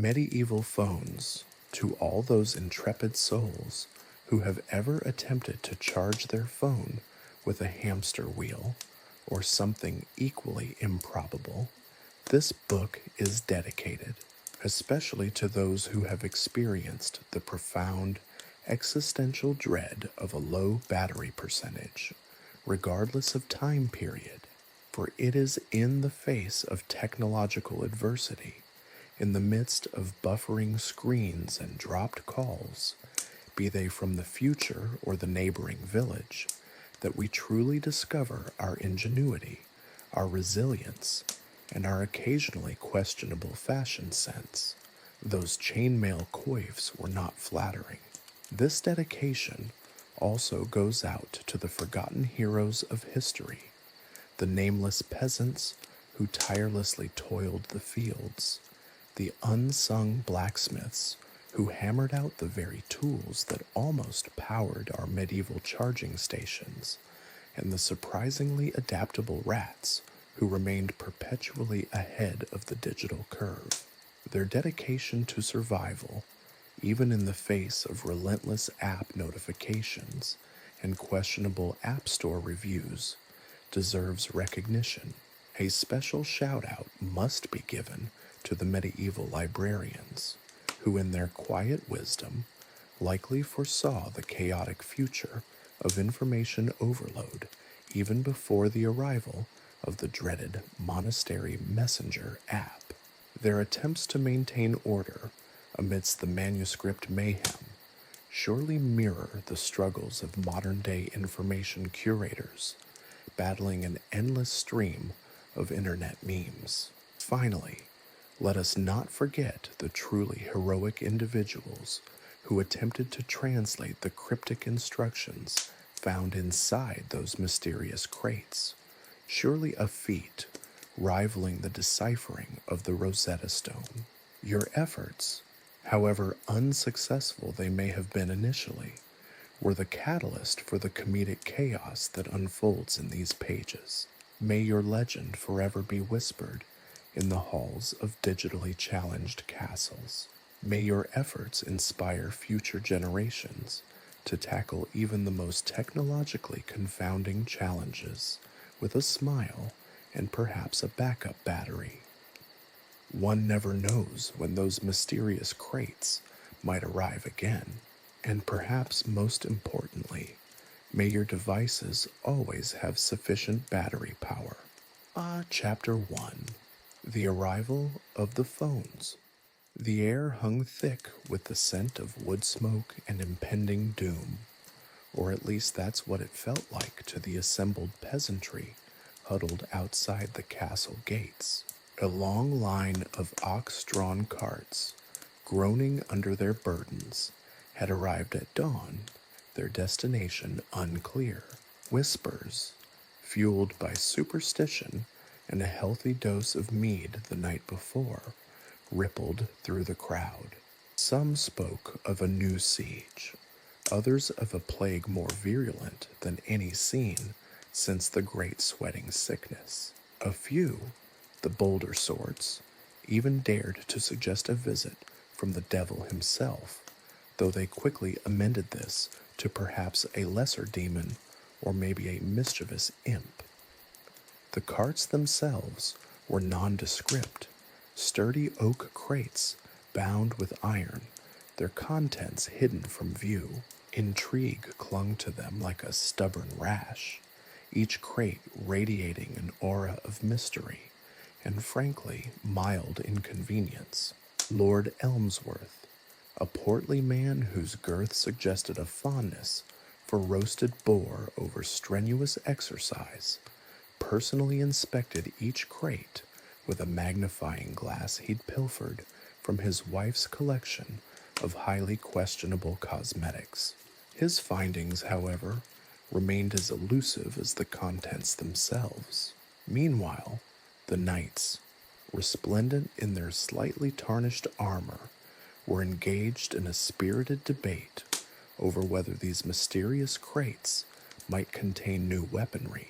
Medieval phones, to all those intrepid souls who have ever attempted to charge their phone with a hamster wheel or something equally improbable, this book is dedicated, especially to those who have experienced the profound existential dread of a low battery percentage, regardless of time period, for it is in the face of technological adversity, in the midst of buffering screens and dropped calls, be they from the future or the neighboring village, that we truly discover our ingenuity, our resilience, and our occasionally questionable fashion sense. Those chainmail coifs were not flattering. This dedication also goes out to the forgotten heroes of history, the nameless peasants who tirelessly toiled the fields, the unsung blacksmiths who hammered out the very tools that almost powered our medieval charging stations, and the surprisingly adaptable rats who remained perpetually ahead of the digital curve. Their dedication to survival, even in the face of relentless app notifications and questionable App Store reviews, deserves recognition. A special shout-out must be given to the medieval librarians, who in their quiet wisdom likely foresaw the chaotic future of information overload even before the arrival of the dreaded Monastery Messenger app. Their attempts to maintain order amidst the manuscript mayhem surely mirror the struggles of modern-day information curators, battling an endless stream of internet memes. Finally, let us not forget the truly heroic individuals who attempted to translate the cryptic instructions found inside those mysterious crates, surely a feat rivaling the deciphering of the Rosetta Stone. Your efforts, however unsuccessful they may have been initially, were the catalyst for the comedic chaos that unfolds in these pages. May your legend forever be whispered in the halls of digitally challenged castles. May your efforts inspire future generations to tackle even the most technologically confounding challenges with a smile and perhaps a backup battery. One never knows when those mysterious crates might arrive again, and perhaps most importantly, may your devices always have sufficient battery power. Chapter 1. The Arrival of the Phones. The air hung thick with the scent of wood smoke and impending doom, or at least that's what it felt like to the assembled peasantry huddled outside the castle gates. A long line of ox-drawn carts, groaning under their burdens, had arrived at dawn, their destination unclear. Whispers, fueled by superstition and a healthy dose of mead the night before, rippled through the crowd. Some spoke of a new siege, others of a plague more virulent than any seen since the great sweating sickness. A few, the bolder sorts, even dared to suggest a visit from the devil himself, though they quickly amended this to perhaps a lesser demon or maybe a mischievous imp. The carts themselves were nondescript, sturdy oak crates bound with iron, their contents hidden from view. Intrigue clung to them like a stubborn rash, each crate radiating an aura of mystery and, frankly, mild inconvenience. Lord Elmsworth, a portly man whose girth suggested a fondness for roasted boar over strenuous exercise, personally inspected each crate with a magnifying glass he'd pilfered from his wife's collection of highly questionable cosmetics. His findings, however, remained as elusive as the contents themselves. Meanwhile, the knights, resplendent in their slightly tarnished armor, were engaged in a spirited debate over whether these mysterious crates might contain new weaponry,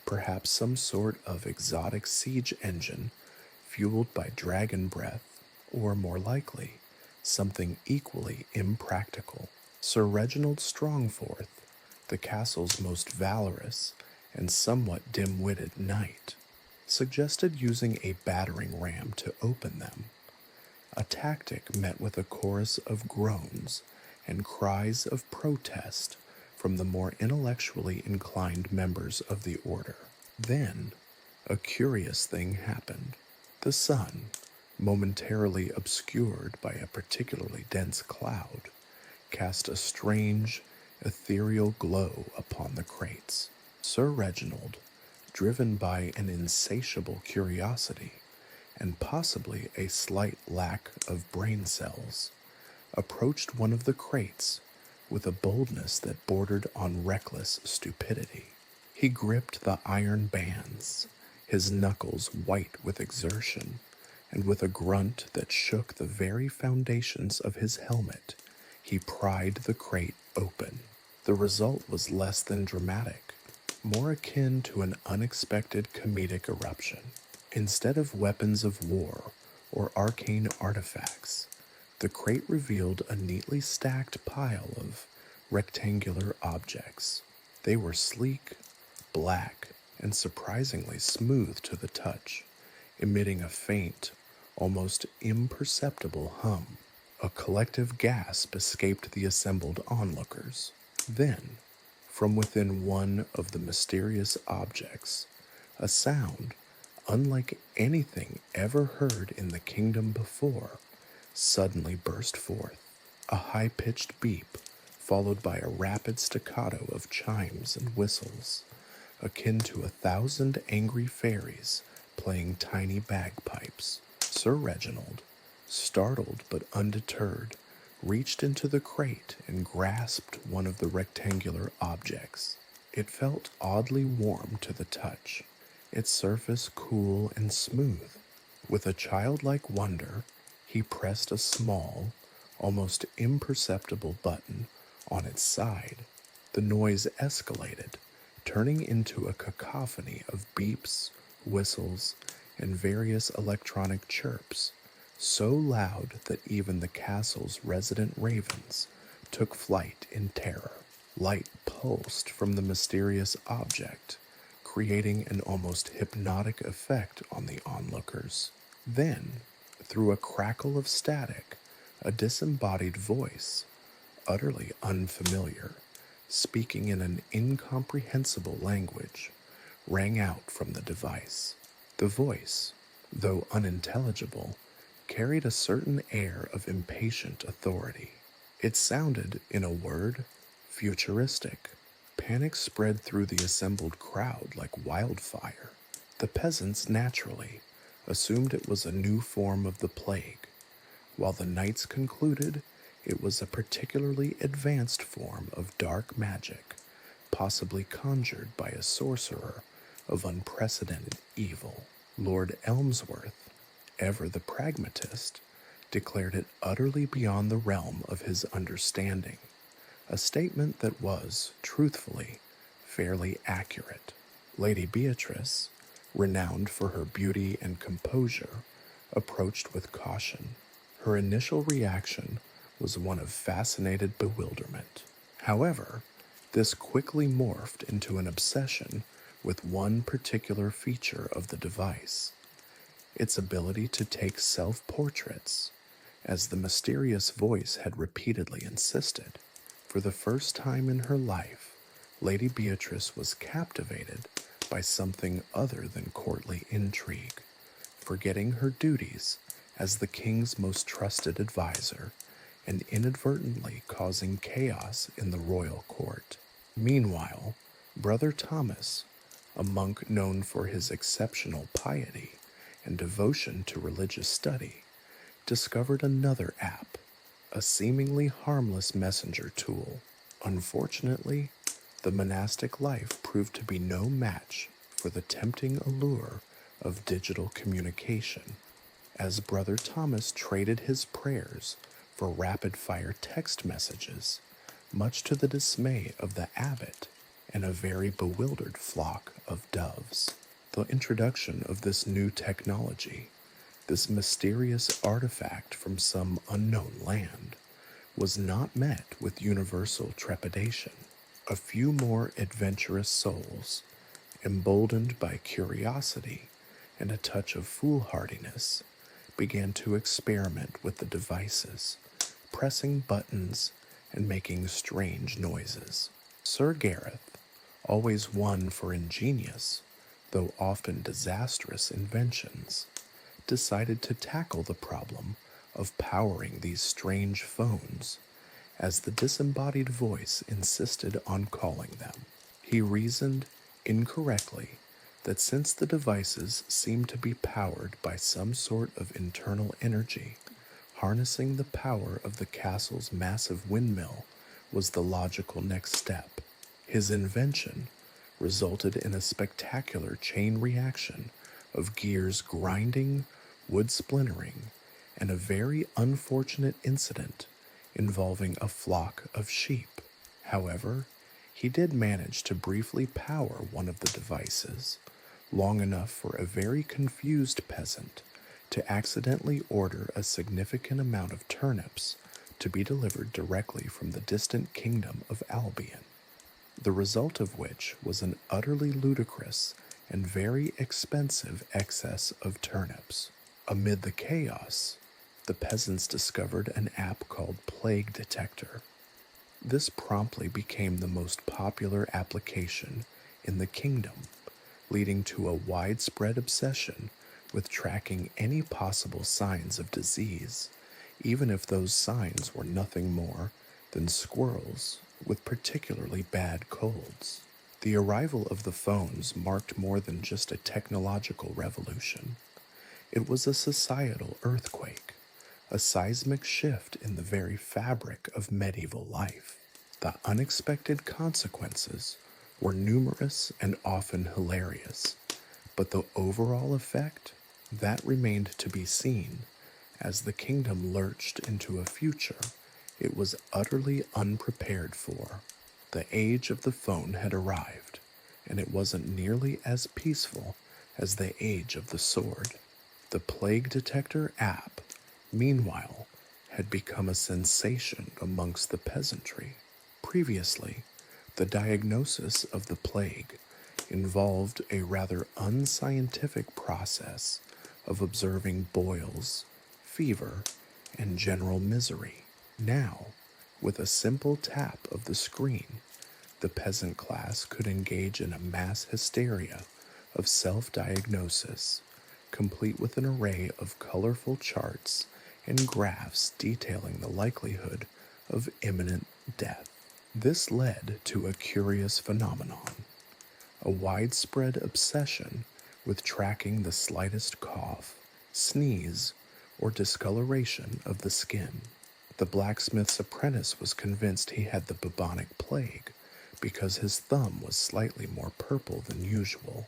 perhaps some sort of exotic siege engine fueled by dragon breath, or more likely, something equally impractical. Sir Reginald Strongforth, the castle's most valorous and somewhat dim-witted knight, suggested using a battering ram to open them, a tactic met with a chorus of groans and cries of protest from the more intellectually inclined members of the order. Then, a curious thing happened. The sun, momentarily obscured by a particularly dense cloud, cast a strange, ethereal glow upon the crates. Sir Reginald, driven by an insatiable curiosity, and possibly a slight lack of brain cells, approached one of the crates with a boldness that bordered on reckless stupidity. He gripped the iron bands, his knuckles white with exertion, and with a grunt that shook the very foundations of his helmet, he pried the crate open. The result was less than dramatic, more akin to an unexpected comedic eruption. Instead of weapons of war or arcane artifacts, the crate revealed a neatly stacked pile of rectangular objects. They were sleek, black, and surprisingly smooth to the touch, emitting a faint, almost imperceptible hum. A collective gasp escaped the assembled onlookers. Then, from within one of the mysterious objects, a sound, unlike anything ever heard in the kingdom before, suddenly burst forth. A high-pitched beep, followed by a rapid staccato of chimes and whistles, akin to 1,000 angry fairies playing tiny bagpipes. Sir Reginald, startled but undeterred, reached into the crate and grasped one of the rectangular objects. It felt oddly warm to the touch, its surface cool and smooth. With a childlike wonder, he pressed a small, almost imperceptible button on its side. The noise escalated, turning into a cacophony of beeps, whistles, and various electronic chirps, so loud that even the castle's resident ravens took flight in terror. Light pulsed from the mysterious object, creating an almost hypnotic effect on the onlookers. Then, through a crackle of static, a disembodied voice, utterly unfamiliar, speaking in an incomprehensible language, rang out from the device. The voice, though unintelligible, carried a certain air of impatient authority. It sounded, in a word, futuristic. Panic spread through the assembled crowd like wildfire. The peasants, naturally, assumed it was a new form of the plague, while the knights concluded it was a particularly advanced form of dark magic, possibly conjured by a sorcerer of unprecedented evil. Lord Elmsworth, ever the pragmatist, declared it utterly beyond the realm of his understanding, a statement that was, truthfully, fairly accurate. Lady Beatrice, renowned for her beauty and composure, approached with caution. Her initial reaction was one of fascinated bewilderment. However, this quickly morphed into an obsession with one particular feature of the device, its ability to take self-portraits, as the mysterious voice had repeatedly insisted. For the first time in her life, Lady Beatrice was captivated by something other than courtly intrigue, forgetting her duties as the king's most trusted advisor and inadvertently causing chaos in the royal court. Meanwhile, Brother Thomas, a monk known for his exceptional piety and devotion to religious study, discovered another app, a seemingly harmless messenger tool. Unfortunately, the monastic life proved to be no match for the tempting allure of digital communication, as Brother Thomas traded his prayers for rapid-fire text messages, much to the dismay of the abbot and a very bewildered flock of doves. The introduction of this new technology This mysterious artifact from some unknown land was not met with universal trepidation. A few more adventurous souls, emboldened by curiosity and a touch of foolhardiness, began to experiment with the devices, pressing buttons and making strange noises. Sir Gareth, always one for ingenious, though often disastrous inventions, decided to tackle the problem of powering these strange phones, as the disembodied voice insisted on calling them. He reasoned incorrectly that since the devices seemed to be powered by some sort of internal energy, harnessing the power of the castle's massive windmill was the logical next step. His invention resulted in a spectacular chain reaction of gears grinding, wood splintering, and a very unfortunate incident involving a flock of sheep. However, he did manage to briefly power one of the devices, long enough for a very confused peasant to accidentally order a significant amount of turnips to be delivered directly from the distant kingdom of Albion, the result of which was an utterly ludicrous and very expensive excess of turnips. Amid the chaos, the peasants discovered an app called Plague Detector. This promptly became the most popular application in the kingdom, leading to a widespread obsession with tracking any possible signs of disease, even if those signs were nothing more than squirrels with particularly bad colds. The arrival of the phones marked more than just a technological revolution. It was a societal earthquake, a seismic shift in the very fabric of medieval life. The unexpected consequences were numerous and often hilarious, but the overall effect, that remained to be seen, as the kingdom lurched into a future it was utterly unprepared for. The age of the phone had arrived, and it wasn't nearly as peaceful as the age of the sword. The Plague Detector app, meanwhile, had become a sensation amongst the peasantry. Previously, the diagnosis of the plague involved a rather unscientific process of observing boils, fever, and general misery. Now, with a simple tap of the screen, the peasant class could engage in a mass hysteria of self-diagnosis, complete with an array of colorful charts and graphs detailing the likelihood of imminent death. This led to a curious phenomenon, a widespread obsession with tracking the slightest cough, sneeze, or discoloration of the skin. The blacksmith's apprentice was convinced he had the bubonic plague because his thumb was slightly more purple than usual.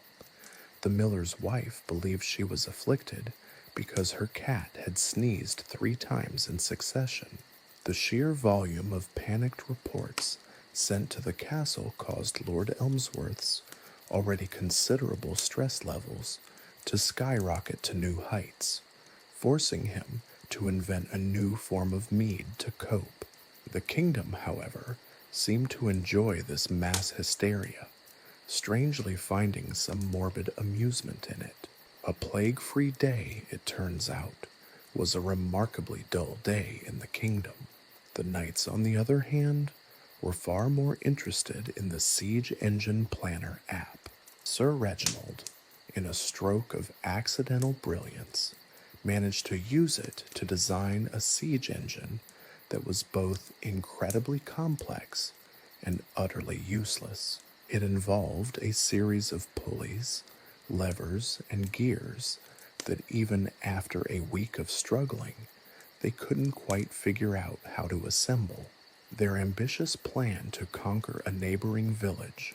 The miller's wife believed she was afflicted because her cat had sneezed 3 times in succession. The sheer volume of panicked reports sent to the castle caused Lord Elmsworth's already considerable stress levels to skyrocket to new heights, forcing him to invent a new form of mead to cope. The kingdom, however, seemed to enjoy this mass hysteria, strangely finding some morbid amusement in it. A plague-free day, it turns out, was a remarkably dull day in the kingdom. The knights, on the other hand, were far more interested in the Siege Engine Planner app. Sir Reginald, in a stroke of accidental brilliance, managed to use it to design a siege engine that was both incredibly complex and utterly useless. It involved a series of pulleys, levers, and gears that even after a week of struggling, they couldn't quite figure out how to assemble. Their ambitious plan to conquer a neighboring village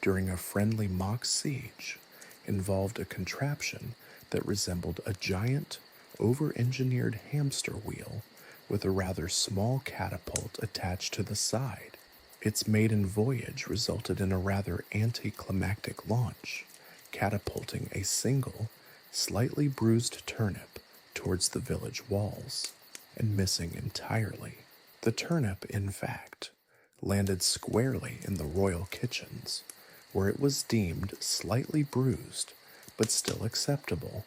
during a friendly mock siege involved a contraption that resembled a giant, over-engineered hamster wheel with a rather small catapult attached to the side. Its maiden voyage resulted in a rather anticlimactic launch, catapulting a single, slightly bruised turnip towards the village walls and missing entirely. The turnip, in fact, landed squarely in the royal kitchens, where it was deemed slightly bruised but still acceptable,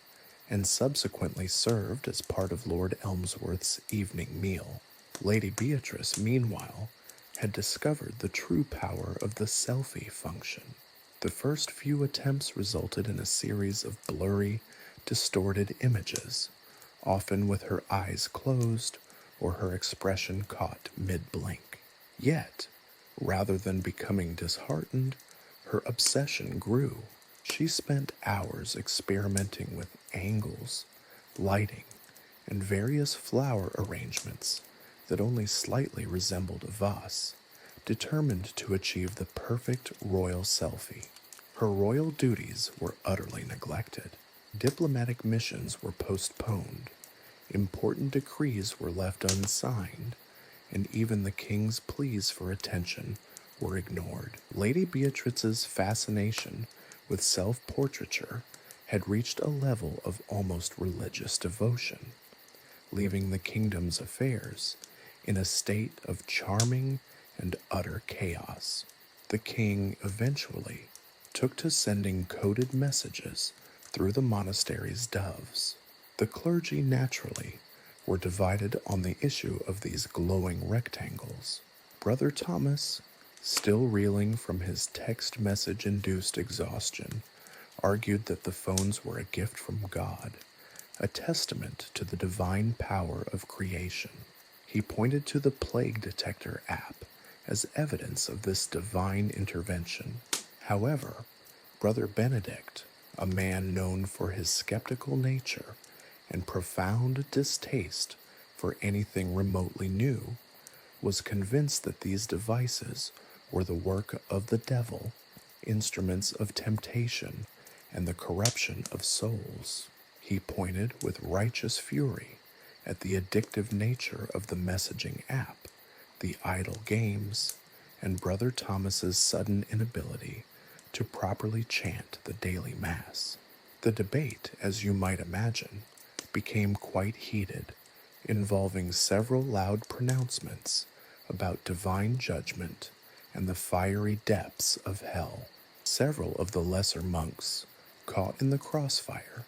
and subsequently served as part of Lord Elmsworth's evening meal. Lady Beatrice, meanwhile, had discovered the true power of the selfie function. The first few attempts resulted in a series of blurry, distorted images, often with her eyes closed or her expression caught mid-blink. Yet, rather than becoming disheartened, her obsession grew. She spent hours experimenting with angles, lighting, and various flower arrangements that only slightly resembled a vase, determined to achieve the perfect royal selfie. Her royal duties were utterly neglected. Diplomatic missions were postponed, important decrees were left unsigned, and even the king's pleas for attention were ignored. Lady Beatrice's fascination with self-portraiture had reached a level of almost religious devotion, leaving the kingdom's affairs in a state of charming and utter chaos. The king eventually took to sending coded messages through the monastery's doves. The clergy naturally were divided on the issue of these glowing rectangles. Brother Thomas, still reeling from his text message-induced exhaustion, argued that the phones were a gift from God, a testament to the divine power of creation. He pointed to the plague detector app as evidence of this divine intervention. However, Brother Benedict, a man known for his skeptical nature and profound distaste for anything remotely new, was convinced that these devices were the work of the devil, instruments of temptation and the corruption of souls. He pointed with righteous fury at the addictive nature of the messaging app, the idle games, and Brother Thomas's sudden inability to properly chant the daily mass. The debate, as you might imagine, became quite heated, involving several loud pronouncements about divine judgment and the fiery depths of hell. Several of the lesser monks, caught in the crossfire,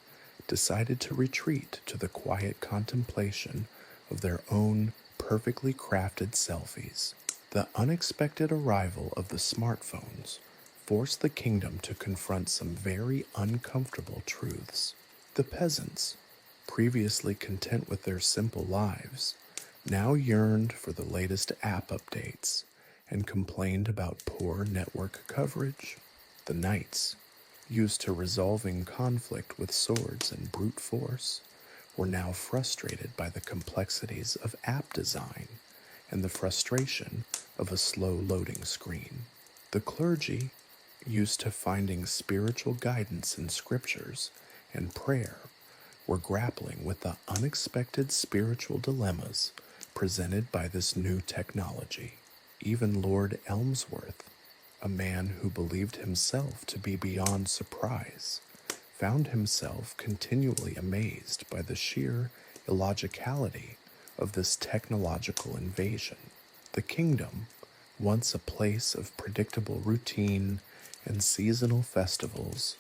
decided to retreat to the quiet contemplation of their own perfectly crafted selfies. The unexpected arrival of the smartphones forced the kingdom to confront some very uncomfortable truths. The peasants, previously content with their simple lives, now yearned for the latest app updates and complained about poor network coverage. The knights, used to resolving conflict with swords and brute force, were now frustrated by the complexities of app design and the frustration of a slow loading screen. The clergy, used to finding spiritual guidance in scriptures and prayer, were grappling with the unexpected spiritual dilemmas presented by this new technology. Even Lord Elmsworth, a man who believed himself to be beyond surprise, found himself continually amazed by the sheer illogicality of this technological invasion. The kingdom, once a place of predictable routine and seasonal festivals,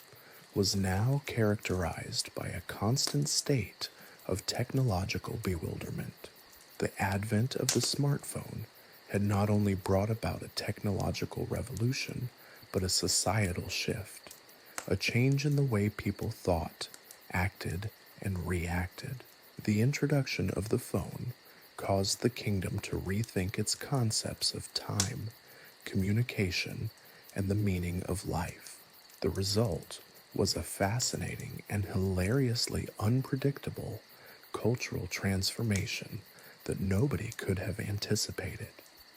was now characterized by a constant state of technological bewilderment. The advent of the smartphone had not only brought about a technological revolution, but a societal shift, a change in the way people thought, acted, and reacted. The introduction of the phone caused the kingdom to rethink its concepts of time, communication, and the meaning of life. The result was a fascinating and hilariously unpredictable cultural transformation that nobody could have anticipated.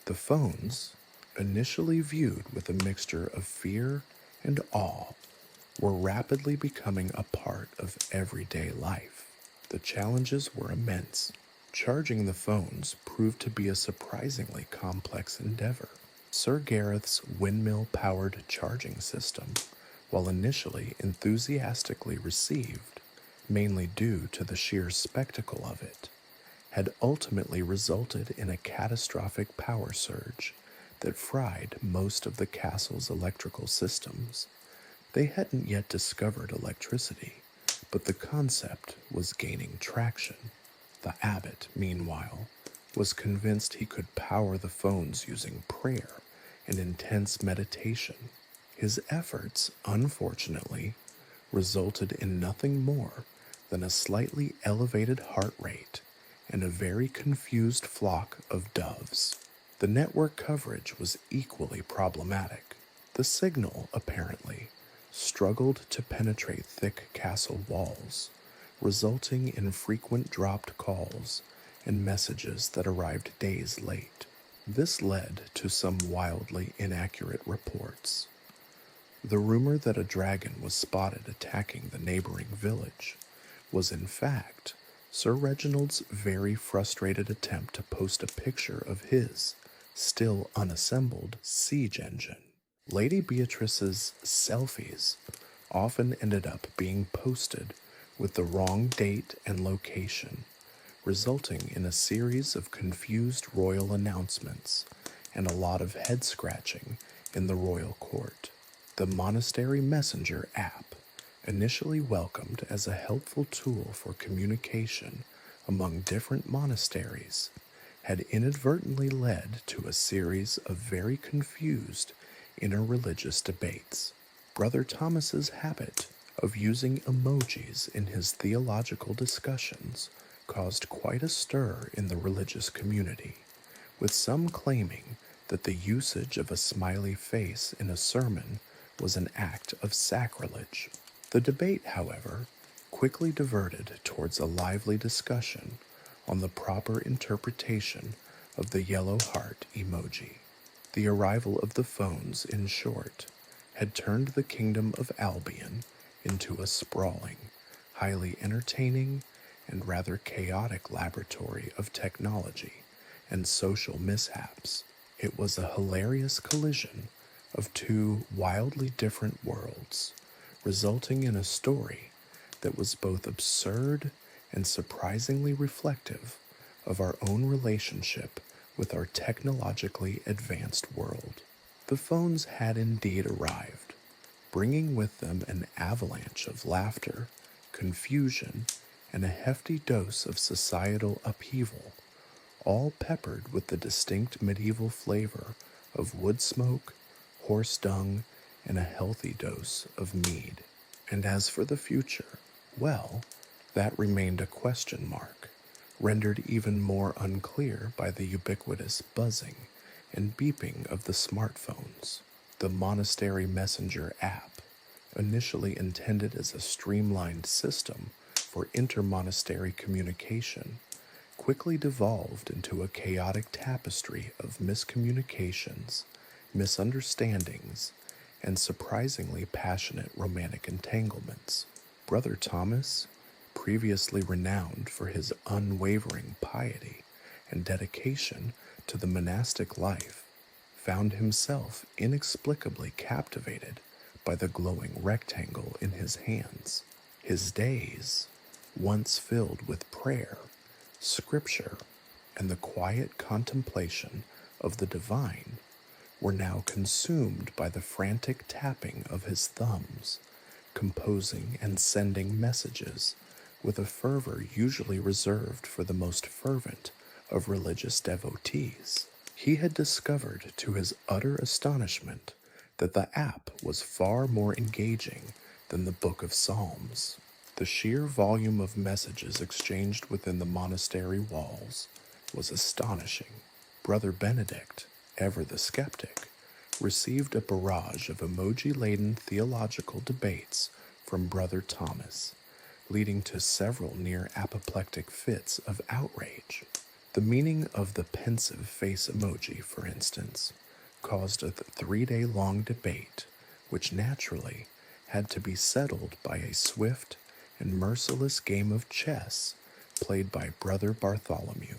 The phones, initially viewed with a mixture of fear and awe, were rapidly becoming a part of everyday life. The challenges were immense. Charging the phones proved to be a surprisingly complex endeavor. Sir Gareth's windmill-powered charging system, while initially enthusiastically received, mainly due to the sheer spectacle of it, had ultimately resulted in a catastrophic power surge that fried most of the castle's electrical systems. They hadn't yet discovered electricity, but the concept was gaining traction. The abbot, meanwhile, was convinced he could power the phones using prayer and intense meditation. His efforts, unfortunately, resulted in nothing more than a slightly elevated heart rate and a very confused flock of doves. The network coverage was equally problematic. The signal, apparently, struggled to penetrate thick castle walls, resulting in frequent dropped calls and messages that arrived days late. This led to some wildly inaccurate reports. The rumor that a dragon was spotted attacking the neighboring village was, in fact, Sir Reginald's very frustrated attempt to post a picture of his, still unassembled, siege engine. Lady Beatrice's selfies often ended up being posted with the wrong date and location, resulting in a series of confused royal announcements and a lot of head scratching in the royal court. The Monastery Messenger app, initially welcomed as a helpful tool for communication among different monasteries, had inadvertently led to a series of very confused interreligious debates. Brother Thomas's habit of using emojis in his theological discussions caused quite a stir in the religious community, with some claiming that the usage of a smiley face in a sermon was an act of sacrilege. The debate, however, quickly diverted towards a lively discussion on the proper interpretation of the yellow heart emoji. The arrival of the phones, in short, had turned the kingdom of Albion into a sprawling, highly entertaining, and rather chaotic laboratory of technology and social mishaps. It was a hilarious collision of two wildly different worlds, resulting in a story that was both absurd and surprisingly reflective of our own relationship with our technologically advanced world. The phones had indeed arrived, bringing with them an avalanche of laughter, confusion, and a hefty dose of societal upheaval, all peppered with the distinct medieval flavor of wood smoke, horse dung, and a healthy dose of mead. And as for the future, well, that remained a question mark, rendered even more unclear by the ubiquitous buzzing and beeping of the smartphones. The Monastery Messenger app, initially intended as a streamlined system for intermonastery communication, quickly devolved into a chaotic tapestry of miscommunications, misunderstandings, and surprisingly passionate romantic entanglements. Brother Thomas, previously renowned for his unwavering piety and dedication to the monastic life, found himself inexplicably captivated by the glowing rectangle in his hands. His days, once filled with prayer, scripture, and the quiet contemplation of the divine, were now consumed by the frantic tapping of his thumbs, composing and sending messages with a fervor usually reserved for the most fervent of religious devotees. He had discovered, to his utter astonishment, that the app was far more engaging than the Book of Psalms. The sheer volume of messages exchanged within the monastery walls was astonishing. Brother Benedict, ever the skeptic, received a barrage of emoji-laden theological debates from Brother Thomas, leading to several near apoplectic fits of outrage. The meaning of the pensive face emoji, for instance, caused a 3-day-long debate, which naturally had to be settled by a swift and merciless game of chess played by Brother Bartholomew,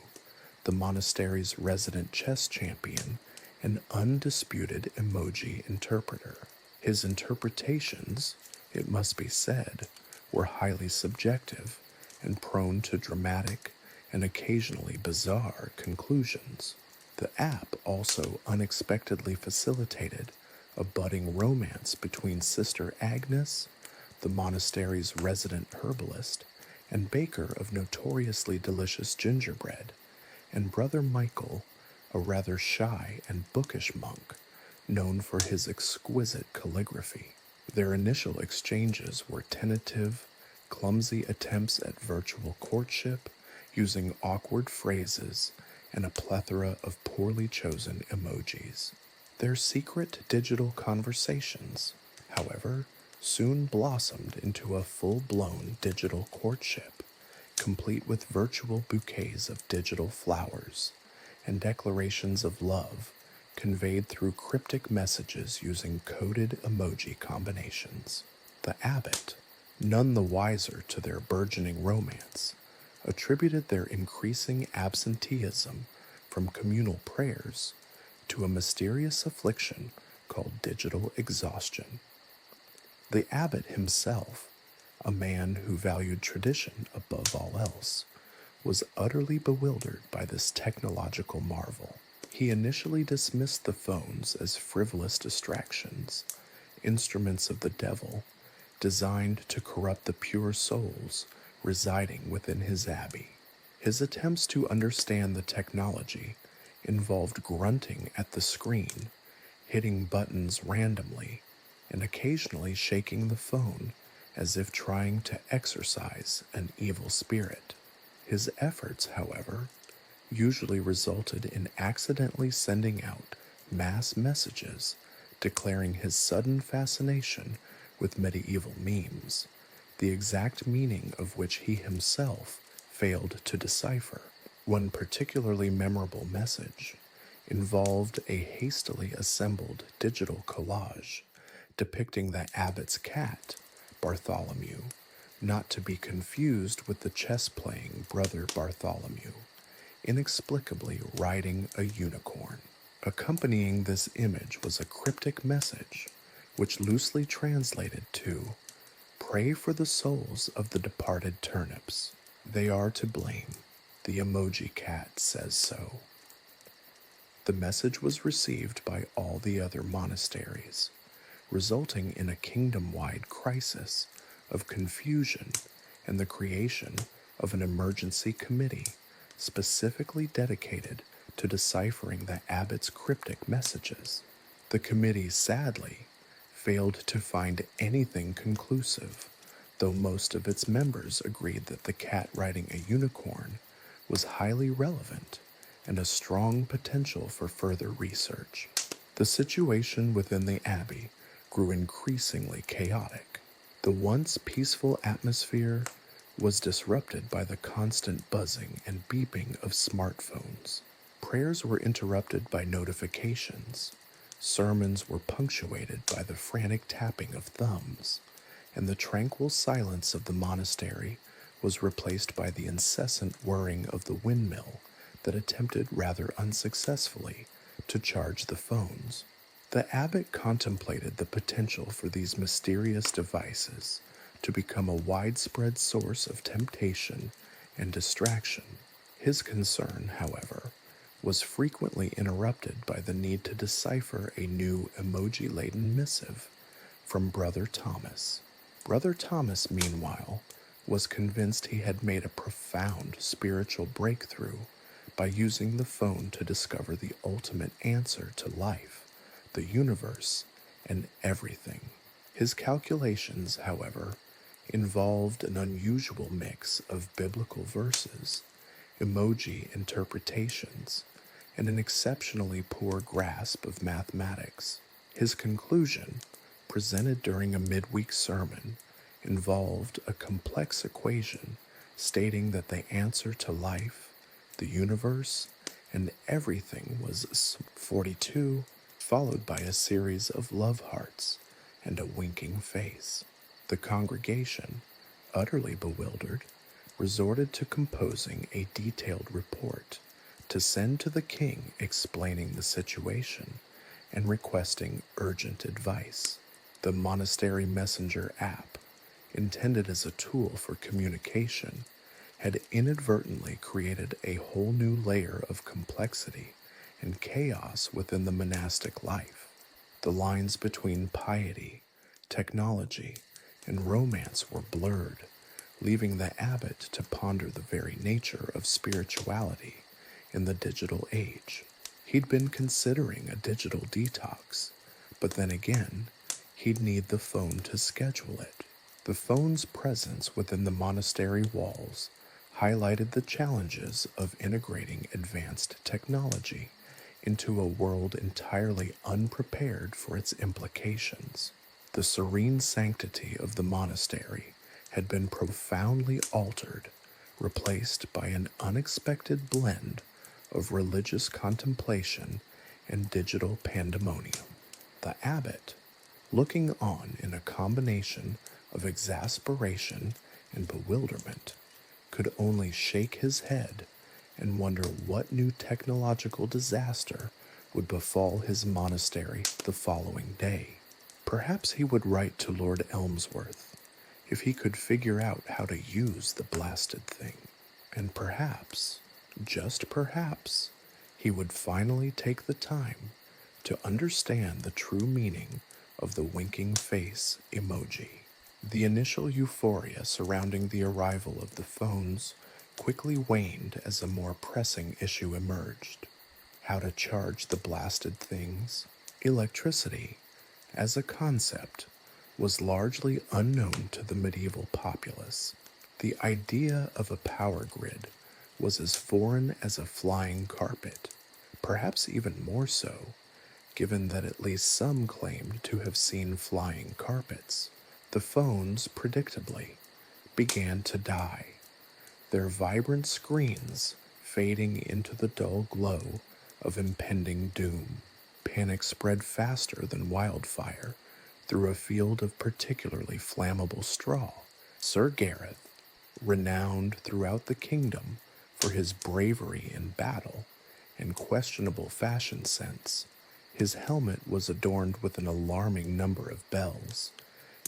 the monastery's resident chess champion and undisputed emoji interpreter. His interpretations, it must be said, were highly subjective and prone to dramatic and occasionally bizarre conclusions. The app also unexpectedly facilitated a budding romance between Sister Agnes, the monastery's resident herbalist and baker of notoriously delicious gingerbread, and Brother Michael, a rather shy and bookish monk known for his exquisite calligraphy. Their initial exchanges were tentative, clumsy attempts at virtual courtship using awkward phrases and a plethora of poorly chosen emojis. Their secret digital conversations, however, soon blossomed into a full-blown digital courtship, complete with virtual bouquets of digital flowers and declarations of love conveyed through cryptic messages using coded emoji combinations. The abbot, none the wiser to their burgeoning romance, attributed their increasing absenteeism from communal prayers to a mysterious affliction called digital exhaustion. The abbot himself, a man who valued tradition above all else, was utterly bewildered by this technological marvel. He initially dismissed the phones as frivolous distractions, instruments of the devil, designed to corrupt the pure souls residing within his abbey. His attempts to understand the technology involved grunting at the screen, hitting buttons randomly, and occasionally shaking the phone as if trying to exorcise an evil spirit. His efforts, however, usually resulted in accidentally sending out mass messages declaring his sudden fascination with medieval memes, the exact meaning of which he himself failed to decipher. One particularly memorable message involved a hastily assembled digital collage depicting the abbot's cat, Bartholomew, not to be confused with the chess-playing brother Bartholomew, inexplicably riding a unicorn. Accompanying this image was a cryptic message, which loosely translated to, "Pray for the souls of the departed turnips. They are to blame. The emoji cat says so." The message was received by all the other monasteries, resulting in a kingdom-wide crisis of confusion and the creation of an emergency committee specifically dedicated to deciphering the abbot's cryptic messages. The committee sadly failed to find anything conclusive, though most of its members agreed that the cat riding a unicorn was highly relevant and a strong potential for further research. The situation within the abbey grew increasingly chaotic. The once peaceful atmosphere was disrupted by the constant buzzing and beeping of smartphones. Prayers were interrupted by notifications, sermons were punctuated by the frantic tapping of thumbs, and the tranquil silence of the monastery was replaced by the incessant whirring of the windmill that attempted rather unsuccessfully to charge the phones. The abbot contemplated the potential for these mysterious devices to become a widespread source of temptation and distraction. His concern, however, was frequently interrupted by the need to decipher a new emoji-laden missive from Brother Thomas. Brother Thomas, meanwhile, was convinced he had made a profound spiritual breakthrough by using the phone to discover the ultimate answer to life, the universe, and everything. His calculations, however, involved an unusual mix of biblical verses, emoji interpretations, and an exceptionally poor grasp of mathematics. His conclusion, presented during a midweek sermon, involved a complex equation stating that the answer to life, the universe, and everything was 42, followed by a series of love hearts and a winking face. The congregation, utterly bewildered, resorted to composing a detailed report to send to the king explaining the situation and requesting urgent advice. The Monastery Messenger app, intended as a tool for communication, had inadvertently created a whole new layer of complexity and chaos within the monastic life. The lines between piety, technology, and romance were blurred, leaving the abbot to ponder the very nature of spirituality in the digital age. He'd been considering a digital detox, but then again, he'd need the phone to schedule it. The phone's presence within the monastery walls highlighted the challenges of integrating advanced technology into a world entirely unprepared for its implications. The serene sanctity of the monastery had been profoundly altered, replaced by an unexpected blend of religious contemplation and digital pandemonium. The abbot, looking on in a combination of exasperation and bewilderment, could only shake his head and wonder what new technological disaster would befall his monastery the following day. Perhaps he would write to Lord Elmsworth if he could figure out how to use the blasted thing. And perhaps, just perhaps, he would finally take the time to understand the true meaning of the winking face emoji. The initial euphoria surrounding the arrival of the phones quickly waned as a more pressing issue emerged: how to charge the blasted things. Electricity, as a concept, was largely unknown to the medieval populace. The idea of a power grid was as foreign as a flying carpet, perhaps even more so, given that at least some claimed to have seen flying carpets. The phones, predictably, began to die, their vibrant screens fading into the dull glow of impending doom. Panic spread faster than wildfire through a field of particularly flammable straw. Sir Gareth, renowned throughout the kingdom for his bravery in battle and questionable fashion sense, his helmet was adorned with an alarming number of bells,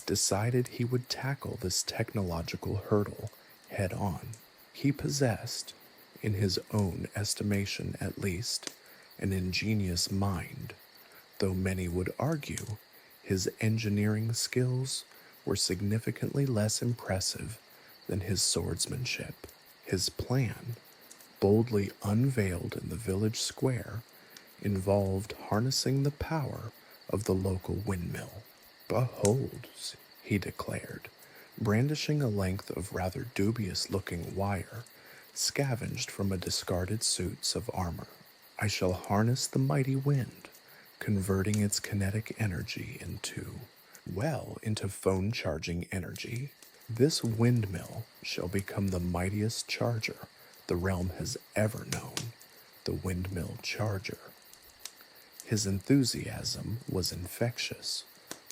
decided he would tackle this technological hurdle head on. He possessed, in his own estimation at least, an ingenious mind, though many would argue his engineering skills were significantly less impressive than his swordsmanship. His plan, boldly unveiled in the village square, involved harnessing the power of the local windmill. "Behold," he declared, brandishing a length of rather dubious-looking wire scavenged from a discarded suits of armor. "I shall harness the mighty wind, converting its kinetic energy into phone-charging energy. This windmill shall become the mightiest charger the realm has ever known, the windmill charger." His enthusiasm was infectious,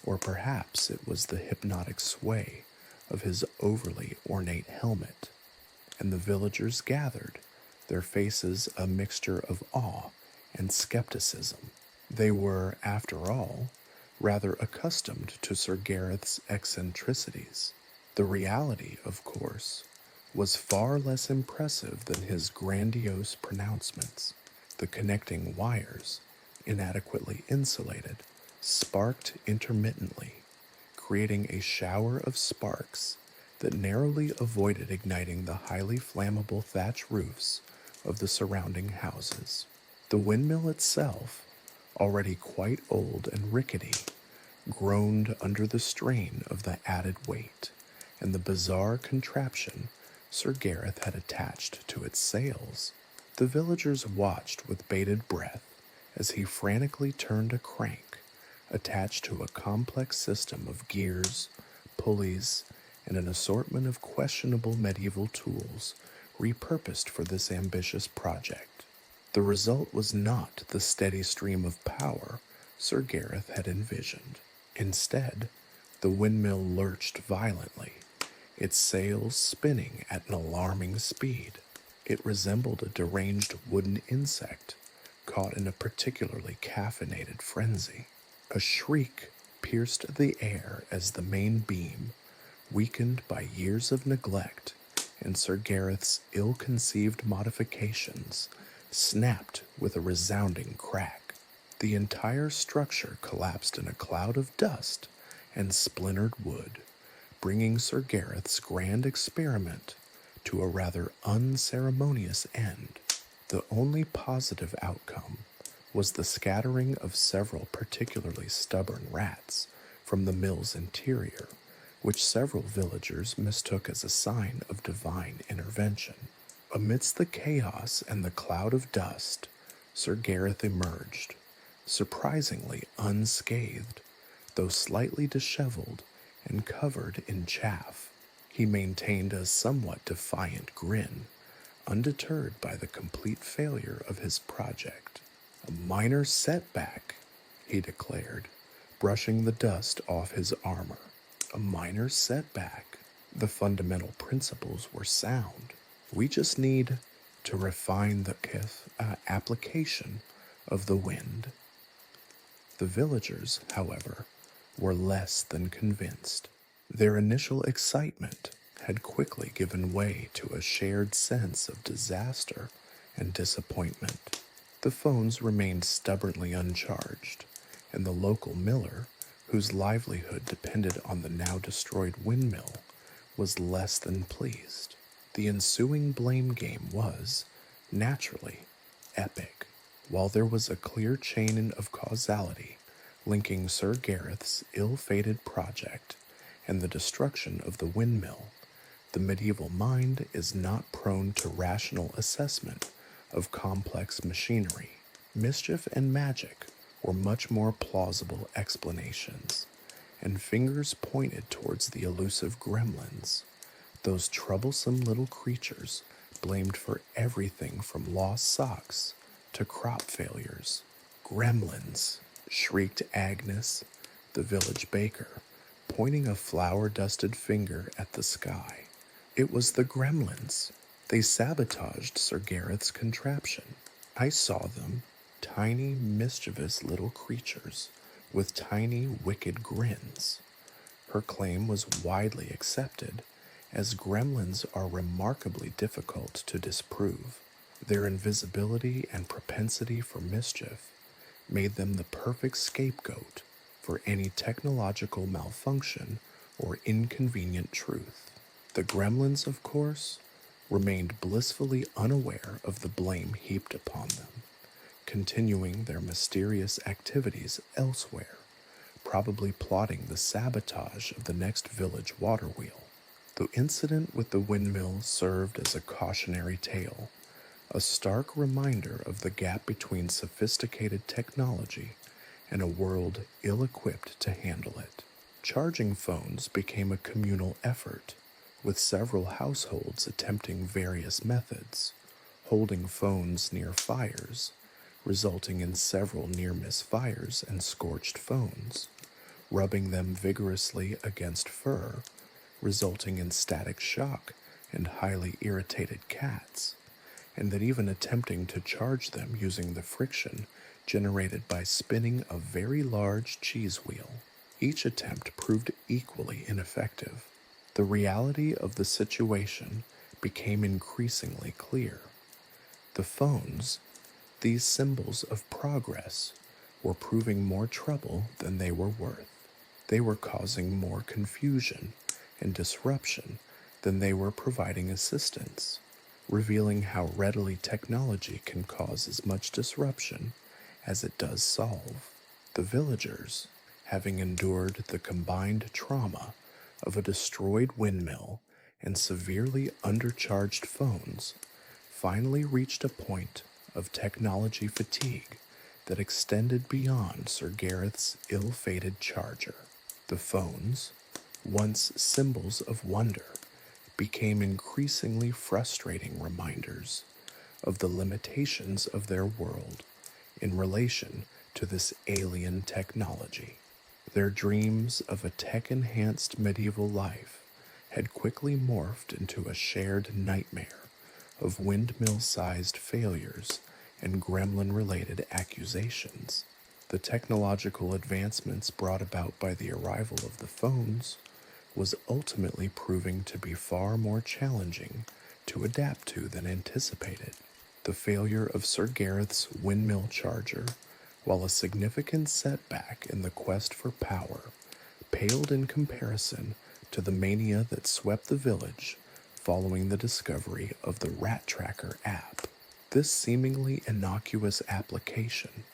or perhaps it was the hypnotic sway of his overly ornate helmet, and the villagers gathered, their faces a mixture of awe and skepticism. They were, after all, rather accustomed to Sir Gareth's eccentricities. The reality, of course, was far less impressive than his grandiose pronouncements. The connecting wires, inadequately insulated, sparked intermittently, creating a shower of sparks that narrowly avoided igniting the highly flammable thatch roofs of the surrounding houses. The windmill itself, already quite old and rickety, groaned under the strain of the added weight and the bizarre contraption Sir Gareth had attached to its sails. The villagers watched with bated breath as he frantically turned a crank attached to a complex system of gears, pulleys, and an assortment of questionable medieval tools repurposed for this ambitious project. The result was not the steady stream of power Sir Gareth had envisioned. Instead, the windmill lurched violently, its sails spinning at an alarming speed. It resembled a deranged wooden insect caught in a particularly caffeinated frenzy. A shriek pierced the air as the main beam, weakened by years of neglect and Sir Gareth's ill-conceived modifications, snapped with a resounding crack. The entire structure collapsed in a cloud of dust and splintered wood, bringing Sir Gareth's grand experiment to a rather unceremonious end. The only positive outcome was the scattering of several particularly stubborn rats from the mill's interior, which several villagers mistook as a sign of divine intervention. Amidst the chaos and the cloud of dust, Sir Gareth emerged, surprisingly unscathed, though slightly disheveled and covered in chaff. He maintained a somewhat defiant grin, undeterred by the complete failure of his project. "A minor setback," he declared, brushing the dust off his armor. "A minor setback. The fundamental principles were sound. We just need to refine the application of the wind." The villagers, however, were less than convinced. Their initial excitement had quickly given way to a shared sense of disaster and disappointment. The phones remained stubbornly uncharged, and the local miller, whose livelihood depended on the now destroyed windmill, was less than pleased. The ensuing blame game was, naturally, epic. While there was a clear chain of causality linking Sir Gareth's ill-fated project and the destruction of the windmill, the medieval mind is not prone to rational assessment of complex machinery. Mischief and magic were much more plausible explanations, and fingers pointed towards the elusive gremlins, those troublesome little creatures blamed for everything from lost socks to crop failures. "Gremlins!" shrieked Agnes, the village baker, pointing a flour-dusted finger at the sky. It was the gremlins. They sabotaged Sir Gareth's contraption. I saw them, tiny, mischievous little creatures with tiny, wicked grins. Her claim was widely accepted, as gremlins are remarkably difficult to disprove. Their invisibility and propensity for mischief made them the perfect scapegoat for any technological malfunction or inconvenient truth. The gremlins, of course, remained blissfully unaware of the blame heaped upon them, continuing their mysterious activities elsewhere, probably plotting the sabotage of the next village water wheel. The incident with the windmill served as a cautionary tale, a stark reminder of the gap between sophisticated technology and a world ill-equipped to handle it. Charging phones became a communal effort, with several households attempting various methods, holding phones near fires, resulting in several near-miss fires and scorched phones, rubbing them vigorously against fur, resulting in static shock and highly irritated cats, and that even attempting to charge them using the friction generated by spinning a very large cheese wheel. Each attempt proved equally ineffective. The reality of the situation became increasingly clear. The phones, these symbols of progress, were proving more trouble than they were worth. They were causing more confusion and disruption than they were providing assistance, revealing how readily technology can cause as much disruption as it does solve. The villagers, having endured the combined trauma of a destroyed windmill and severely undercharged phones, finally reached a point of technology fatigue that extended beyond Sir Gareth's ill-fated charger. The phones, once symbols of wonder, became increasingly frustrating reminders of the limitations of their world in relation to this alien technology. Their dreams of a tech-enhanced medieval life had quickly morphed into a shared nightmare of windmill-sized failures and gremlin-related accusations. The technological advancements brought about by the arrival of the phones was ultimately proving to be far more challenging to adapt to than anticipated. The failure of Sir Gareth's windmill charger, while a significant setback in the quest for power, paled in comparison to the mania that swept the village following the discovery of the Rat Tracker app. This seemingly innocuous application,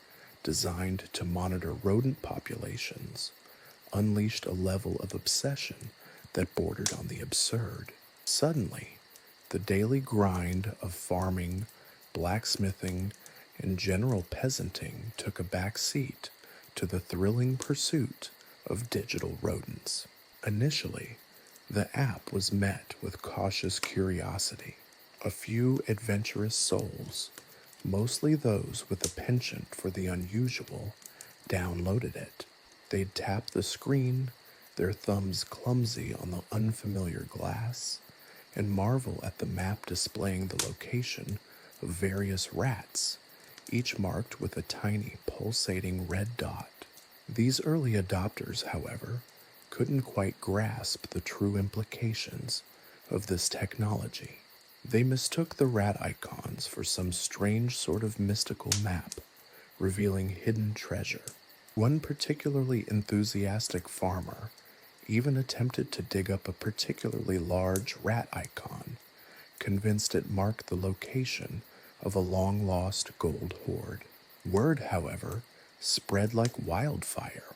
designed to monitor rodent populations, unleashed a level of obsession that bordered on the absurd. Suddenly, the daily grind of farming, blacksmithing, and general peasanting took a back seat to the thrilling pursuit of digital rodents. Initially, the app was met with cautious curiosity. A few adventurous souls, mostly those with a penchant for the unusual, downloaded it. They'd tap the screen, their thumbs clumsy on the unfamiliar glass, and marvel at the map displaying the location of various rats, each marked with a tiny pulsating red dot. These early adopters, however, couldn't quite grasp the true implications of this technology. They mistook the rat icons for some strange sort of mystical map, revealing hidden treasure. One particularly enthusiastic farmer even attempted to dig up a particularly large rat icon, convinced it marked the location of a long-lost gold hoard. Word, however, spread like wildfire,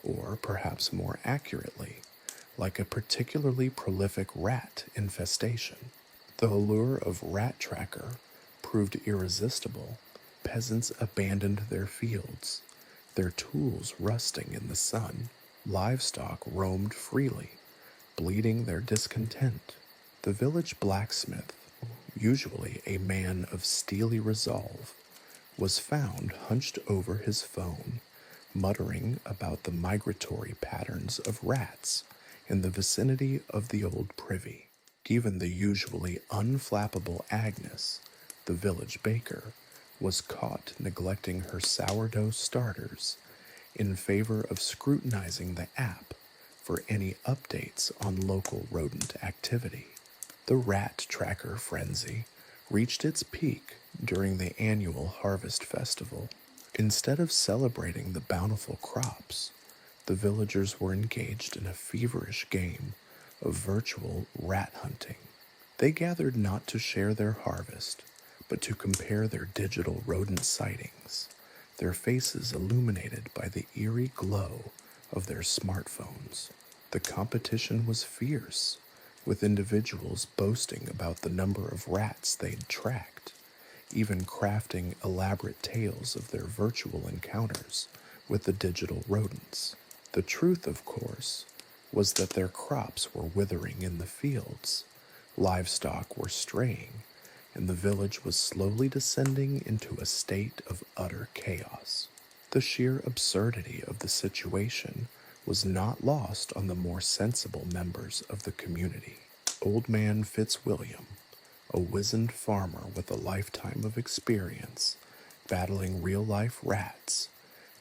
or perhaps more accurately, like a particularly prolific rat infestation. The allure of Rat Tracker proved irresistible. Peasants abandoned their fields, their tools rusting in the sun. Livestock roamed freely, bleating their discontent. The village blacksmith, usually a man of steely resolve, was found hunched over his phone, muttering about the migratory patterns of rats in the vicinity of the old privy. Even the usually unflappable Agnes, the village baker, was caught neglecting her sourdough starters in favor of scrutinizing the app for any updates on local rodent activity. The Rat Tracker frenzy reached its peak during the annual harvest festival. Instead of celebrating the bountiful crops, the villagers were engaged in a feverish game of virtual rat hunting. They gathered not to share their harvest, but to compare their digital rodent sightings, their faces illuminated by the eerie glow of their smartphones. The competition was fierce, with individuals boasting about the number of rats they'd tracked, even crafting elaborate tales of their virtual encounters with the digital rodents. The truth, of course, was that their crops were withering in the fields, livestock were straying, and the village was slowly descending into a state of utter chaos. The sheer absurdity of the situation was not lost on the more sensible members of the community. Old Man Fitzwilliam, a wizened farmer with a lifetime of experience battling real-life rats,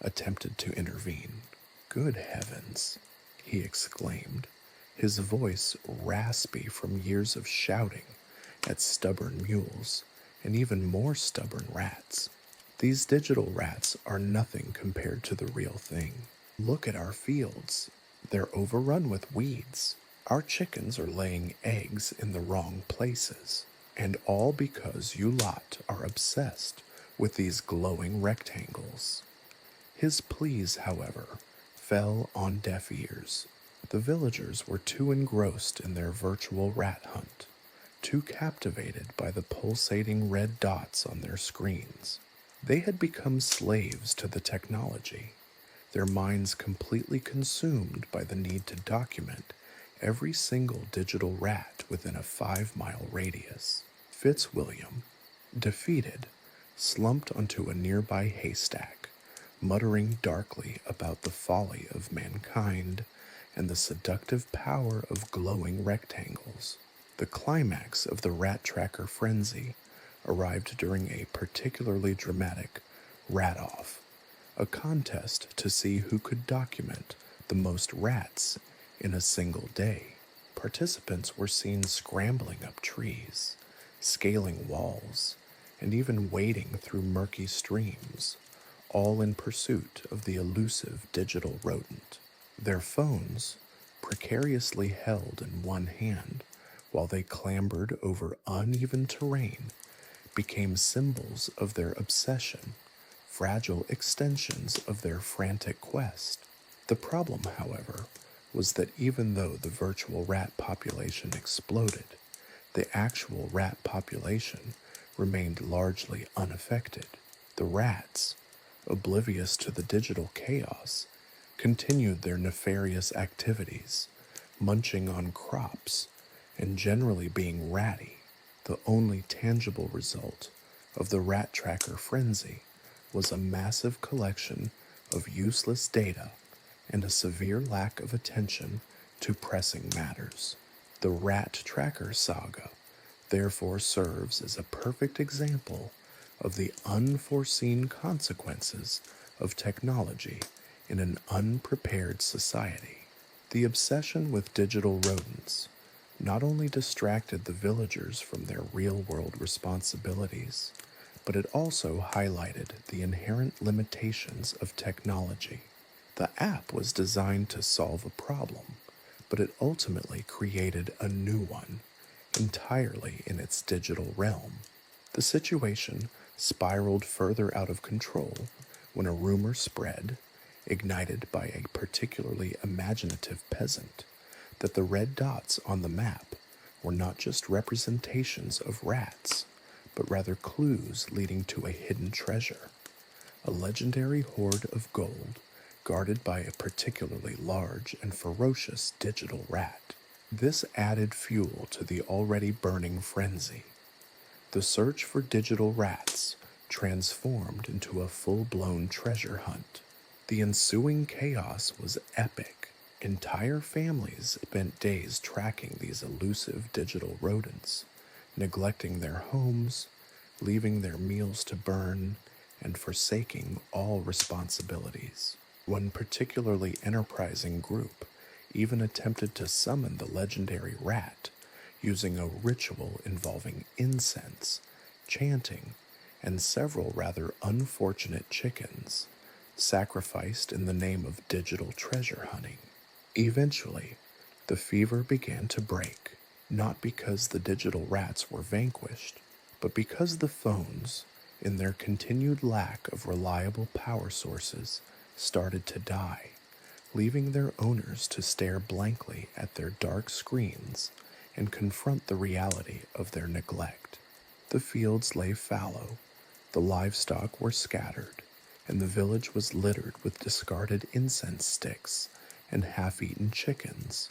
attempted to intervene. "Good heavens," he exclaimed, his voice raspy from years of shouting at stubborn mules and even more stubborn rats. "These digital rats are nothing compared to the real thing. Look at our fields. They're overrun with weeds. Our chickens are laying eggs in the wrong places. And all because you lot are obsessed with these glowing rectangles." His pleas, however, fell on deaf ears. The villagers were too engrossed in their virtual rat hunt, too captivated by the pulsating red dots on their screens. They had become slaves to the technology, their minds completely consumed by the need to document every single digital rat within a 5-mile radius. Fitzwilliam, defeated, slumped onto a nearby haystack, muttering darkly about the folly of mankind and the seductive power of glowing rectangles. The climax of the Rat Tracker frenzy arrived during a particularly dramatic rat-off, a contest to see who could document the most rats In a single day, participants were seen scrambling up trees, scaling walls, and even wading through murky streams, all in pursuit of the elusive digital rodent. Their phones, precariously held in one hand while they clambered over uneven terrain, became symbols of their obsession, fragile extensions of their frantic quest. The problem, however, was that even though the virtual rat population exploded, the actual rat population remained largely unaffected. The rats, oblivious to the digital chaos, continued their nefarious activities, munching on crops and generally being ratty. The only tangible result of the rat tracker frenzy was a massive collection of useless data and a severe lack of attention to pressing matters. The rat tracker saga therefore serves as a perfect example of the unforeseen consequences of technology in an unprepared society. The obsession with digital rodents not only distracted the villagers from their real-world responsibilities, but it also highlighted the inherent limitations of technology. The app was designed to solve a problem, but it ultimately created a new one, entirely in its digital realm. The situation spiraled further out of control when a rumor spread, ignited by a particularly imaginative peasant, that the red dots on the map were not just representations of rats, but rather clues leading to a hidden treasure, a legendary hoard of gold guarded by a particularly large and ferocious digital rat. This added fuel to the already burning frenzy. The search for digital rats transformed into a full-blown treasure hunt. The ensuing chaos was epic. Entire families spent days tracking these elusive digital rodents, neglecting their homes, leaving their meals to burn, and forsaking all responsibilities. One particularly enterprising group even attempted to summon the legendary rat using a ritual involving incense, chanting, and several rather unfortunate chickens, sacrificed in the name of digital treasure hunting. Eventually, the fever began to break, not because the digital rats were vanquished, but because the phones, in their continued lack of reliable power sources, started to die, leaving their owners to stare blankly at their dark screens and confront the reality of their neglect. The fields lay fallow, the livestock were scattered, and the village was littered with discarded incense sticks and half-eaten chickens,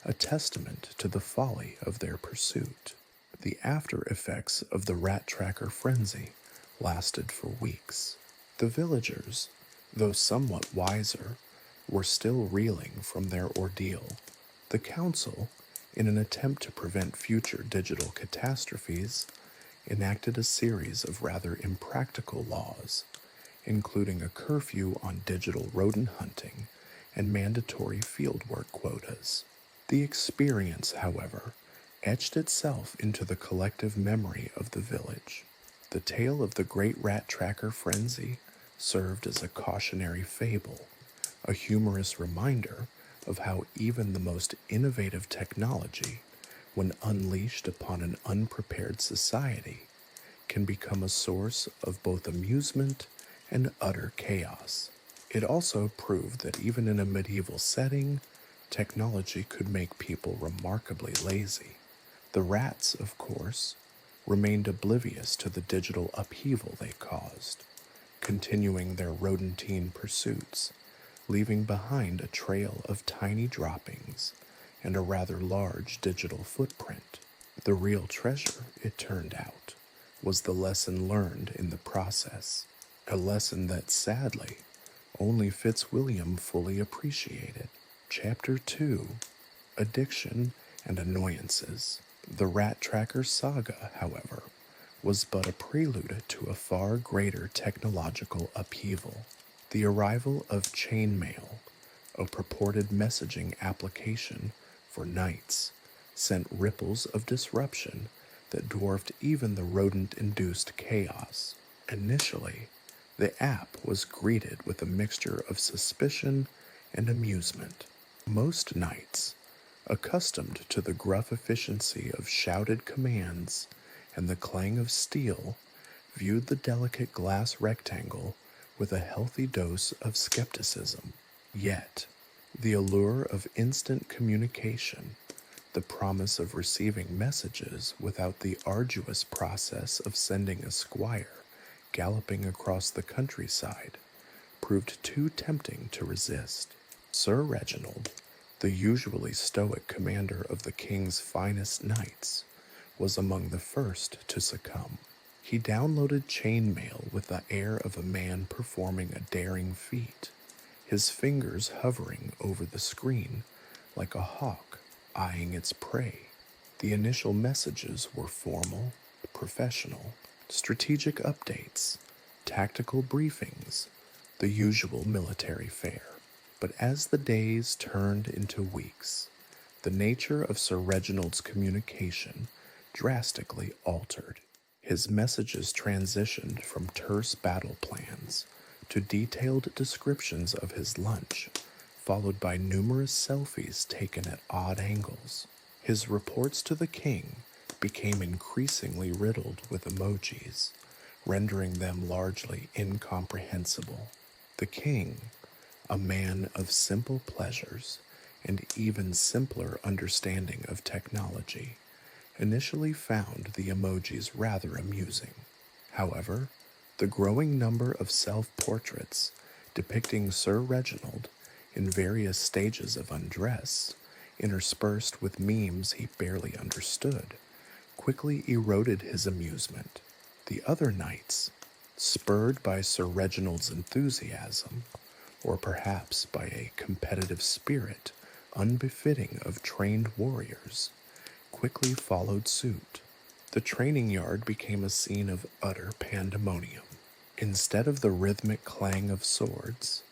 a testament to the folly of their pursuit. The after effects of the rat tracker frenzy lasted for weeks. The villagers, though somewhat wiser, were still reeling from their ordeal. The council, in an attempt to prevent future digital catastrophes, enacted a series of rather impractical laws, including a curfew on digital rodent hunting and mandatory fieldwork quotas. The experience, however, etched itself into the collective memory of the village. The tale of the great rat tracker frenzy served as a cautionary fable, a humorous reminder of how even the most innovative technology, when unleashed upon an unprepared society, can become a source of both amusement and utter chaos. It also proved that even in a medieval setting, technology could make people remarkably lazy. The rats, of course, remained oblivious to the digital upheaval they caused, continuing their rodentine pursuits, leaving behind a trail of tiny droppings and a rather large digital footprint. The real treasure, it turned out, was the lesson learned in the process, a lesson that, sadly, only Fitzwilliam fully appreciated. Chapter 2, Addiction and Annoyances. The Rat Tracker saga, however, was but a prelude to a far greater technological upheaval. The arrival of chainmail, a purported messaging application for knights, sent ripples of disruption that dwarfed even the rodent-induced chaos. Initially, the app was greeted with a mixture of suspicion and amusement. Most knights, accustomed to the gruff efficiency of shouted commands and the clang of steel, viewed the delicate glass rectangle with a healthy dose of skepticism. Yet, the allure of instant communication, the promise of receiving messages without the arduous process of sending a squire galloping across the countryside, proved too tempting to resist. Sir Reginald, the usually stoic commander of the king's finest knights, was among the first to succumb. He downloaded chainmail with the air of a man performing a daring feat, his fingers hovering over the screen like a hawk eyeing its prey. The initial messages were formal, professional, strategic updates, tactical briefings, the usual military fare. But as the days turned into weeks, the nature of Sir Reginald's communication drastically altered. His messages transitioned from terse battle plans to detailed descriptions of his lunch, followed by numerous selfies taken at odd angles. His reports to the king became increasingly riddled with emojis, rendering them largely incomprehensible. The king, a man of simple pleasures and even simpler understanding of technology, initially found the emojis rather amusing. However, the growing number of self-portraits depicting Sir Reginald in various stages of undress, interspersed with memes he barely understood, quickly eroded his amusement. The other knights, spurred by Sir Reginald's enthusiasm, or perhaps by a competitive spirit unbefitting of trained warriors, quickly followed suit. The training yard became a scene of utter pandemonium. Instead of the rhythmic clang of swords,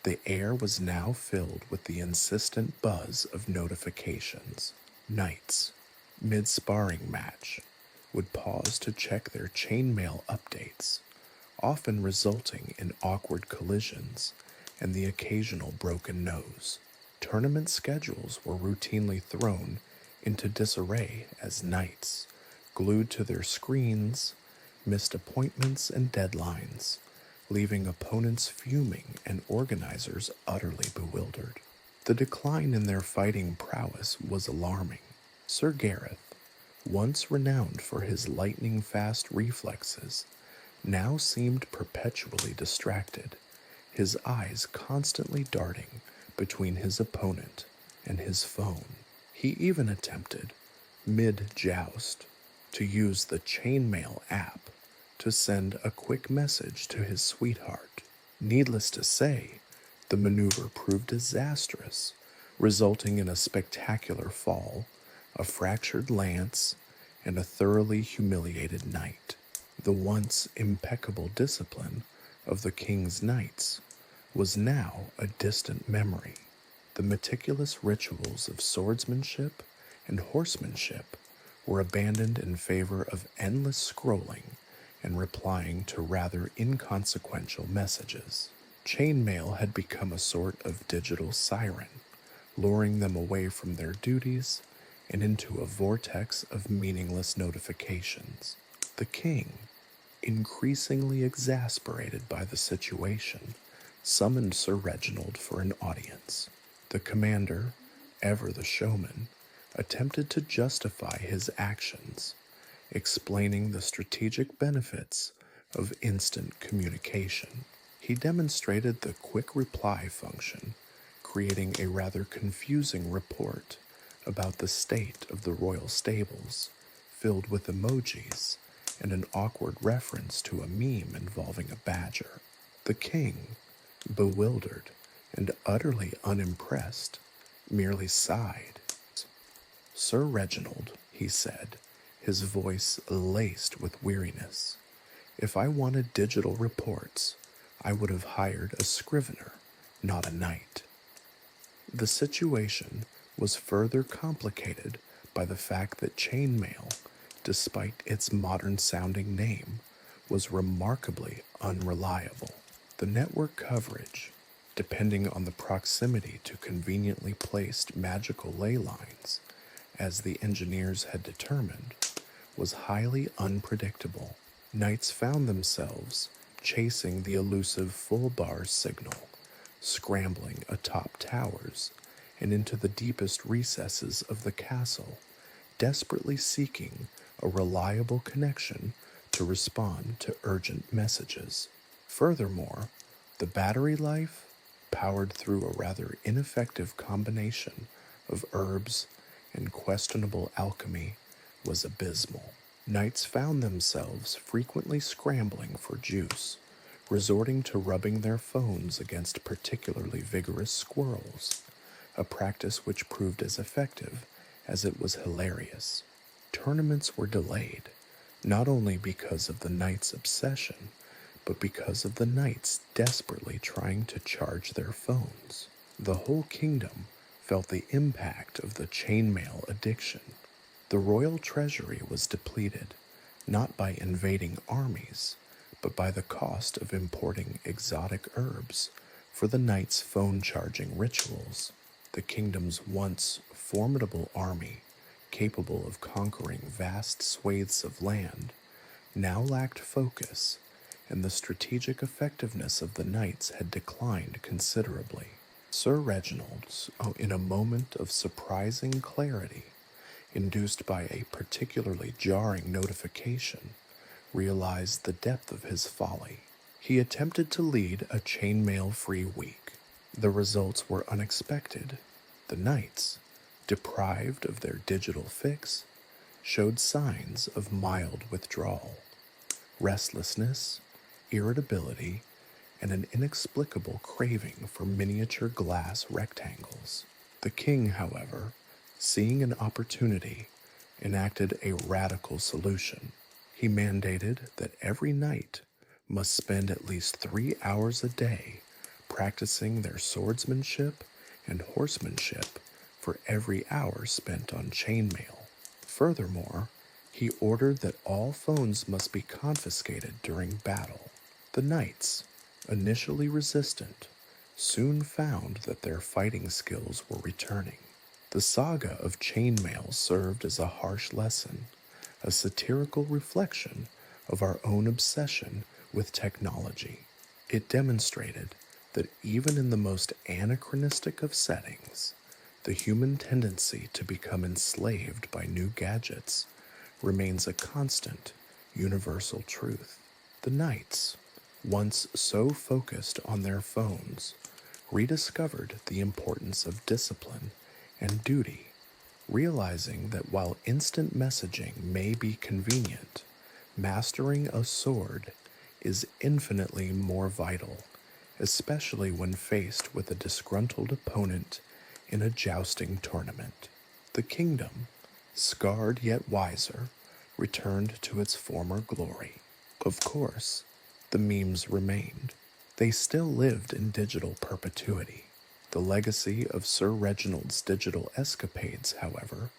the air was now filled with the insistent buzz of notifications. Knights, mid-sparring match, would pause to check their chainmail updates, often resulting in awkward collisions and the occasional broken nose. Tournament schedules were routinely thrown into disarray as knights, glued to their screens, missed appointments and deadlines, leaving opponents fuming and organizers utterly bewildered. The decline in their fighting prowess was alarming. Sir Gareth, once renowned for his lightning-fast reflexes, now seemed perpetually distracted, his eyes constantly darting between his opponent and his phone. He even attempted, mid-joust, to use the chainmail app to send a quick message to his sweetheart. Needless to say, the maneuver proved disastrous, resulting in a spectacular fall, a fractured lance, and a thoroughly humiliated knight. The once impeccable discipline of the king's knights was now a distant memory. The meticulous rituals of swordsmanship and horsemanship were abandoned in favor of endless scrolling and replying to rather inconsequential messages. Chainmail had become a sort of digital siren, luring them away from their duties and into a vortex of meaningless notifications. The king, increasingly exasperated by the situation, summoned Sir Reginald for an audience. The commander, ever the showman, attempted to justify his actions, explaining the strategic benefits of instant communication. He demonstrated the quick reply function, creating a rather confusing report about the state of the royal stables, filled with emojis and an awkward reference to a meme involving a badger. The king, bewildered and utterly unimpressed, merely sighed. "Sir Reginald," he said, his voice laced with weariness, "if I wanted digital reports, I would have hired a scrivener, not a knight." The situation was further complicated by the fact that chainmail, despite its modern-sounding name, was remarkably unreliable. The network coverage, depending on the proximity to conveniently placed magical ley lines, as the engineers had determined, was highly unpredictable. Knights found themselves chasing the elusive full bar signal, scrambling atop towers and into the deepest recesses of the castle, desperately seeking a reliable connection to respond to urgent messages. Furthermore, the battery life, powered through a rather ineffective combination of herbs and questionable alchemy, was abysmal. Knights found themselves frequently scrambling for juice, resorting to rubbing their phones against particularly vigorous squirrels, a practice which proved as effective as it was hilarious. Tournaments were delayed, not only because of the knights' obsession, but because of the knights desperately trying to charge their phones. The whole kingdom felt the impact of the chainmail addiction. The royal treasury was depleted, not by invading armies, but by the cost of importing exotic herbs for the knights' phone charging rituals. The kingdom's once formidable army, capable of conquering vast swathes of land, now lacked focus, and the strategic effectiveness of the knights had declined considerably. Sir Reginald, in a moment of surprising clarity, induced by a particularly jarring notification, realized the depth of his folly. He attempted to lead a chainmail-free week. The results were unexpected. The knights, deprived of their digital fix, showed signs of mild withdrawal, restlessness, irritability, and an inexplicable craving for miniature glass rectangles. The king, however, seeing an opportunity, enacted a radical solution. He mandated that every knight must spend at least 3 hours a day practicing their swordsmanship and horsemanship for every hour spent on chainmail. Furthermore, he ordered that all phones must be confiscated during battle. The knights, initially resistant, soon found that their fighting skills were returning. The saga of chainmail served as a harsh lesson, a satirical reflection of our own obsession with technology. It demonstrated that even in the most anachronistic of settings, the human tendency to become enslaved by new gadgets remains a constant, universal truth. The knights, once so focused on their phones, rediscovered the importance of discipline and duty, realizing that while instant messaging may be convenient, mastering a sword is infinitely more vital, especially when faced with a disgruntled opponent in a jousting tournament. The kingdom, scarred yet wiser, returned to its former glory. Of course, the memes remained. They still lived in digital perpetuity. The legacy of Sir Reginald's digital escapades, however,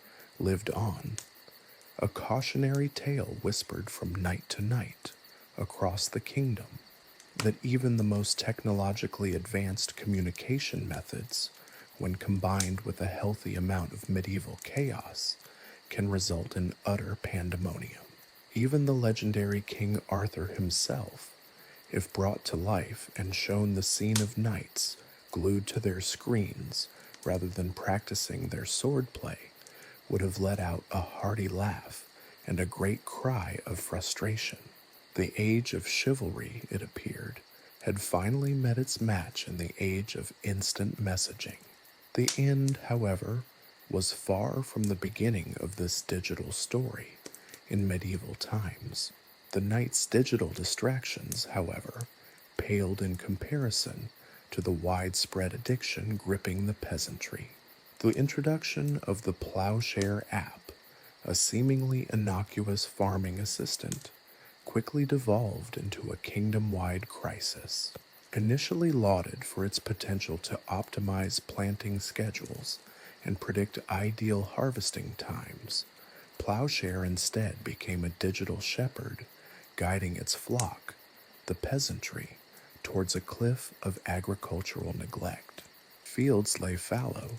lived on. A cautionary tale whispered from night to night across the kingdom that even the most technologically advanced communication methods, when combined with a healthy amount of medieval chaos, can result in utter pandemonium. Even the legendary King Arthur himself, if brought to life and shown the scene of knights glued to their screens rather than practicing their swordplay, would have let out a hearty laugh and a great cry of frustration. The age of chivalry, it appeared, had finally met its match in the age of instant messaging. The end, however, was far from the beginning of this digital story in medieval times. The knight's digital distractions, however, paled in comparison to the widespread addiction gripping the peasantry. The introduction of the Plowshare app, a seemingly innocuous farming assistant, quickly devolved into a kingdom-wide crisis. Initially lauded for its potential to optimize planting schedules and predict ideal harvesting times, Plowshare instead became a digital shepherd, guiding its flock, the peasantry, towards a cliff of agricultural neglect. Fields lay fallow,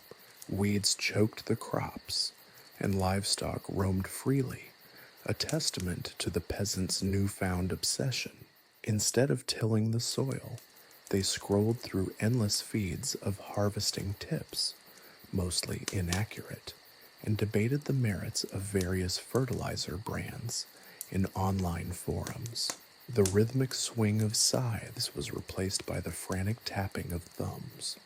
weeds choked the crops, and livestock roamed freely, a testament to the peasants' newfound obsession. Instead of tilling the soil, they scrolled through endless feeds of harvesting tips, mostly inaccurate, and debated the merits of various fertilizer brands in online forums. The rhythmic swing of scythes was replaced by the frantic tapping of thumbs,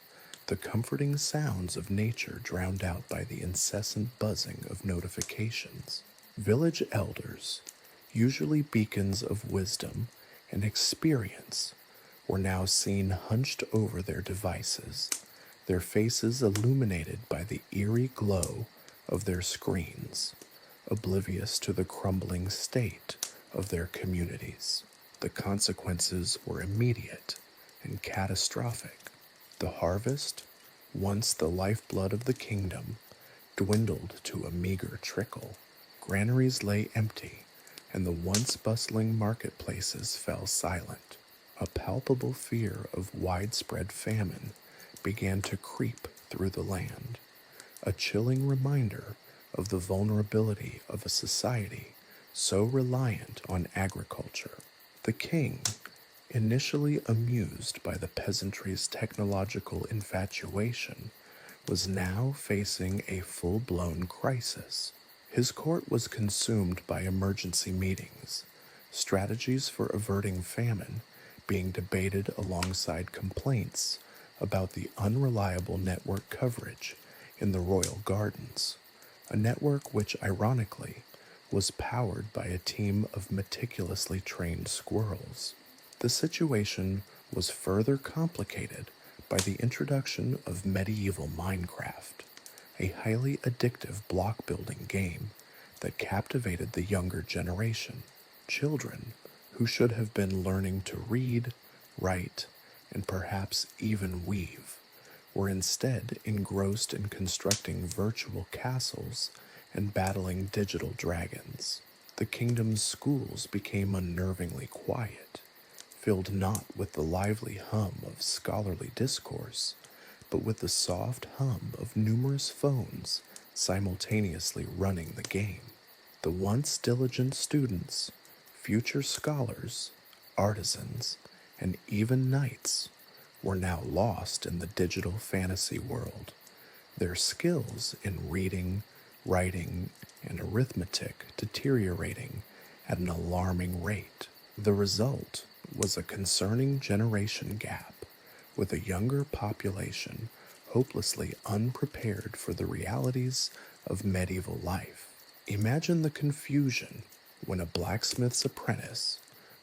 the comforting sounds of nature drowned out by the incessant buzzing of notifications. Village elders, usually beacons of wisdom and experience, were now seen hunched over their devices, their faces illuminated by the eerie glow of their screens, oblivious to the crumbling state of their communities. The consequences were immediate and catastrophic. The harvest, once the lifeblood of the kingdom, dwindled to a meager trickle. Granaries lay empty, and the once bustling marketplaces fell silent. A palpable fear of widespread famine began to creep through the land, a chilling reminder of the vulnerability of a society so reliant on agriculture. The king, initially amused by the peasantry's technological infatuation, was now facing a full-blown crisis. His court was consumed by emergency meetings, strategies for averting famine being debated alongside complaints about the unreliable network coverage in the royal gardens, a network which, ironically, was powered by a team of meticulously trained squirrels. The situation was further complicated by the introduction of medieval Minecraft, a highly addictive block-building game that captivated the younger generation. Children, who should have been learning to read, write, and perhaps even weave, were instead engrossed in constructing virtual castles and battling digital dragons. The kingdom's schools became unnervingly quiet, filled not with the lively hum of scholarly discourse, but with the soft hum of numerous phones simultaneously running the game. The once diligent students, future scholars, artisans, and even knights were now lost in the digital fantasy world, their skills in reading, writing, and arithmetic deteriorating at an alarming rate. The result was a concerning generation gap, with a younger population hopelessly unprepared for the realities of medieval life. Imagine the confusion when a blacksmith's apprentice,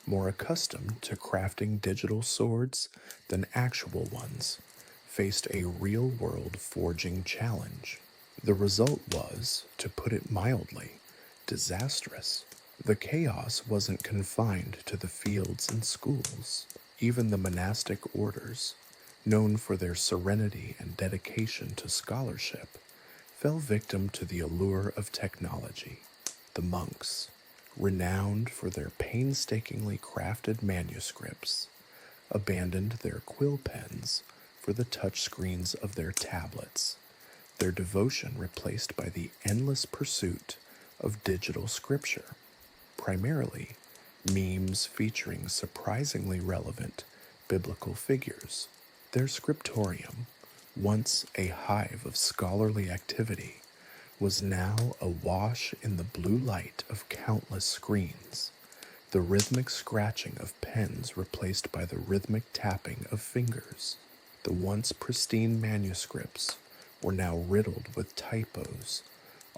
more accustomed to crafting digital swords than actual ones, faced a real-world forging challenge. The result was, to put it mildly, disastrous. The chaos wasn't confined to the fields and schools. Even the monastic orders, known for their serenity and dedication to scholarship, fell victim to the allure of technology. The monks, renowned for their painstakingly crafted manuscripts, abandoned their quill pens for the touchscreens of their tablets, their devotion replaced by the endless pursuit of digital scripture, primarily memes featuring surprisingly relevant biblical figures. Their scriptorium, once a hive of scholarly activity, was now awash in the blue light of countless screens, the rhythmic scratching of pens replaced by the rhythmic tapping of fingers. The once pristine manuscripts were now riddled with typos,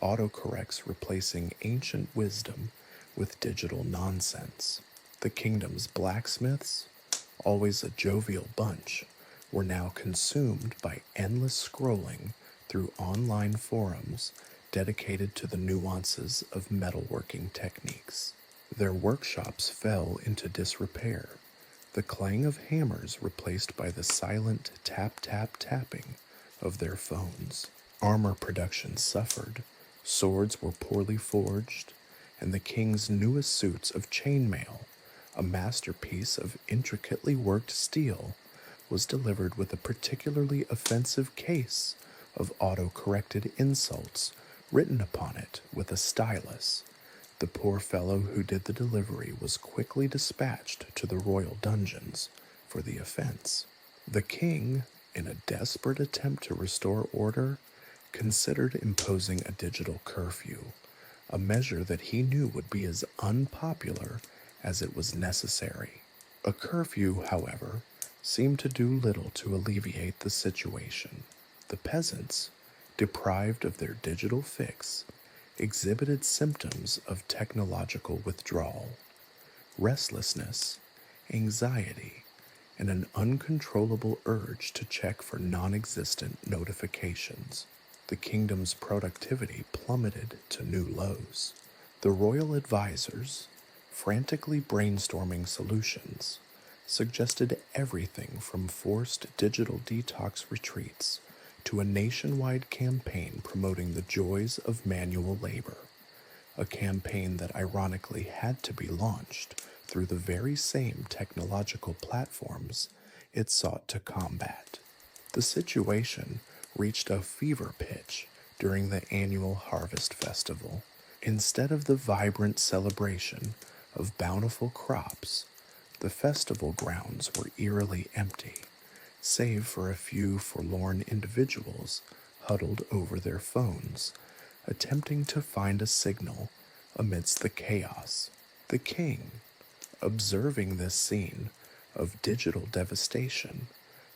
autocorrects replacing ancient wisdom with digital nonsense. The kingdom's blacksmiths, always a jovial bunch, were now consumed by endless scrolling through online forums dedicated to the nuances of metalworking techniques. Their workshops fell into disrepair, the clang of hammers replaced by the silent tap-tap-tapping of their phones. Armor production suffered, swords were poorly forged, and the king's newest suits of chainmail, a masterpiece of intricately worked steel, was delivered with a particularly offensive case of auto-corrected insults written upon it with a stylus. The poor fellow who did the delivery was quickly dispatched to the royal dungeons for the offense. The king, in a desperate attempt to restore order, considered imposing a digital curfew, a measure that he knew would be as unpopular as it was necessary. A curfew, however, seemed to do little to alleviate the situation. The peasants, deprived of their digital fix, exhibited symptoms of technological withdrawal, restlessness, anxiety, and an uncontrollable urge to check for non-existent notifications. The kingdom's productivity plummeted to new lows. The royal advisors, frantically brainstorming solutions, suggested everything from forced digital detox retreats to a nationwide campaign promoting the joys of manual labor, a campaign that ironically had to be launched through the very same technological platforms it sought to combat. The situation reached a fever pitch during the annual Harvest Festival. Instead of the vibrant celebration of bountiful crops, the festival grounds were eerily empty, save for a few forlorn individuals huddled over their phones, attempting to find a signal amidst the chaos. The king, observing this scene of digital devastation,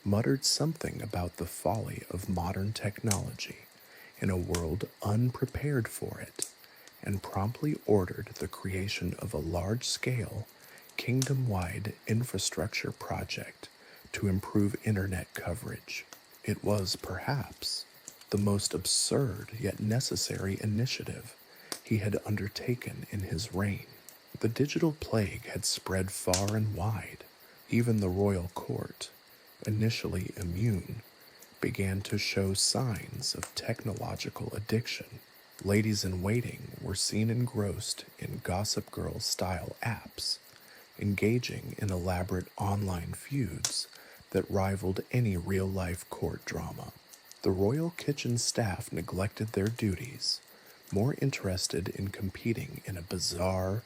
muttered something about the folly of modern technology in a world unprepared for it, and promptly ordered the creation of a large-scale, kingdom-wide infrastructure project to improve internet coverage. It was, perhaps, the most absurd yet necessary initiative he had undertaken in his reign. The digital plague had spread far and wide. Even the royal court, initially immune, began to show signs of technological addiction. Ladies-in-waiting were seen engrossed in Gossip Girl-style apps, engaging in elaborate online feuds that rivaled any real-life court drama. The royal kitchen staff neglected their duties, more interested in competing in a bizarre,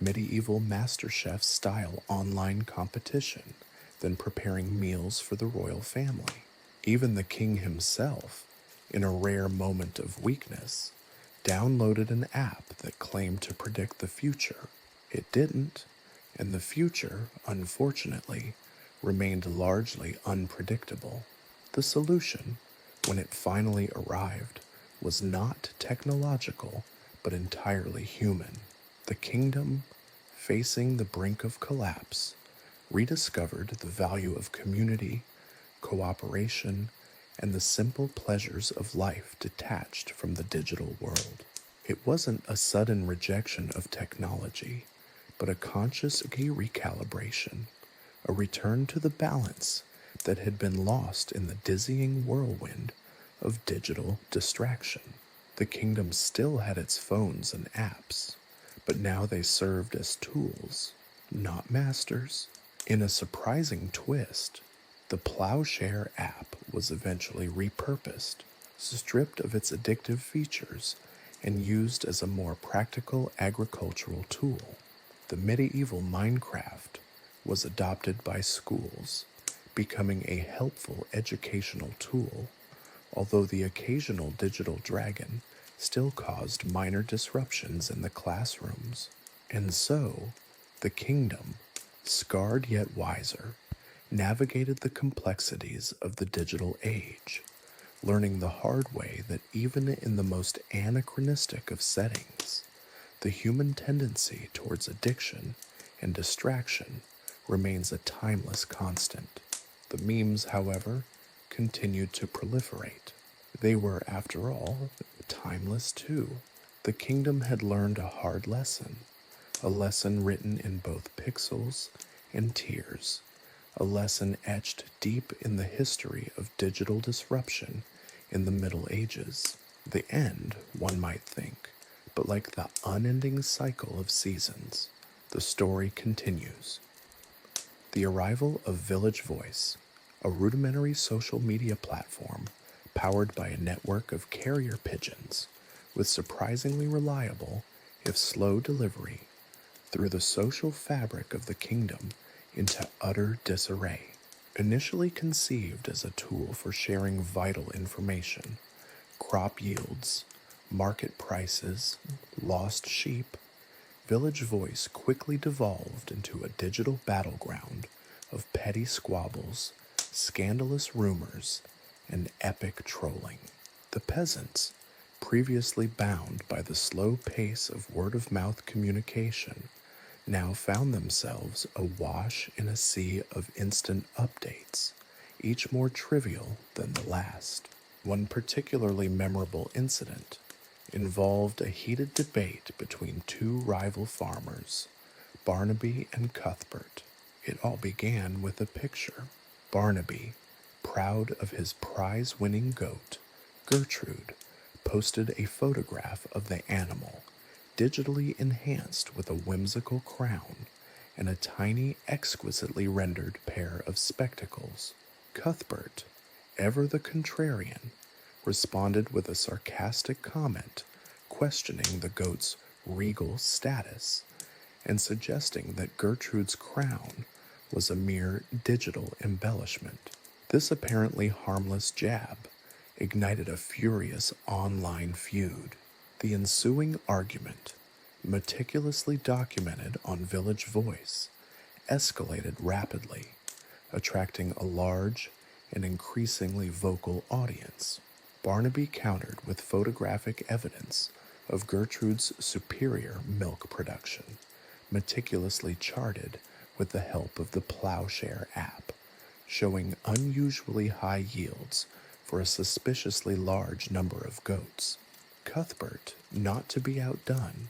medieval MasterChef-style online competition than preparing meals for the royal family. Even the king himself, in a rare moment of weakness, downloaded an app that claimed to predict the future. It didn't, and the future, unfortunately, remained largely unpredictable. The solution, when it finally arrived, was not technological, but entirely human. The kingdom, facing the brink of collapse, rediscovered the value of community, cooperation, and the simple pleasures of life detached from the digital world. It wasn't a sudden rejection of technology, but a conscious recalibration, a return to the balance that had been lost in the dizzying whirlwind of digital distraction. The kingdom still had its phones and apps, but now they served as tools, not masters. In a surprising twist, the Plowshare app was eventually repurposed, stripped of its addictive features, and used as a more practical agricultural tool. The medieval Minecraft was adopted by schools, becoming a helpful educational tool, although the occasional digital dragon still caused minor disruptions in the classrooms. And so, the kingdom, scarred yet wiser, navigated the complexities of the digital age, learning the hard way that even in the most anachronistic of settings, the human tendency towards addiction and distraction remains a timeless constant. The memes, however, continued to proliferate. They were, after all, timeless too. The kingdom had learned a hard lesson, a lesson written in both pixels and tears. a lesson etched deep in the history of digital disruption in the Middle Ages. The end, one might think, but like the unending cycle of seasons, the story continues. The arrival of Village Voice, a rudimentary social media platform powered by a network of carrier pigeons with surprisingly reliable, if slow, delivery, threw the social fabric of the kingdom into utter disarray. Initially conceived as a tool for sharing vital information, crop yields, market prices, lost sheep, Village Voice quickly devolved into a digital battleground of petty squabbles, scandalous rumors, and epic trolling. The peasants, previously bound by the slow pace of word-of-mouth communication, now found themselves awash in a sea of instant updates, each more trivial than the last. One particularly memorable incident involved a heated debate between two rival farmers, Barnaby and Cuthbert. It all began with a picture. Barnaby, proud of his prize-winning goat, Gertrude, posted a photograph of the animal, digitally enhanced with a whimsical crown and a tiny, exquisitely rendered pair of spectacles. Cuthbert, ever the contrarian, responded with a sarcastic comment questioning the goat's regal status and suggesting that Gertrude's crown was a mere digital embellishment. This apparently harmless jab ignited a furious online feud. The ensuing argument, meticulously documented on Village Voice, escalated rapidly, attracting a large and increasingly vocal audience. Barnaby countered with photographic evidence of Gertrude's superior milk production, meticulously charted with the help of the Plowshare app, showing unusually high yields for a suspiciously large number of goats. Cuthbert, not to be outdone,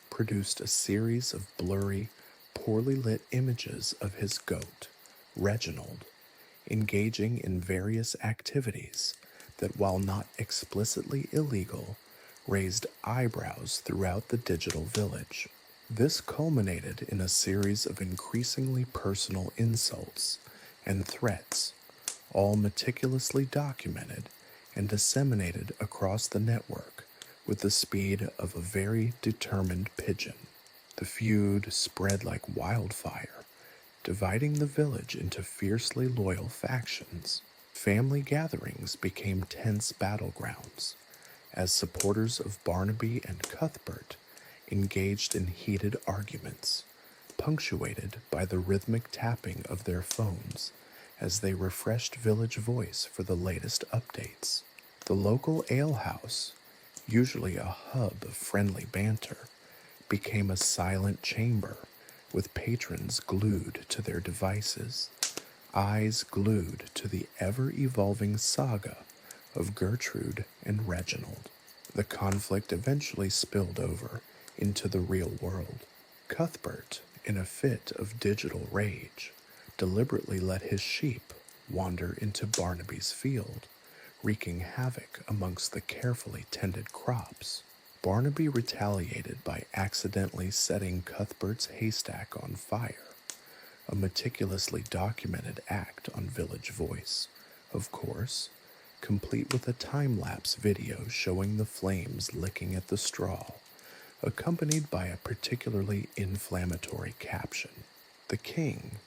produced a series of blurry, poorly lit images of his goat, Reginald, engaging in various activities that, while not explicitly illegal, raised eyebrows throughout the digital village. This culminated in a series of increasingly personal insults and threats, all meticulously documented and disseminated across the network with the speed of a very determined pigeon. The feud spread like wildfire, dividing the village into fiercely loyal factions. Family gatherings became tense battlegrounds, as supporters of Barnaby and Cuthbert engaged in heated arguments, punctuated by the rhythmic tapping of their phones as they refreshed Village Voice for the latest updates. The local alehouse, usually a hub of friendly banter, became a silent chamber with patrons glued to their devices, eyes glued to the ever-evolving saga of Gertrude and Reginald. The conflict eventually spilled over into the real world. Cuthbert, in a fit of digital rage, deliberately let his sheep wander into Barnaby's field, wreaking havoc amongst the carefully tended crops. Barnaby retaliated by accidentally setting Cuthbert's haystack on fire, a meticulously documented act on Village Voice, of course, complete with a time-lapse video showing the flames licking at the straw, accompanied by a particularly inflammatory caption. The king,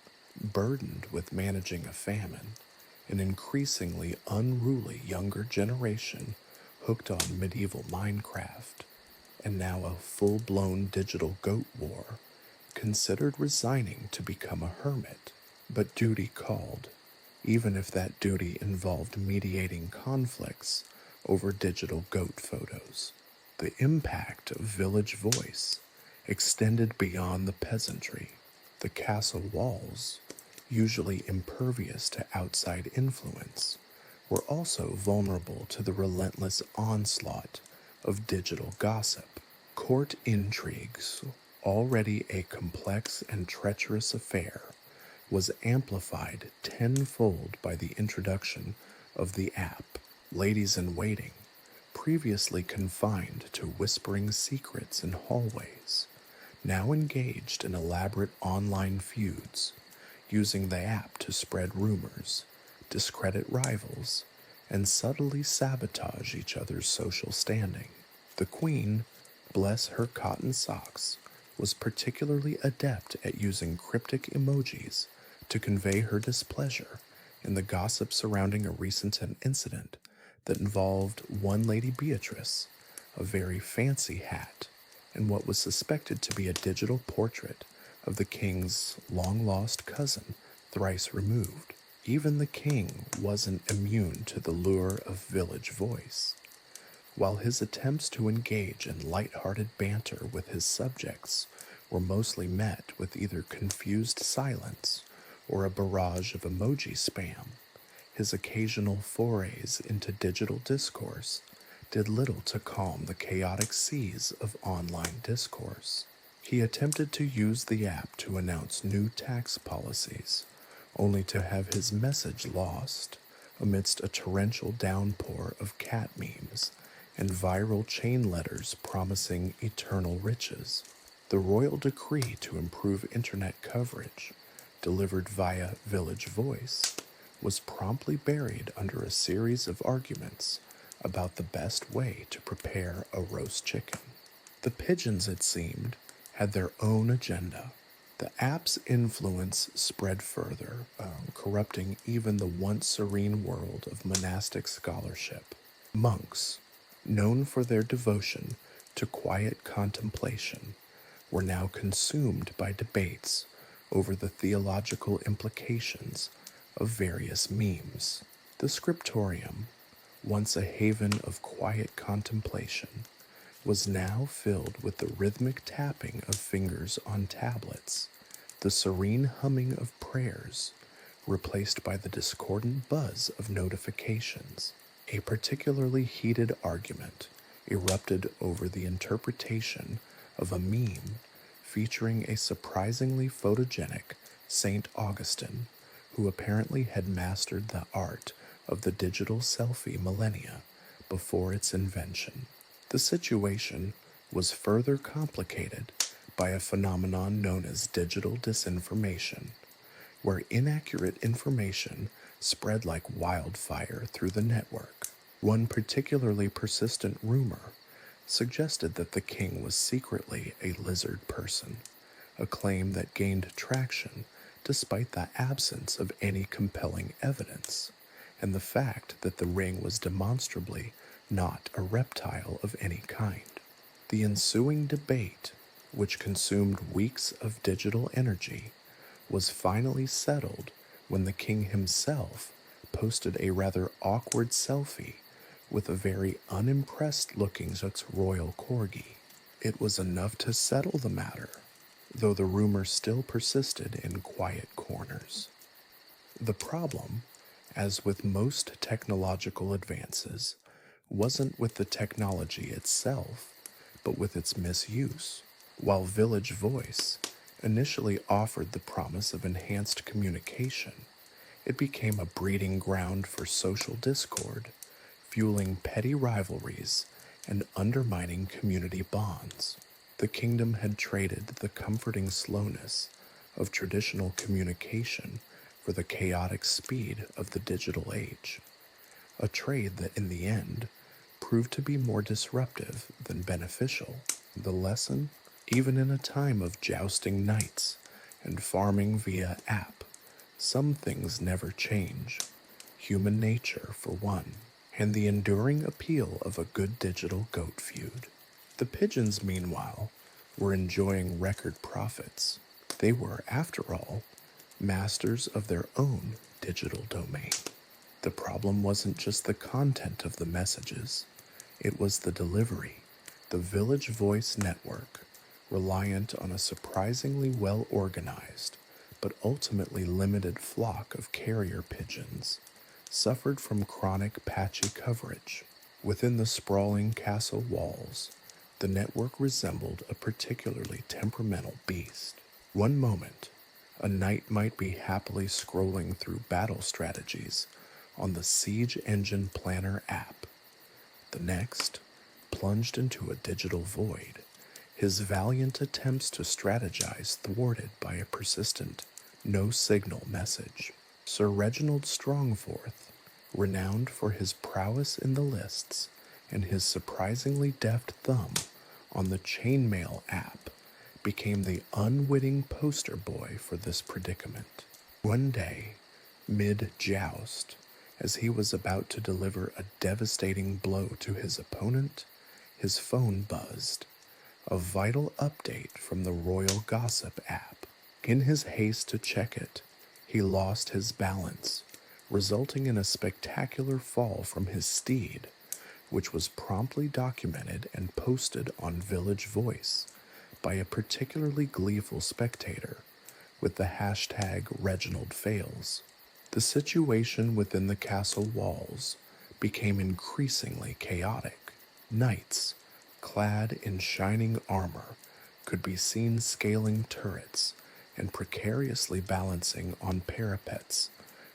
burdened with managing a famine, an increasingly unruly younger generation hooked on medieval Minecraft, and now a full-blown digital goat war, considered resigning to become a hermit. But duty called, even if that duty involved mediating conflicts over digital goat photos. The impact of Village Voice extended beyond the peasantry. The castle walls, usually impervious to outside influence, were also vulnerable to the relentless onslaught of digital gossip. Court intrigues, already a complex and treacherous affair, was amplified tenfold by the introduction of the app Ladies-in-Waiting, previously confined to whispering secrets in hallways, now engaged in elaborate online feuds, using the app to spread rumors, discredit rivals, and subtly sabotage each other's social standing. The Queen, bless her cotton socks, was particularly adept at using cryptic emojis to convey her displeasure in the gossip surrounding a recent incident that involved one Lady Beatrice, a very fancy hat, and what was suspected to be a digital portrait of the king's long-lost cousin, thrice removed. Even the king wasn't immune to the lure of village voice. While his attempts to engage in light-hearted banter with his subjects were mostly met with either confused silence or a barrage of emoji spam, his occasional forays into digital discourse did little to calm the chaotic seas of online discourse. He attempted to use the app to announce new tax policies, only to have his message lost amidst a torrential downpour of cat memes and viral chain letters promising eternal riches. The royal decree to improve internet coverage, delivered via Village Voice, was promptly buried under a series of arguments about the best way to prepare a roast chicken. The pigeons, it seemed, had their own agenda. The app's influence spread further, corrupting even the once serene world of monastic scholarship. Monks, known for their devotion to quiet contemplation, were now consumed by debates over the theological implications of various memes. The scriptorium, once a haven of quiet contemplation, was now filled with the rhythmic tapping of fingers on tablets, the serene humming of prayers, replaced by the discordant buzz of notifications. A particularly heated argument erupted over the interpretation of a meme featuring a surprisingly photogenic St. Augustine, who apparently had mastered the art of the digital selfie millennia before its invention. The situation was further complicated by a phenomenon known as digital disinformation, where inaccurate information spread like wildfire through the network. One particularly persistent rumor suggested that the king was secretly a lizard person, a claim that gained traction despite the absence of any compelling evidence, and the fact that the ring was demonstrably not a reptile of any kind. The ensuing debate, which consumed weeks of digital energy, was finally settled when the king himself posted a rather awkward selfie with a very unimpressed-looking royal corgi. It was enough to settle the matter, though the rumor still persisted in quiet corners. The problem, as with most technological advances, wasn't with the technology itself, but with its misuse. While Village Voice initially offered the promise of enhanced communication, it became a breeding ground for social discord, fueling petty rivalries and undermining community bonds. The kingdom had traded the comforting slowness of traditional communication for the chaotic speed of the digital age, a trade that in the end proved to be more disruptive than beneficial. The lesson, even in a time of jousting knights and farming via app, some things never change, human nature for one, and the enduring appeal of a good digital goat feud. The pigeons, meanwhile, were enjoying record profits. They were, after all, masters of their own digital domain. The problem wasn't just the content of the messages, it was the delivery. The Village Voice network, reliant on a surprisingly well-organized but ultimately limited flock of carrier pigeons, suffered from chronic patchy coverage. Within the sprawling castle walls, the network resembled a particularly temperamental beast. One moment, A knight might be happily scrolling through battle strategies on the Siege Engine Planner app. The next plunged into a digital void, his valiant attempts to strategize thwarted by a persistent no-signal message. Sir Reginald Strongforth, renowned for his prowess in the lists and his surprisingly deft thumb on the chainmail app, became the unwitting poster boy for this predicament. One day, mid-joust, as he was about to deliver a devastating blow to his opponent, his phone buzzed. A vital update from the Royal Gossip app. In his haste to check it, he lost his balance, resulting in a spectacular fall from his steed, which was promptly documented and posted on Village Voice by a particularly gleeful spectator with the hashtag Reginald Fails. The situation within the castle walls became increasingly chaotic. Knights, clad in shining armor, could be seen scaling turrets and precariously balancing on parapets,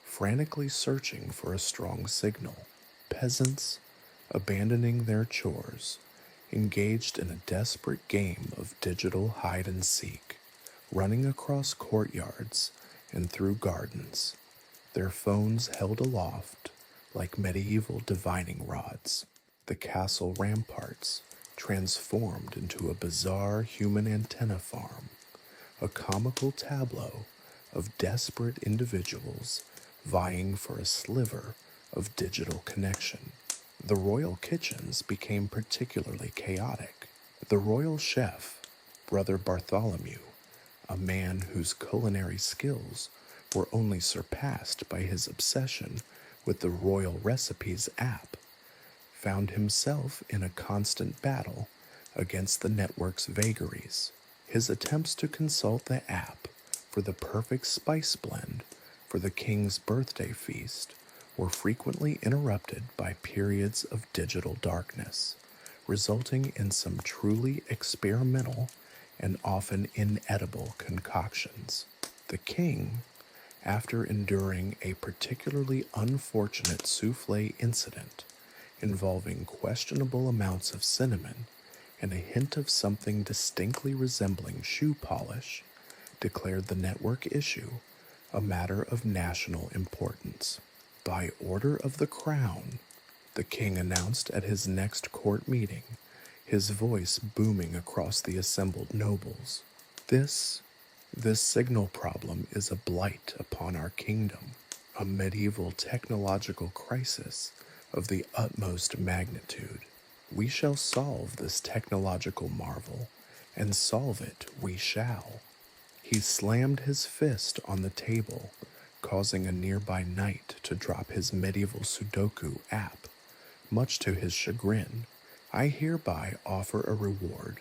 frantically searching for a strong signal. Peasants, abandoning their chores, engaged in a desperate game of digital hide-and-seek, running across courtyards and through gardens, their phones held aloft like medieval divining rods. The castle ramparts transformed into a bizarre human antenna farm, a comical tableau of desperate individuals vying for a sliver of digital connection. The royal kitchens became particularly chaotic. The royal chef, Brother Bartholomew, a man whose culinary skills were only surpassed by his obsession with the Royal Recipes app, found himself in a constant battle against the network's vagaries. His attempts to consult the app for the perfect spice blend for the king's birthday feast were frequently interrupted by periods of digital darkness, resulting in some truly experimental and often inedible concoctions. The king, after enduring a particularly unfortunate souffle incident involving questionable amounts of cinnamon and a hint of something distinctly resembling shoe polish, declared the network issue a matter of national importance. By order of the crown, the king announced at his next court meeting, his voice booming across the assembled nobles. This signal problem is a blight upon our kingdom, a medieval technological crisis of the utmost magnitude. We shall solve this technological marvel, and solve it we shall. He slammed his fist on the table, causing a nearby knight to drop his medieval Sudoku app. Much to his chagrin, I hereby offer a reward,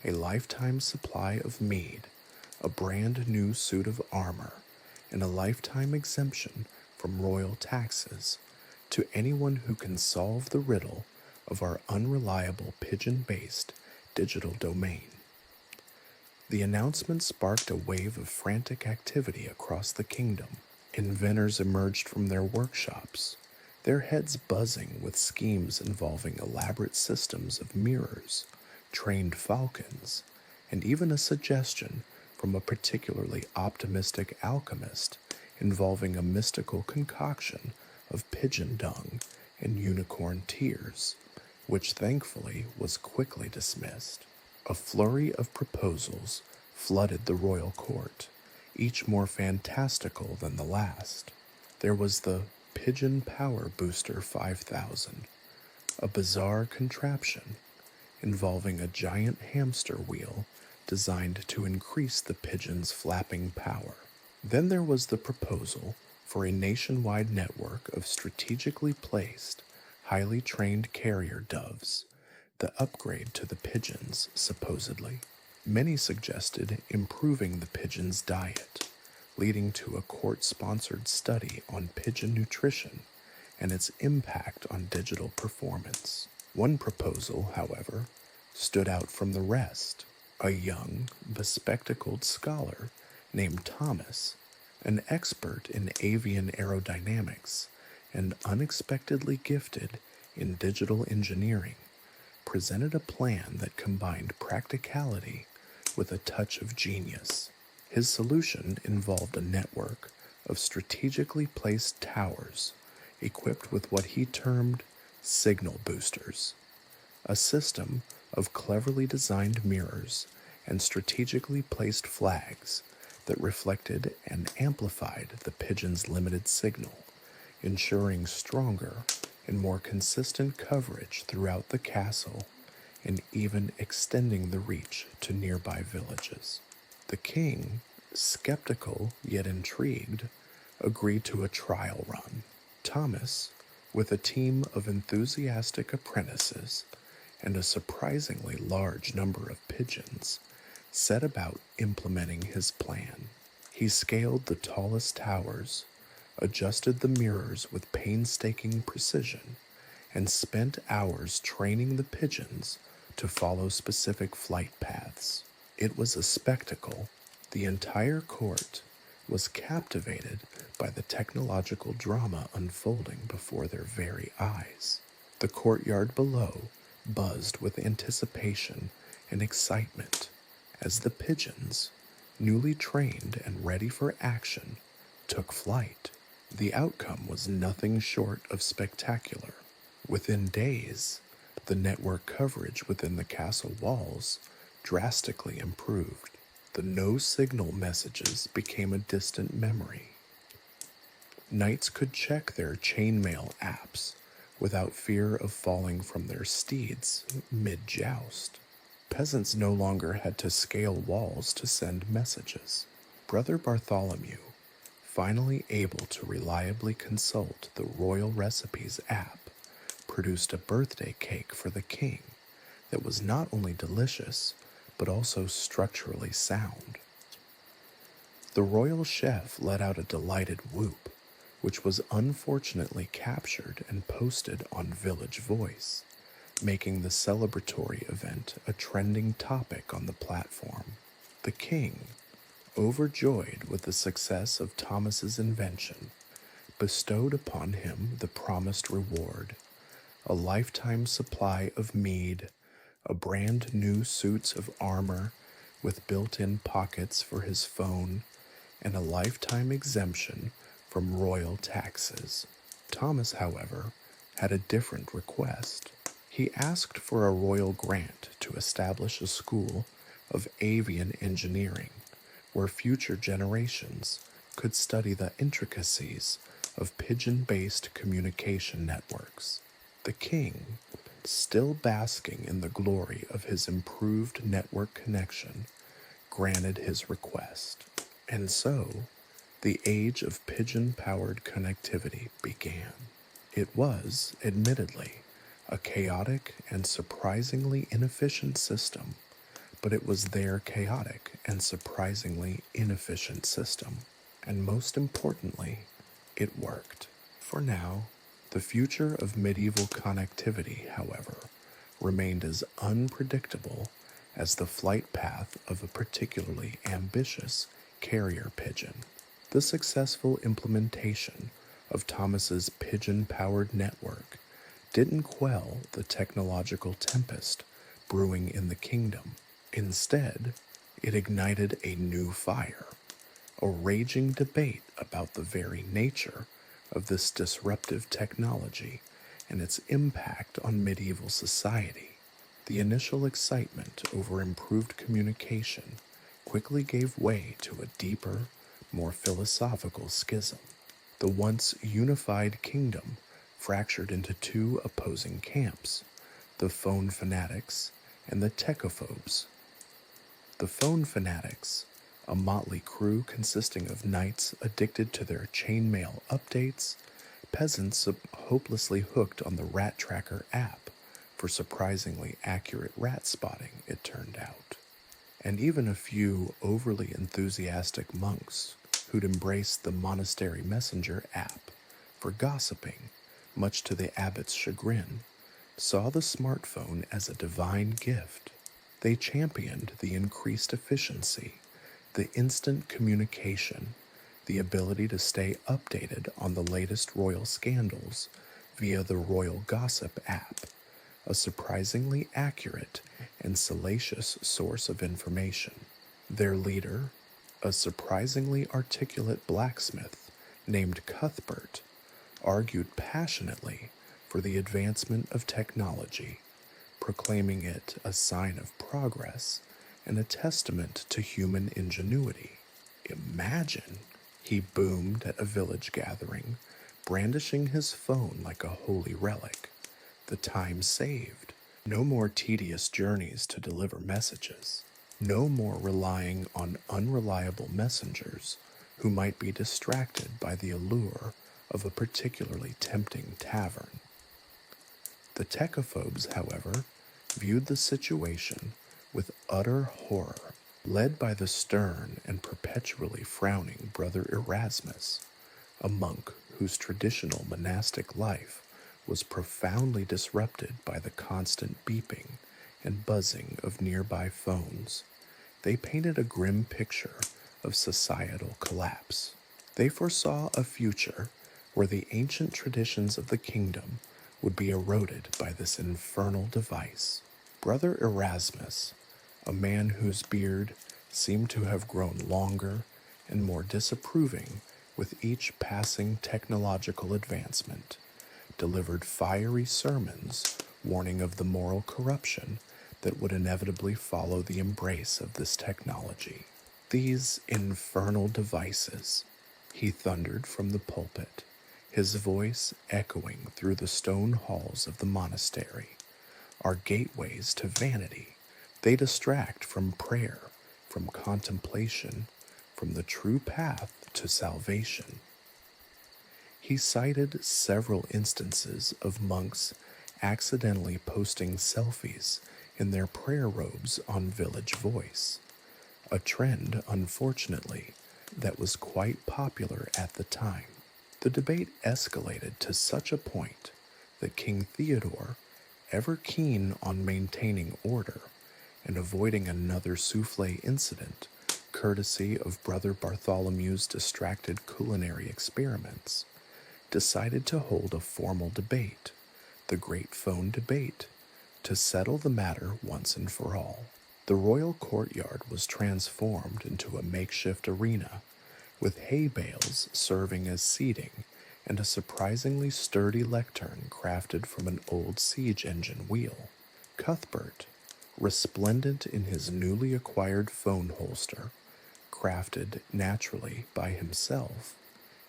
a lifetime supply of mead, a brand new suit of armor, and a lifetime exemption from royal taxes to anyone who can solve the riddle of our unreliable pigeon-based digital domain. The announcement sparked a wave of frantic activity across the kingdom. Inventors emerged from their workshops, their heads buzzing with schemes involving elaborate systems of mirrors, trained falcons, and even a suggestion from a particularly optimistic alchemist involving a mystical concoction of pigeon dung and unicorn tears, which thankfully was quickly dismissed. A flurry of proposals flooded the royal court, each more fantastical than the last. There was the Pigeon Power Booster 5000, a bizarre contraption involving a giant hamster wheel designed to increase the pigeon's flapping power. Then there was the proposal for a nationwide network of strategically placed, highly trained carrier doves, the upgrade to the pigeons, supposedly. Many suggested improving the pigeon's diet, leading to a court-sponsored study on pigeon nutrition and its impact on digital performance. One proposal, however, stood out from the rest. A young, bespectacled scholar named Thomas, an expert in avian aerodynamics and unexpectedly gifted in digital engineering, presented a plan that combined practicality with a touch of genius. His solution involved a network of strategically placed towers equipped with what he termed signal boosters, a system of cleverly designed mirrors and strategically placed flags that reflected and amplified the pigeon's limited signal, ensuring stronger and more consistent coverage throughout the castle and even extending the reach to nearby villages. The king, skeptical yet intrigued, agreed to a trial run. Thomas, with a team of enthusiastic apprentices and a surprisingly large number of pigeons, set about implementing his plan. He scaled the tallest towers, adjusted the mirrors with painstaking precision, and spent hours training the pigeons to follow specific flight paths. It was a spectacle. The entire court was captivated by the technological drama unfolding before their very eyes. The courtyard below buzzed with anticipation and excitement as the pigeons, newly trained and ready for action, took flight. The outcome was nothing short of spectacular. Within days, the network coverage within the castle walls drastically improved. The no-signal messages became a distant memory. Knights could check their chainmail apps without fear of falling from their steeds mid-joust. Peasants no longer had to scale walls to send messages. Brother Bartholomew, finally able to reliably consult the Royal Recipes app, produced a birthday cake for the king that was not only delicious, but also structurally sound. The royal chef let out a delighted whoop, which was unfortunately captured and posted on Village Voice, making the celebratory event a trending topic on the platform. The king, overjoyed with the success of Thomas's invention, bestowed upon him the promised reward, a lifetime supply of mead, a brand new suits of armor with built-in pockets for his phone, and a lifetime exemption from royal taxes. Thomas, however, had a different request. He asked for a royal grant to establish a school of avian engineering where future generations could study the intricacies of pigeon-based communication networks. The king, still basking in the glory of his improved network connection, granted his request. And so, the age of pigeon-powered connectivity began. It was, admittedly, a chaotic and surprisingly inefficient system, but it was their chaotic and surprisingly inefficient system. And most importantly, it worked. For now, the future of medieval connectivity, however, remained as unpredictable as the flight path of a particularly ambitious carrier pigeon. The successful implementation of Thomas's pigeon-powered network didn't quell the technological tempest brewing in the kingdom. Instead, it ignited a new fire, a raging debate about the very nature of this disruptive technology and its impact on medieval society. The initial excitement over improved communication quickly gave way to a deeper, more philosophical schism. The once unified kingdom fractured into two opposing camps, the phone fanatics and the techophobes. The phone fanatics, a motley crew consisting of knights addicted to their chainmail updates, peasants hopelessly hooked on the Rat Tracker app for surprisingly accurate rat spotting, it turned out, and even a few overly enthusiastic monks who'd embraced the Monastery Messenger app for gossiping, much to the abbot's chagrin, saw the smartphone as a divine gift. They championed the increased efficiency, The instant communication, the ability to stay updated on the latest royal scandals via the Royal Gossip app, a surprisingly accurate and salacious source of information. Their leader, a surprisingly articulate blacksmith named Cuthbert, argued passionately for the advancement of technology, proclaiming it a sign of progress and a testament to human ingenuity. Imagine, he boomed at a village gathering, brandishing his phone like a holy relic. The time saved. No more tedious journeys to deliver messages. No more relying on unreliable messengers who might be distracted by the allure of a particularly tempting tavern. The techophobes, however, viewed the situation with utter horror, led by the stern and perpetually frowning Brother Erasmus, a monk whose traditional monastic life was profoundly disrupted by the constant beeping and buzzing of nearby phones. They painted a grim picture of societal collapse. They foresaw a future where the ancient traditions of the kingdom would be eroded by this infernal device. Brother Erasmus, a man whose beard seemed to have grown longer and more disapproving with each passing technological advancement, delivered fiery sermons warning of the moral corruption that would inevitably follow the embrace of this technology. These infernal devices, he thundered from the pulpit, his voice echoing through the stone halls of the monastery, are gateways to vanity. They distract from prayer, from contemplation, from the true path to salvation. He cited several instances of monks accidentally posting selfies in their prayer robes on Village Voice, a trend, unfortunately, that was quite popular at the time. The debate escalated to such a point that King Theodore, ever keen on maintaining order and avoiding another souffle incident, courtesy of Brother Bartholomew's distracted culinary experiments, decided to hold a formal debate, the Great Phone Debate, to settle the matter once and for all. The royal courtyard was transformed into a makeshift arena, with hay bales serving as seating and a surprisingly sturdy lectern crafted from an old siege engine wheel. Cuthbert, resplendent in his newly acquired phone holster, crafted naturally by himself,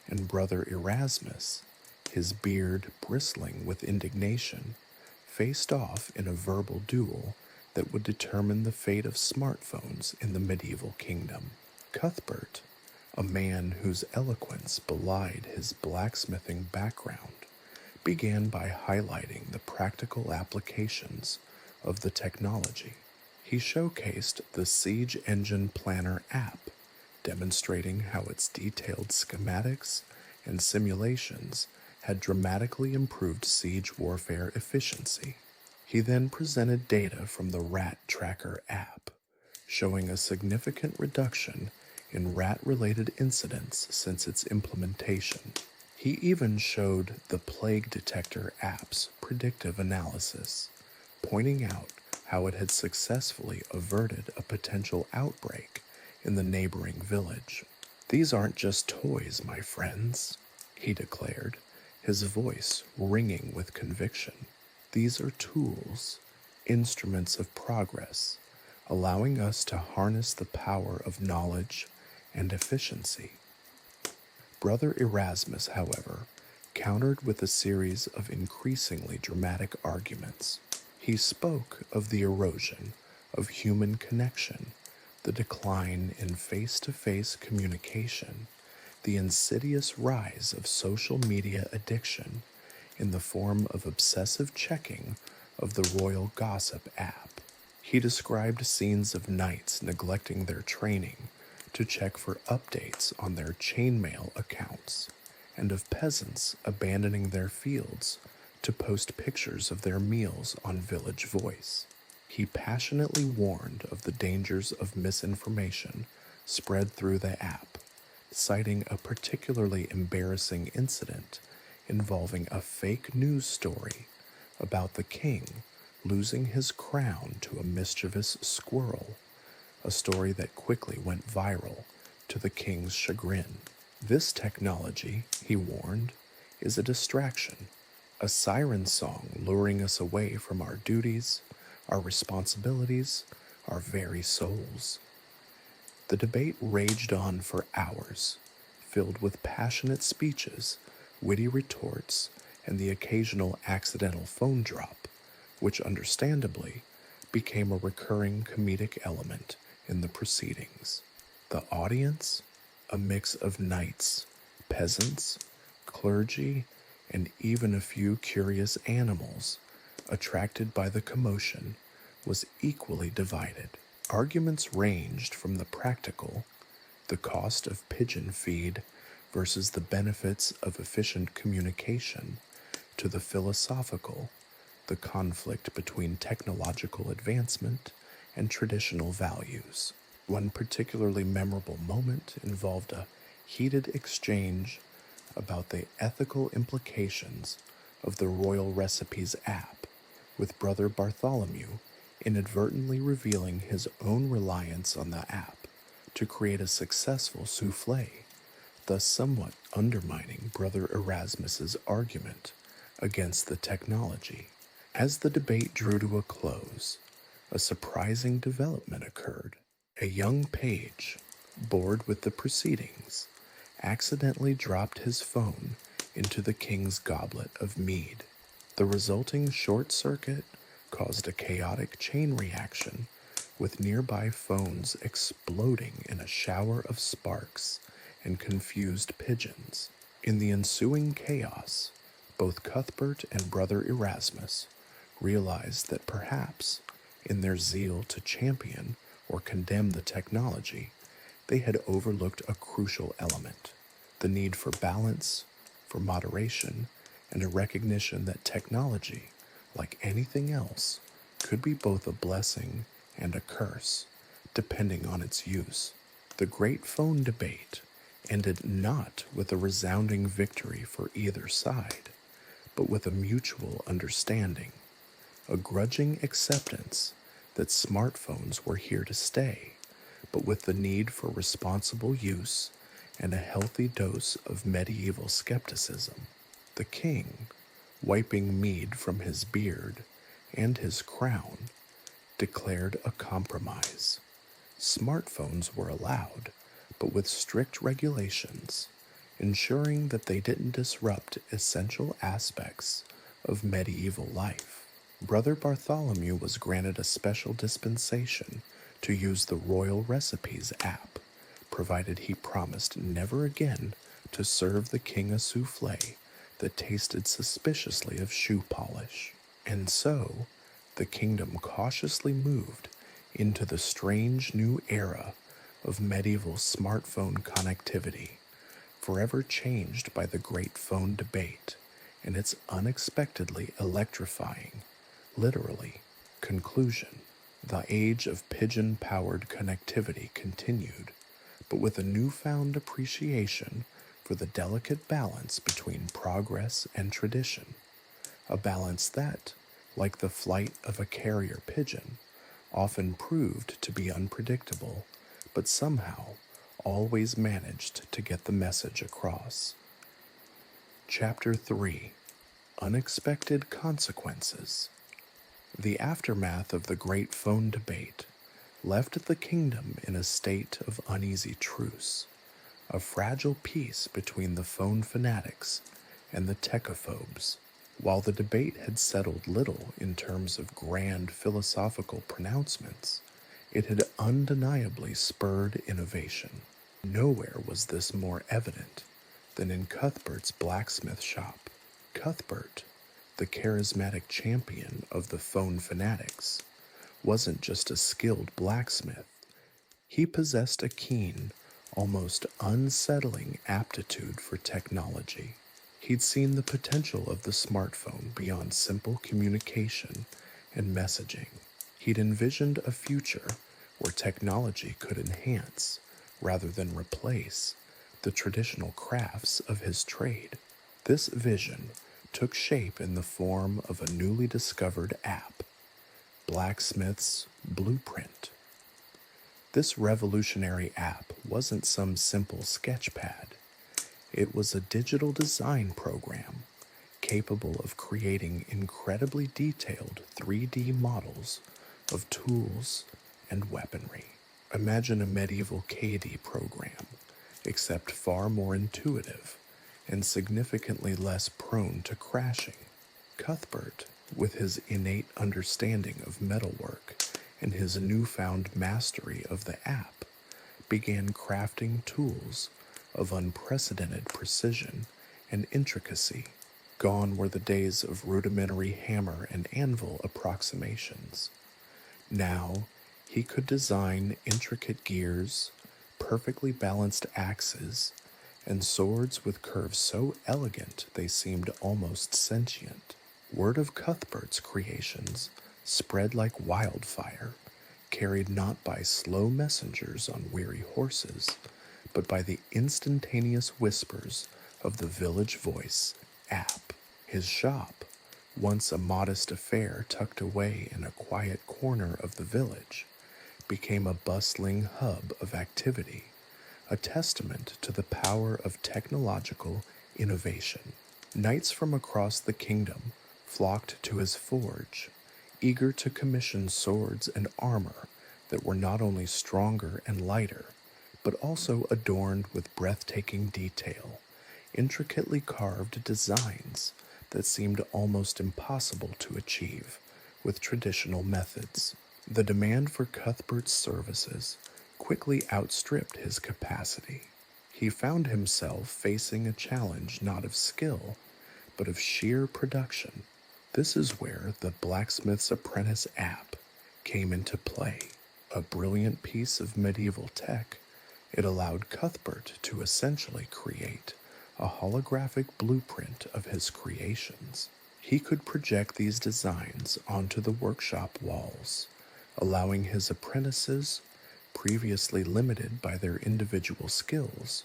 and Brother Erasmus, his beard bristling with indignation, faced off in a verbal duel that would determine the fate of smartphones in the medieval kingdom. Cuthbert, a man whose eloquence belied his blacksmithing background, began by highlighting the practical applications of the technology. He showcased the Siege Engine Planner app, demonstrating how its detailed schematics and simulations had dramatically improved siege warfare efficiency. He then presented data from the Rat Tracker app, showing a significant reduction in rat-related incidents since its implementation. He even showed the Plague Detector app's predictive analysis, pointing out how it had successfully averted a potential outbreak in the neighboring village. "These aren't just toys, my friends," he declared, his voice ringing with conviction. "These are tools, instruments of progress, allowing us to harness the power of knowledge and efficiency." Brother Erasmus, however, countered with a series of increasingly dramatic arguments. He spoke of the erosion of human connection, the decline in face-to-face communication, the insidious rise of social media addiction in the form of obsessive checking of the Royal Gossip app. He described scenes of knights neglecting their training to check for updates on their chainmail accounts, and of peasants abandoning their fields to post pictures of their meals on Village Voice. He passionately warned of the dangers of misinformation spread through the app, citing a particularly embarrassing incident involving a fake news story about the king losing his crown to a mischievous squirrel, a story that quickly went viral to the king's chagrin. This technology, he warned, is a distraction, a siren song luring us away from our duties, our responsibilities, our very souls. The debate raged on for hours, filled with passionate speeches, witty retorts, and the occasional accidental phone drop, which understandably became a recurring comedic element in the proceedings. The audience, a mix of knights, peasants, clergy, and even a few curious animals attracted by the commotion, was equally divided. Arguments ranged from the practical, the cost of pigeon feed versus the benefits of efficient communication, to the philosophical, the conflict between technological advancement and traditional values. One particularly memorable moment involved a heated exchange about the ethical implications of the Royal Recipes app, with Brother Bartholomew inadvertently revealing his own reliance on the app to create a successful souffle, thus somewhat undermining Brother Erasmus's argument against the technology. As the debate drew to a close, a surprising development occurred. A young page, bored with the proceedings, accidentally dropped his phone into the king's goblet of mead. The resulting short circuit caused a chaotic chain reaction, with nearby phones exploding in a shower of sparks and confused pigeons. In the ensuing chaos, both Cuthbert and Brother Erasmus realized that perhaps, in their zeal to champion or condemn the technology, they had overlooked a crucial element: the need for balance, for moderation, and a recognition that technology, like anything else, could be both a blessing and a curse, depending on its use. The great phone debate ended not with a resounding victory for either side, but with a mutual understanding, a grudging acceptance that smartphones were here to stay, but with the need for responsible use and a healthy dose of medieval skepticism. The king, wiping mead from his beard and his crown, declared a compromise. Smartphones were allowed, but with strict regulations, ensuring that they didn't disrupt essential aspects of medieval life. Brother Bartholomew was granted a special dispensation to use the Royal Recipes app, provided he promised never again to serve the king a souffle that tasted suspiciously of shoe polish. And so, the kingdom cautiously moved into the strange new era of medieval smartphone connectivity, forever changed by the great phone debate and its unexpectedly electrifying, literally, conclusion. The age of pigeon-powered connectivity continued, but with a newfound appreciation for the delicate balance between progress and tradition, a balance that, like the flight of a carrier pigeon, often proved to be unpredictable, but somehow always managed to get the message across. Chapter 3: Unexpected Consequences. The aftermath of the great phone debate left the kingdom in a state of uneasy truce, a fragile peace between the phone fanatics and the techophobes. While the debate had settled little in terms of grand philosophical pronouncements, it had undeniably spurred innovation. Nowhere was this more evident than in Cuthbert's blacksmith shop. Cuthbert, the charismatic champion of the phone fanatics, wasn't just a skilled blacksmith. He possessed a keen, almost unsettling aptitude for technology. He'd seen the potential of the smartphone beyond simple communication and messaging. He'd envisioned a future where technology could enhance, rather than replace the traditional crafts of his trade. This vision took shape in the form of a newly discovered app, Blacksmith's Blueprint. This revolutionary app wasn't some simple sketchpad. It was a digital design program capable of creating incredibly detailed 3D models of tools and weaponry. Imagine a medieval KD program, except far more intuitive and significantly less prone to crashing. Cuthbert, with his innate understanding of metalwork and his newfound mastery of the app, began crafting tools of unprecedented precision and intricacy. Gone were the days of rudimentary hammer and anvil approximations. Now, he could design intricate gears, perfectly balanced axes, and swords with curves so elegant they seemed almost sentient. Word of Cuthbert's creations spread like wildfire, carried not by slow messengers on weary horses, but by the instantaneous whispers of the village voice, App. His shop, once a modest affair tucked away in a quiet corner of the village, became a bustling hub of activity, a testament to the power of technological innovation. Knights from across the kingdom flocked to his forge, eager to commission swords and armor that were not only stronger and lighter, but also adorned with breathtaking detail, intricately carved designs that seemed almost impossible to achieve with traditional methods. The demand for Cuthbert's services quickly outstripped his capacity. He found himself facing a challenge not of skill, but of sheer production. This is where the Blacksmith's Apprentice app came into play. A brilliant piece of medieval tech, it allowed Cuthbert to essentially create a holographic blueprint of his creations. He could project these designs onto the workshop walls, allowing his apprentices, previously limited by their individual skills,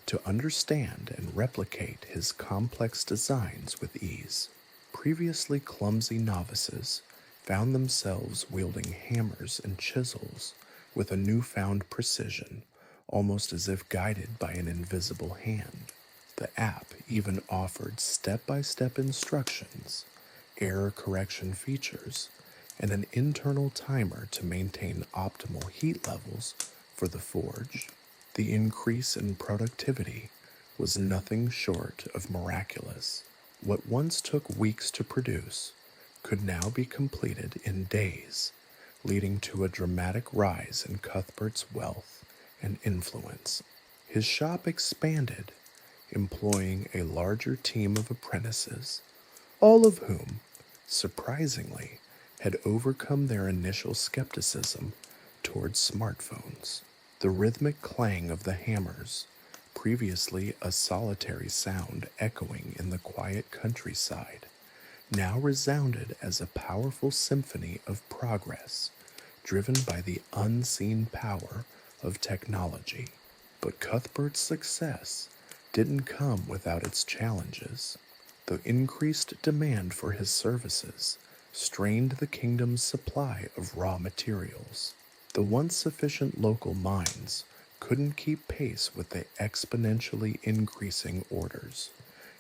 to understand and replicate his complex designs with ease. Previously clumsy novices found themselves wielding hammers and chisels with a newfound precision, almost as if guided by an invisible hand. The app even offered step-by-step instructions, error correction features, and an internal timer to maintain optimal heat levels for the forge. The increase in productivity was nothing short of miraculous. What once took weeks to produce could now be completed in days, leading to a dramatic rise in Cuthbert's wealth and influence. His shop expanded, employing a larger team of apprentices, all of whom, surprisingly, had overcome their initial skepticism towards smartphones. The rhythmic clang of the hammers, previously a solitary sound echoing in the quiet countryside, now resounded as a powerful symphony of progress, driven by the unseen power of technology. But Cuthbert's success didn't come without its challenges. The increased demand for his services strained the kingdom's supply of raw materials. The once sufficient local mines couldn't keep pace with the exponentially increasing orders,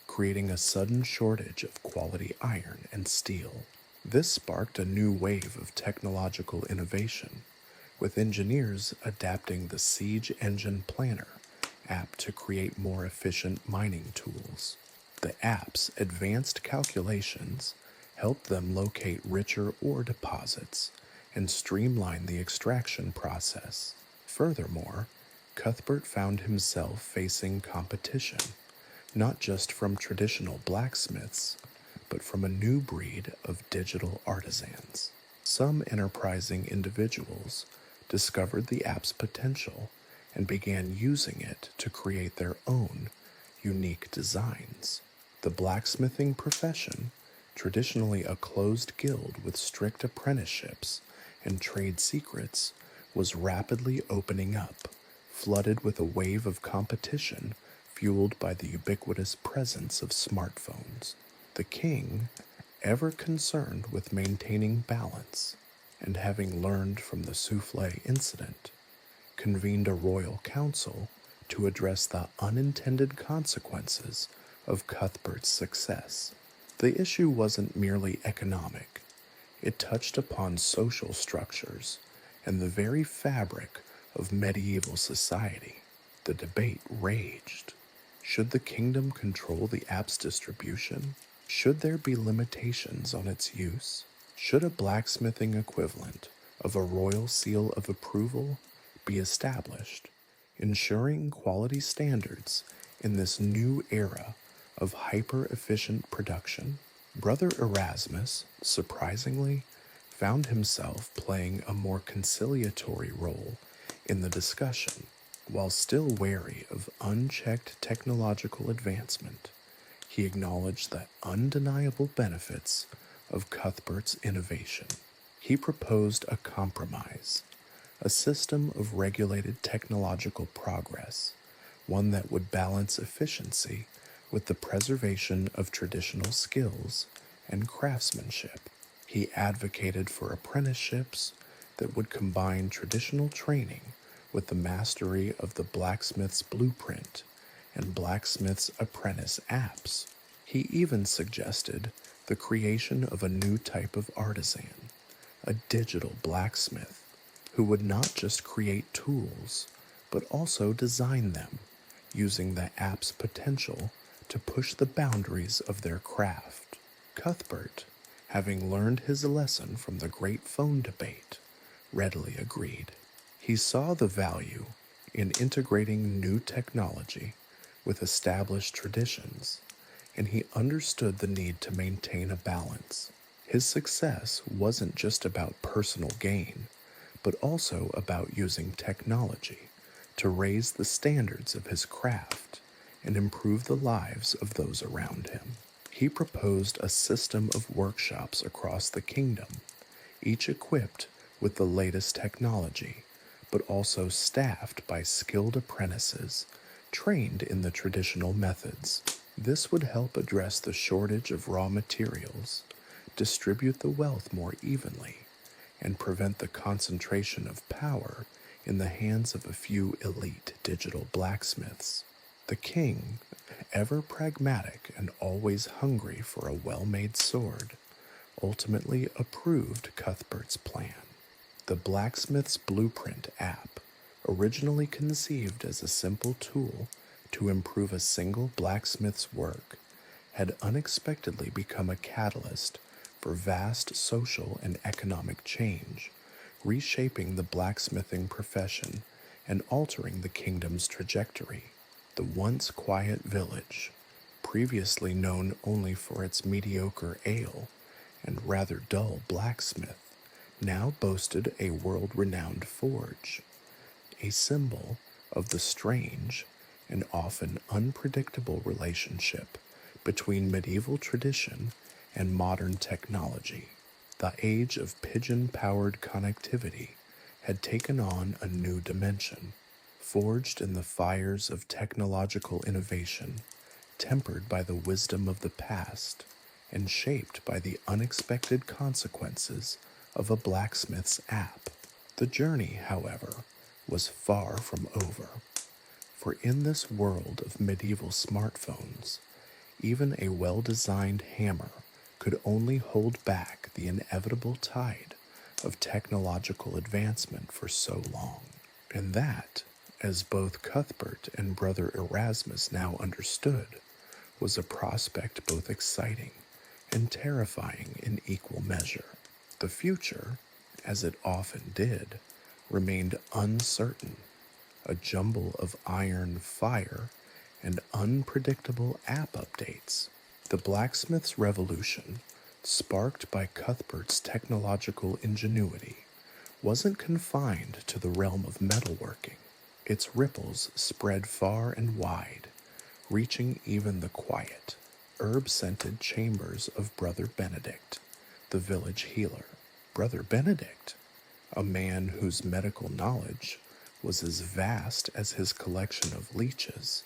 creating a sudden shortage of quality iron and steel. This sparked a new wave of technological innovation, with engineers adapting the Siege Engine Planner app to create more efficient mining tools. The app's advanced calculations helped them locate richer ore deposits and streamline the extraction process. Furthermore, Cuthbert found himself facing competition, not just from traditional blacksmiths, but from a new breed of digital artisans. Some enterprising individuals discovered the app's potential and began using it to create their own unique designs. The blacksmithing profession, traditionally a closed guild with strict apprenticeships and trade secrets, was rapidly opening up, flooded with a wave of competition fueled by the ubiquitous presence of smartphones. The king, ever concerned with maintaining balance, and having learned from the souffle incident, convened a royal council to address the unintended consequences of Cuthbert's success. The issue wasn't merely economic, it touched upon social structures and the very fabric of medieval society. The debate raged. Should the kingdom control the app's distribution? Should there be limitations on its use? Should a blacksmithing equivalent of a royal seal of approval be established, ensuring quality standards in this new era of hyper-efficient production? Brother Erasmus, surprisingly, found himself playing a more conciliatory role in the discussion, while still wary of unchecked technological advancement. He acknowledged the undeniable benefits of Cuthbert's innovation. He proposed a compromise, a system of regulated technological progress, one that would balance efficiency with the preservation of traditional skills and craftsmanship. He advocated for apprenticeships that would combine traditional training with the mastery of the blacksmith's blueprint and blacksmith's apprentice apps. He even suggested the creation of a new type of artisan, a digital blacksmith, who would not just create tools, but also design them, using the app's potential to push the boundaries of their craft. Cuthbert, having learned his lesson from the great phone debate, readily agreed. He saw the value in integrating new technology with established traditions, and he understood the need to maintain a balance. His success wasn't just about personal gain, but also about using technology to raise the standards of his craft and improve the lives of those around him. He proposed a system of workshops across the kingdom, each equipped with the latest technology, but also staffed by skilled apprentices trained in the traditional methods. This would help address the shortage of raw materials, distribute the wealth more evenly, and prevent the concentration of power in the hands of a few elite digital blacksmiths. The king, ever pragmatic and always hungry for a well-made sword, ultimately approved Cuthbert's plan. The Blacksmith's Blueprint app, originally conceived as a simple tool to improve a single blacksmith's work, had unexpectedly become a catalyst for vast social and economic change, reshaping the blacksmithing profession and altering the kingdom's trajectory. The once quiet village, previously known only for its mediocre ale and rather dull blacksmith, now boasted a world-renowned forge, a symbol of the strange and often unpredictable relationship between medieval tradition and modern technology. The age of pigeon-powered connectivity had taken on a new dimension, forged in the fires of technological innovation, tempered by the wisdom of the past, and shaped by the unexpected consequences of a blacksmith's app. The journey, however, was far from over, for in this world of medieval smartphones, even a well-designed hammer could only hold back the inevitable tide of technological advancement for so long. And that, as both Cuthbert and Brother Erasmus now understood, was a prospect both exciting and terrifying in equal measure. The future, as it often did, remained uncertain, a jumble of iron fire and unpredictable app updates. The blacksmith's revolution, sparked by Cuthbert's technological ingenuity, wasn't confined to the realm of metalworking. Its ripples spread far and wide, reaching even the quiet, herb-scented chambers of Brother Benedict, the village healer. Brother Benedict, a man whose medical knowledge was as vast as his collection of leeches,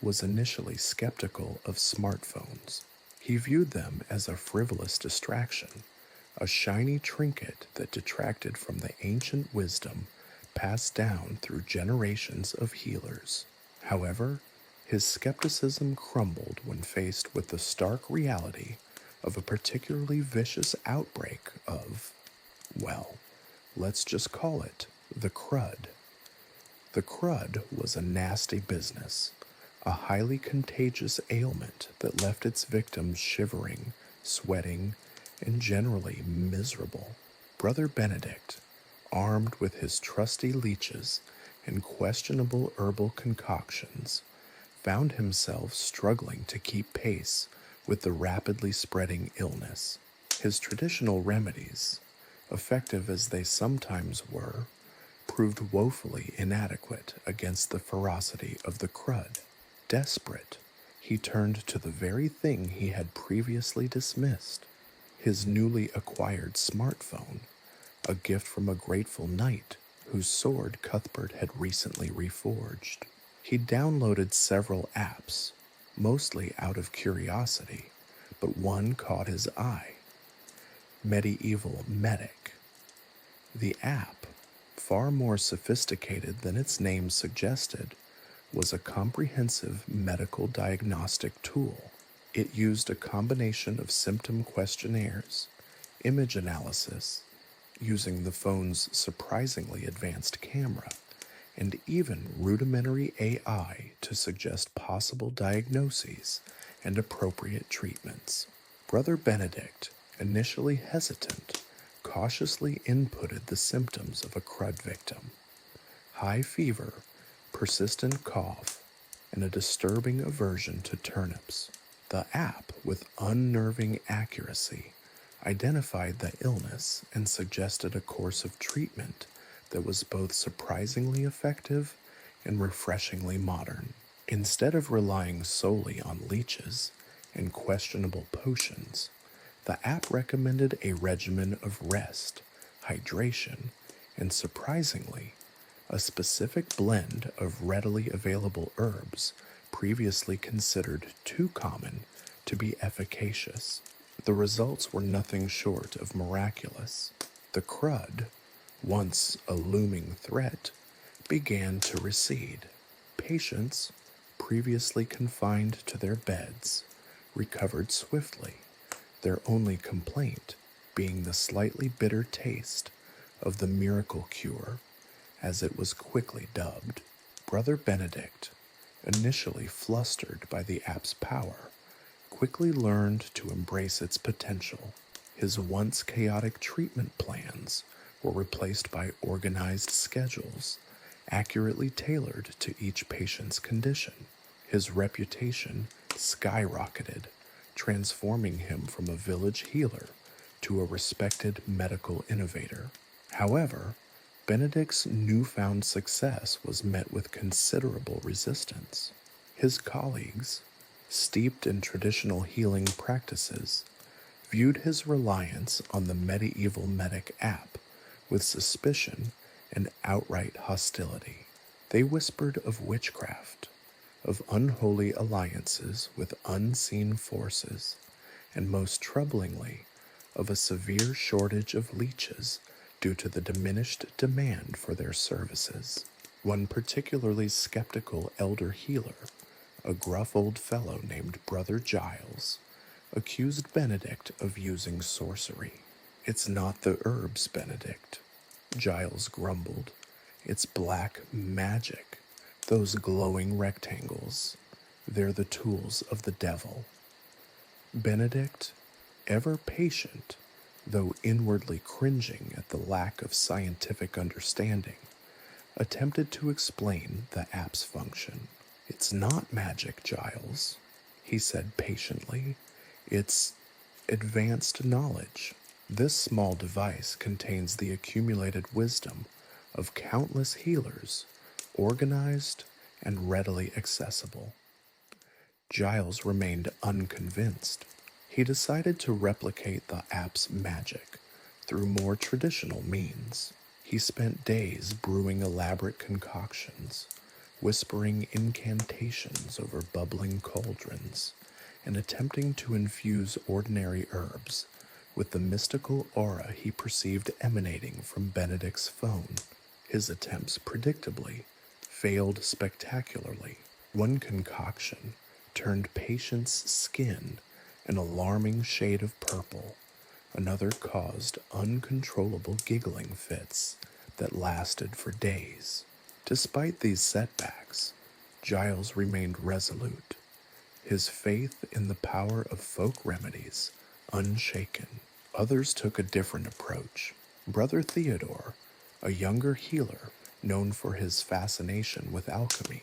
was initially skeptical of smartphones. He viewed them as a frivolous distraction, a shiny trinket that detracted from the ancient wisdom passed down through generations of healers. However, his skepticism crumbled when faced with the stark reality of a particularly vicious outbreak of, well, let's just call it the crud. The crud was a nasty business, a highly contagious ailment that left its victims shivering, sweating, and generally miserable. Brother Benedict, armed with his trusty leeches and questionable herbal concoctions, found himself struggling to keep pace with the rapidly spreading illness. His traditional remedies, effective as they sometimes were, proved woefully inadequate against the ferocity of the crud. Desperate, he turned to the very thing he had previously dismissed, his newly acquired smartphone, a gift from a grateful knight whose sword Cuthbert had recently reforged. He downloaded several apps, mostly out of curiosity, but one caught his eye. Medieval Medic. The app, far more sophisticated than its name suggested, was a comprehensive medical diagnostic tool. It used a combination of symptom questionnaires, image analysis, using the phone's surprisingly advanced camera, and even rudimentary AI to suggest possible diagnoses and appropriate treatments. Brother Benedict, initially hesitant, cautiously inputted the symptoms of a crud victim: high fever, persistent cough, and a disturbing aversion to turnips. The app, with unnerving accuracy, identified the illness and suggested a course of treatment that was both surprisingly effective and refreshingly modern. Instead of relying solely on leeches and questionable potions, the app recommended a regimen of rest, hydration, and surprisingly, a specific blend of readily available herbs previously considered too common to be efficacious. The results were nothing short of miraculous. The crud, once a looming threat, began to recede. Patients, previously confined to their beds, recovered swiftly, their only complaint being the slightly bitter taste of the miracle cure, as it was quickly dubbed. Brother Benedict, initially flustered by the app's power, quickly learned to embrace its potential. His once chaotic treatment plans were replaced by organized schedules, accurately tailored to each patient's condition. His reputation skyrocketed, transforming him from a village healer to a respected medical innovator. However, Benedict's newfound success was met with considerable resistance. His colleagues, steeped in traditional healing practices, viewed his reliance on the Medieval Medic app with suspicion and outright hostility. They whispered of witchcraft, of unholy alliances with unseen forces, and most troublingly, of a severe shortage of leeches due to the diminished demand for their services. One particularly skeptical elder healer, a gruff old fellow named Brother Giles, accused Benedict of using sorcery. "It's not the herbs, Benedict," Giles grumbled. "It's black magic. Those glowing rectangles. They're the tools of the devil." Benedict, ever patient, though inwardly cringing at the lack of scientific understanding, attempted to explain the app's function. "It's not magic, Giles," he said patiently. "It's advanced knowledge. This small device contains the accumulated wisdom of countless healers, organized and readily accessible." Giles remained unconvinced. He decided to replicate the app's magic through more traditional means. He He spent days brewing elaborate concoctions, whispering incantations over bubbling cauldrons, and attempting to infuse ordinary herbs with the mystical aura he perceived emanating from Benedict's phone. His attempts, predictably, failed spectacularly. One concoction turned patient's skin an alarming shade of purple. Another caused uncontrollable giggling fits that lasted for days. Despite these setbacks, Giles remained resolute, his faith in the power of folk remedies unshaken. Others took a different approach. Brother Theodore, a younger healer known for his fascination with alchemy,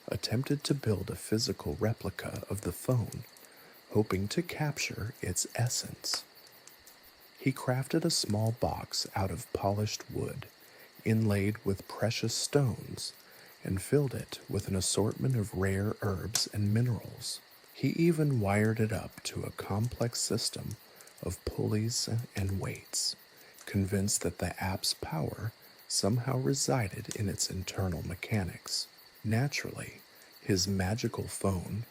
attempted to build a physical replica of the phone, hoping to capture its essence. He crafted a small box out of polished wood, inlaid with precious stones, and filled it with an assortment of rare herbs and minerals. He even wired it up to a complex system of pulleys and weights, convinced that the app's power somehow resided in its internal mechanics. Naturally, his magical phone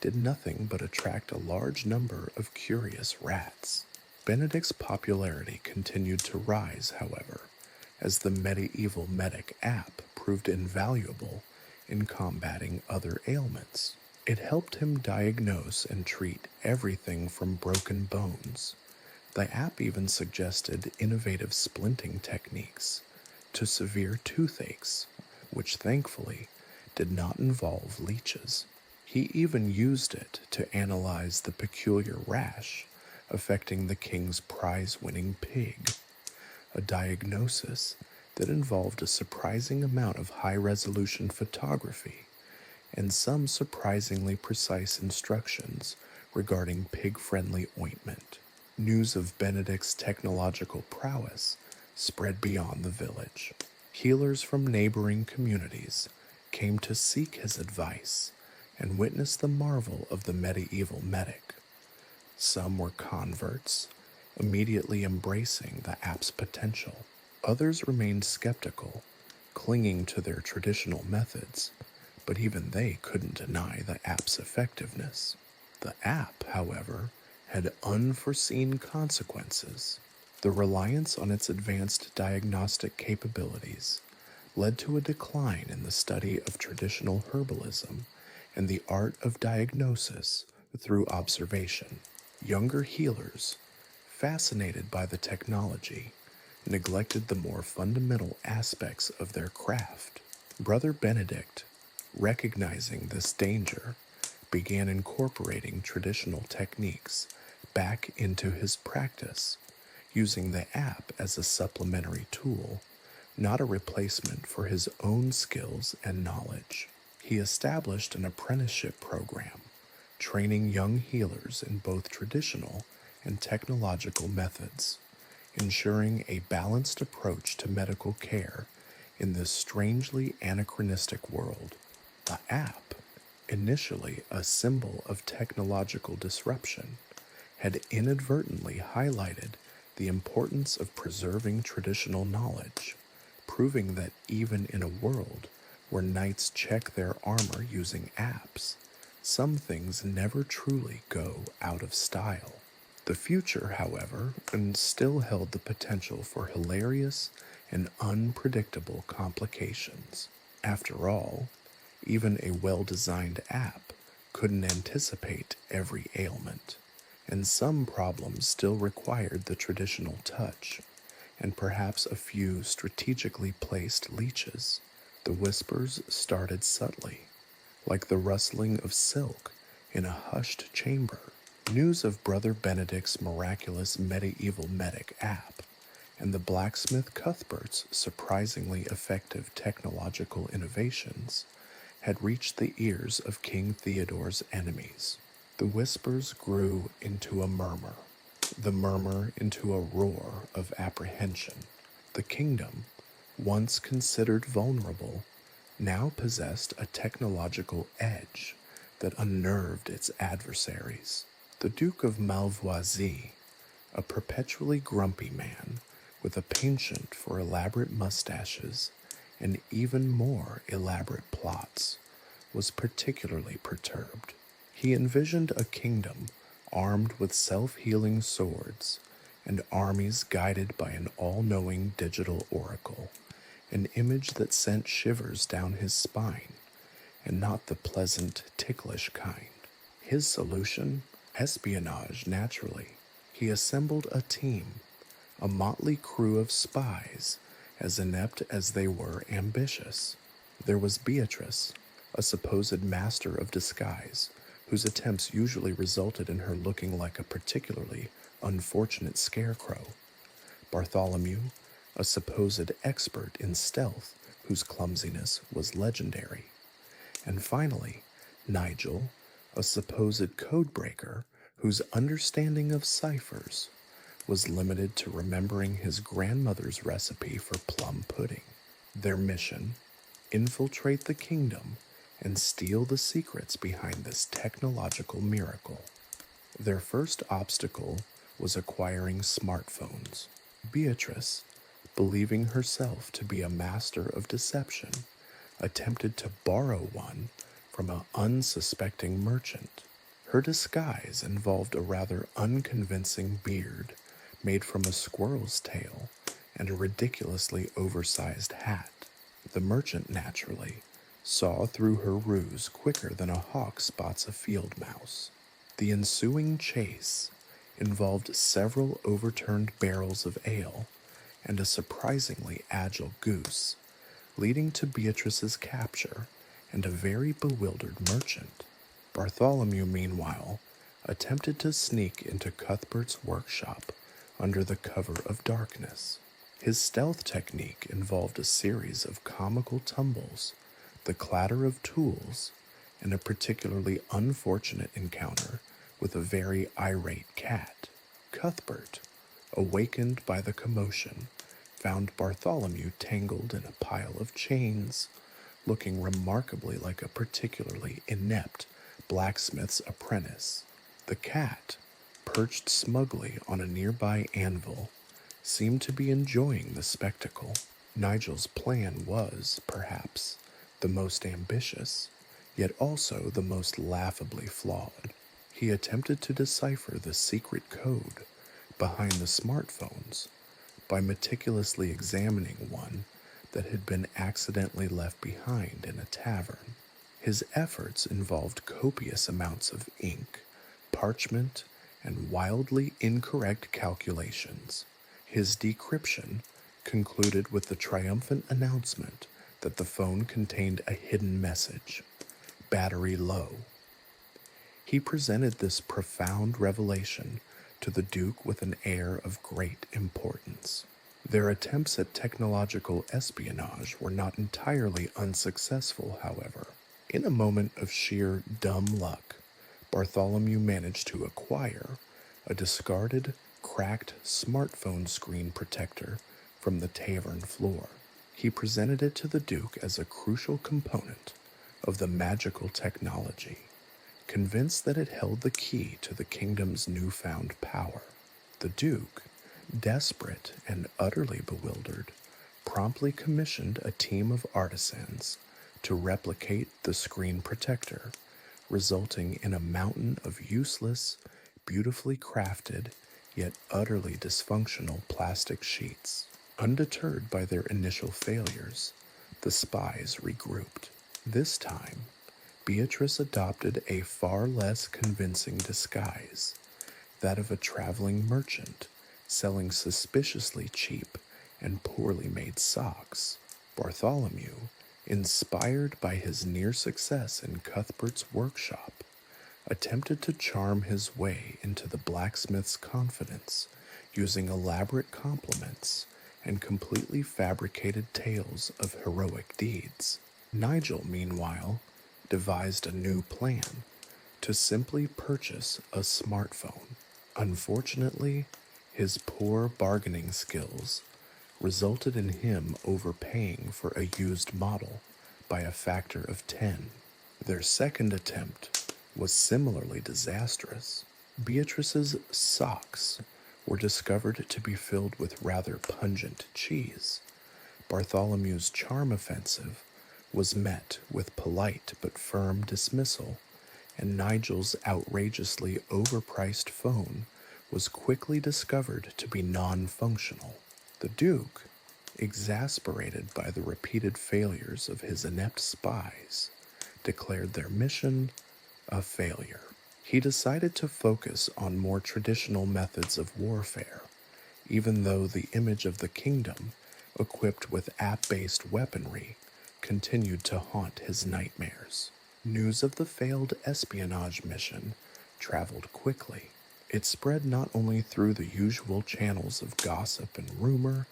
did nothing but attract a large number of curious rats. Benedict's popularity continued to rise, however, as the medieval medic app proved invaluable in combating other ailments. It helped him diagnose and treat everything from broken bones. The app even suggested innovative splinting techniques to severe toothaches, which thankfully did not involve leeches. He even used it to analyze the peculiar rash affecting the king's prize-winning pig, a diagnosis that involved a surprising amount of high-resolution photography and some surprisingly precise instructions regarding pig-friendly ointment. News of Benedict's technological prowess spread beyond the village. Healers from neighboring communities came to seek his advice and witness the marvel of the medieval medic. Some were converts, immediately embracing the app's potential. Others remained skeptical, clinging to their traditional methods, but even they couldn't deny the app's effectiveness. The app, however, had unforeseen consequences. The reliance on its advanced diagnostic capabilities led to a decline in the study of traditional herbalism and the art of diagnosis through observation. Younger healers, fascinated by the technology, neglected the more fundamental aspects of their craft. Brother Benedict, recognizing this danger, began incorporating traditional techniques back into his practice, using the app as a supplementary tool, not a replacement for his own skills and knowledge. He established an apprenticeship program, training young healers in both traditional and technological methods, ensuring a balanced approach to medical care in this strangely anachronistic world. The app, initially a symbol of technological disruption, had inadvertently highlighted the importance of preserving traditional knowledge, proving that even in a world where knights check their armor using apps, some things never truly go out of style. The future, however, still held the potential for hilarious and unpredictable complications. After all, even a well-designed app couldn't anticipate every ailment, and some problems still required the traditional touch, and perhaps a few strategically placed leeches. The whispers started subtly, like the rustling of silk in a hushed chamber. News of Brother Benedict's miraculous medieval medic app and the blacksmith Cuthbert's surprisingly effective technological innovations had reached the ears of King Theodore's enemies. The whispers grew into a murmur, the murmur into a roar of apprehension. The kingdom, once considered vulnerable, now possessed a technological edge that unnerved its adversaries. The Duke of Malvoisie, a perpetually grumpy man with a penchant for elaborate mustaches and even more elaborate plots, was particularly perturbed. He envisioned a kingdom armed with self-healing swords and armies guided by an all-knowing digital oracle, an image that sent shivers down his spine, and not the pleasant, ticklish kind. His solution? Espionage, naturally. He assembled a team, a motley crew of spies, as inept as they were ambitious. There was Beatrice, a supposed master of disguise, whose attempts usually resulted in her looking like a particularly unfortunate scarecrow. Bartholomew, a supposed expert in stealth, whose clumsiness was legendary. And finally, Nigel, a supposed codebreaker whose understanding of ciphers was limited to remembering his grandmother's recipe for plum pudding. Their mission: infiltrate the kingdom and steal the secrets behind this technological miracle. Their first obstacle was acquiring smartphones. Beatrice, believing herself to be a master of deception, attempted to borrow one from an unsuspecting merchant. Her disguise involved a rather unconvincing beard made from a squirrel's tail and a ridiculously oversized hat. The merchant, naturally, saw through her ruse quicker than a hawk spots a field mouse. The ensuing chase involved several overturned barrels of ale and a surprisingly agile goose, leading to Beatrice's capture and a very bewildered merchant. Bartholomew, meanwhile, attempted to sneak into Cuthbert's workshop under the cover of darkness. His stealth technique involved a series of comical tumbles, the clatter of tools, and a particularly unfortunate encounter with a very irate cat. Cuthbert, awakened by the commotion, found Bartholomew tangled in a pile of chains, looking remarkably like a particularly inept blacksmith's apprentice. The cat, perched smugly on a nearby anvil, seemed to be enjoying the spectacle. Nigel's plan was, perhaps, the most ambitious, yet also the most laughably flawed. He attempted to decipher the secret code behind the smartphones by meticulously examining one that had been accidentally left behind in a tavern. His efforts involved copious amounts of ink, parchment, and wildly incorrect calculations. His decryption concluded with the triumphant announcement that the phone contained a hidden message: battery low. He presented this profound revelation to the Duke with an air of great importance. Their attempts at technological espionage were not entirely unsuccessful, however. In a moment of sheer dumb luck, Bartholomew managed to acquire a discarded, cracked smartphone screen protector from the tavern floor. He presented it to the Duke as a crucial component of the magical technology, convinced that it held the key to the kingdom's newfound power. The Duke, desperate and utterly bewildered, promptly commissioned a team of artisans to replicate the screen protector, resulting in a mountain of useless, beautifully crafted, yet utterly dysfunctional plastic sheets. Undeterred by their initial failures, the spies regrouped. This time, Beatrice adopted a far less convincing disguise, that of a traveling merchant selling suspiciously cheap and poorly made socks. Bartholomew, inspired by his near success in Cuthbert's workshop, attempted to charm his way into the blacksmith's confidence using elaborate compliments and completely fabricated tales of heroic deeds. Nigel, meanwhile, devised a new plan: to simply purchase a smartphone. Unfortunately, his poor bargaining skills resulted in him overpaying for a used model by a factor of 10. Their second attempt was similarly disastrous. Beatrice's socks were discovered to be filled with rather pungent cheese. Bartholomew's charm offensive was met with polite but firm dismissal, and Nigel's outrageously overpriced phone was quickly discovered to be non-functional. The Duke, exasperated by the repeated failures of his inept spies, declared their mission a failure. He decided to focus on more traditional methods of warfare, even though the image of the kingdom, equipped with app-based weaponry, continued to haunt his nightmares. News of the failed espionage mission traveled quickly. It spread not only through the usual channels of gossip and rumor,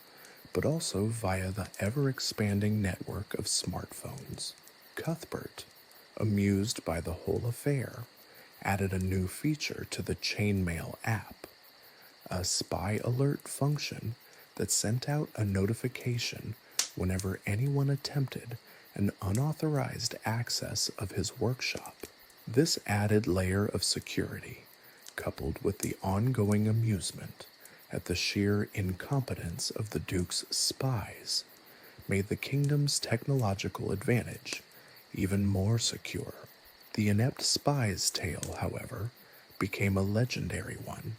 but also via the ever-expanding network of smartphones. Cuthbert, amused by the whole affair, added a new feature to the chainmail app, a spy alert function that sent out a notification whenever anyone attempted an unauthorized access of his workshop. This added layer of security, coupled with the ongoing amusement at the sheer incompetence of the Duke's spies, made the kingdom's technological advantage even more secure. The inept spy's tale, however, became a legendary one,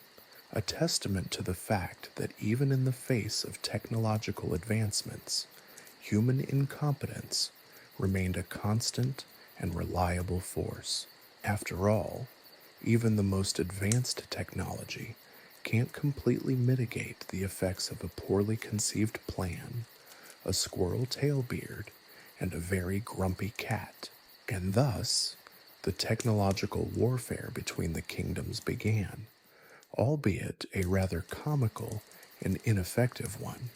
a testament to the fact that even in the face of technological advancements, human incompetence remained a constant and reliable force. After all, even the most advanced technology can't completely mitigate the effects of a poorly conceived plan, a squirrel tailbeard, and a very grumpy cat. And thus, the technological warfare between the kingdoms began, albeit a rather comical and ineffective one.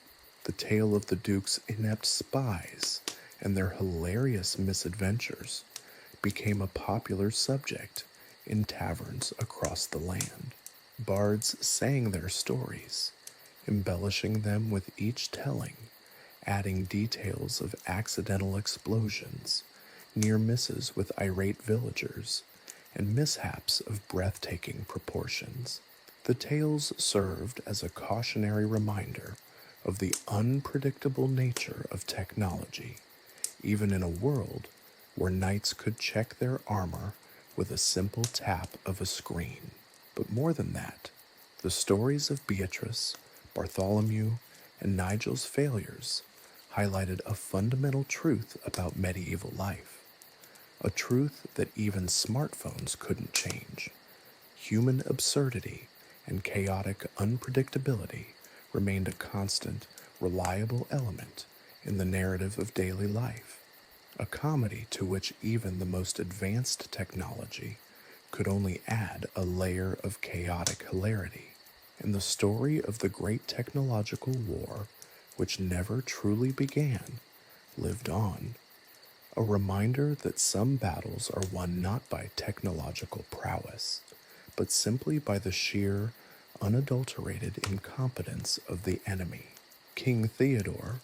The tale of the Duke's inept spies and their hilarious misadventures became a popular subject in taverns across the land. Bards sang their stories, embellishing them with each telling, adding details of accidental explosions, near misses with irate villagers, and mishaps of breathtaking proportions. The tales served as a cautionary reminder of the unpredictable nature of technology, even in a world where knights could check their armor with a simple tap of a screen. But more than that, the stories of Beatrice, Bartholomew, and Nigel's failures highlighted a fundamental truth about medieval life, a truth that even smartphones couldn't change. Human absurdity and chaotic unpredictability remained a constant, reliable element in the narrative of daily life, a comedy to which even the most advanced technology could only add a layer of chaotic hilarity. In the story of the great technological war, which never truly began, lived on, a reminder that some battles are won not by technological prowess, but simply by the sheer, unadulterated incompetence of the enemy. King Theodore,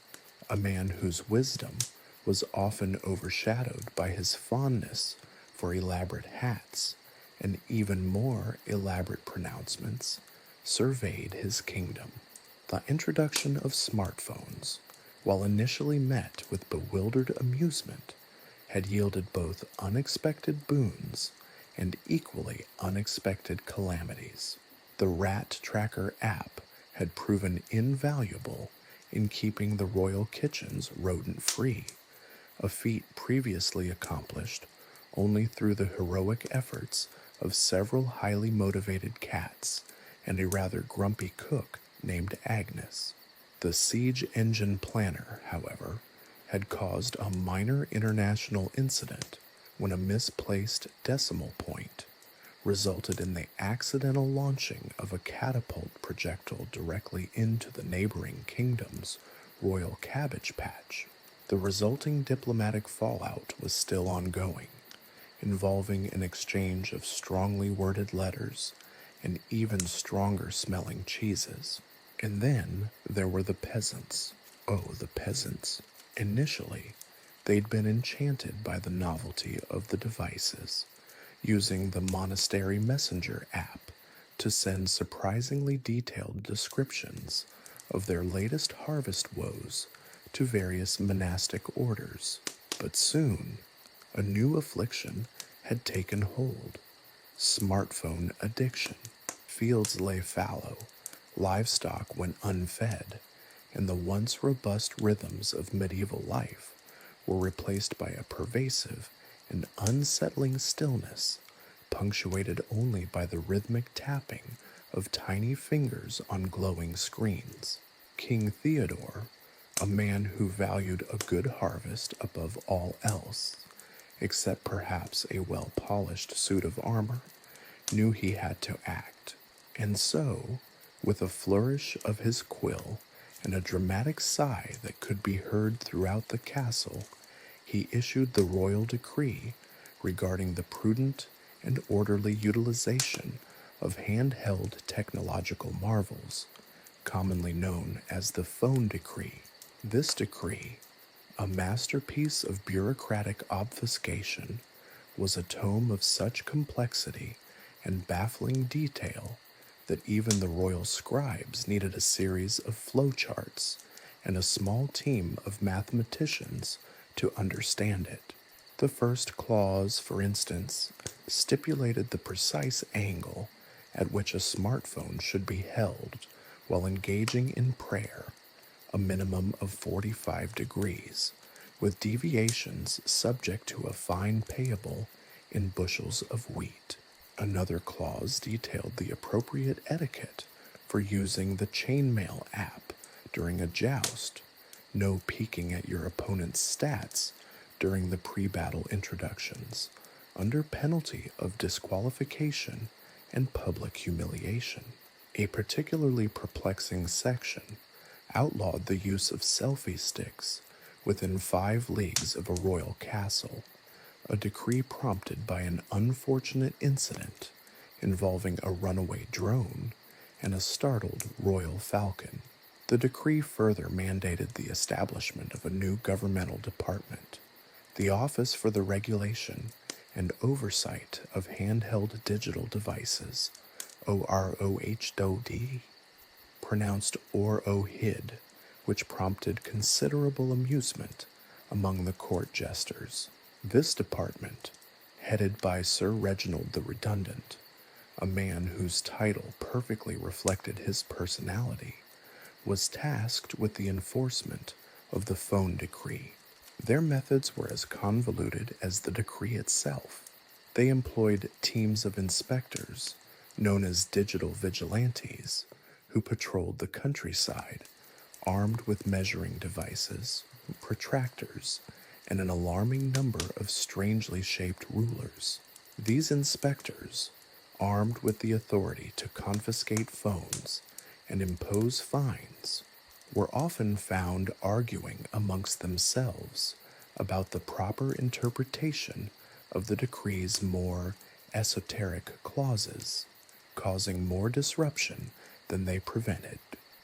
a man whose wisdom was often overshadowed by his fondness for elaborate hats and even more elaborate pronouncements, surveyed his kingdom. The introduction of smartphones, while initially met with bewildered amusement, had yielded both unexpected boons and equally unexpected calamities. The Rat Tracker app had proven invaluable in keeping the royal kitchens rodent-free, a feat previously accomplished only through the heroic efforts of several highly motivated cats and a rather grumpy cook named Agnes. The siege engine planner, however, had caused a minor international incident when a misplaced decimal point resulted in the accidental launching of a catapult projectile directly into the neighboring kingdom's royal cabbage patch. The resulting diplomatic fallout was still ongoing, involving an exchange of strongly worded letters and even stronger smelling cheeses. And then there were the peasants. Oh, the peasants. Initially, they'd been enchanted by the novelty of the devices, using the Monastery Messenger app to send surprisingly detailed descriptions of their latest harvest woes to various monastic orders. But soon, a new affliction had taken hold: smartphone addiction. Fields lay fallow, livestock went unfed, and the once robust rhythms of medieval life were replaced by a pervasive and unsettling stillness, punctuated only by the rhythmic tapping of tiny fingers on glowing screens. King Theodore, a man who valued a good harvest above all else, except perhaps a well-polished suit of armor, knew he had to act. And so, with a flourish of his quill and a dramatic sigh that could be heard throughout the castle, he issued the royal decree regarding the prudent and orderly utilization of handheld technological marvels, commonly known as the phone decree. This decree, a masterpiece of bureaucratic obfuscation, was a tome of such complexity and baffling detail that even the royal scribes needed a series of flowcharts and a small team of mathematicians to understand it. The first clause, for instance, stipulated the precise angle at which a smartphone should be held while engaging in prayer, a minimum of 45 degrees, with deviations subject to a fine payable in bushels of wheat. Another clause detailed the appropriate etiquette for using the chainmail app during a joust, no peeking at your opponent's stats during the pre-battle introductions, under penalty of disqualification and public humiliation. A particularly perplexing section outlawed the use of selfie sticks within 5 leagues of a royal castle, a decree prompted by an unfortunate incident involving a runaway drone and a startled royal falcon. The decree further mandated the establishment of a new governmental department, the Office for the Regulation and Oversight of Handheld Digital Devices, OROHD, pronounced OROHID, which prompted considerable amusement among the court jesters. This department, headed by Sir Reginald the Redundant, a man whose title perfectly reflected his personality, was tasked with the enforcement of the phone decree. Their methods were as convoluted as the decree itself. They employed teams of inspectors, known as digital vigilantes, who patrolled the countryside, armed with measuring devices, protractors, and an alarming number of strangely shaped rulers. These inspectors, armed with the authority to confiscate phones and impose fines, were often found arguing amongst themselves about the proper interpretation of the decree's more esoteric clauses, causing more disruption than they prevented.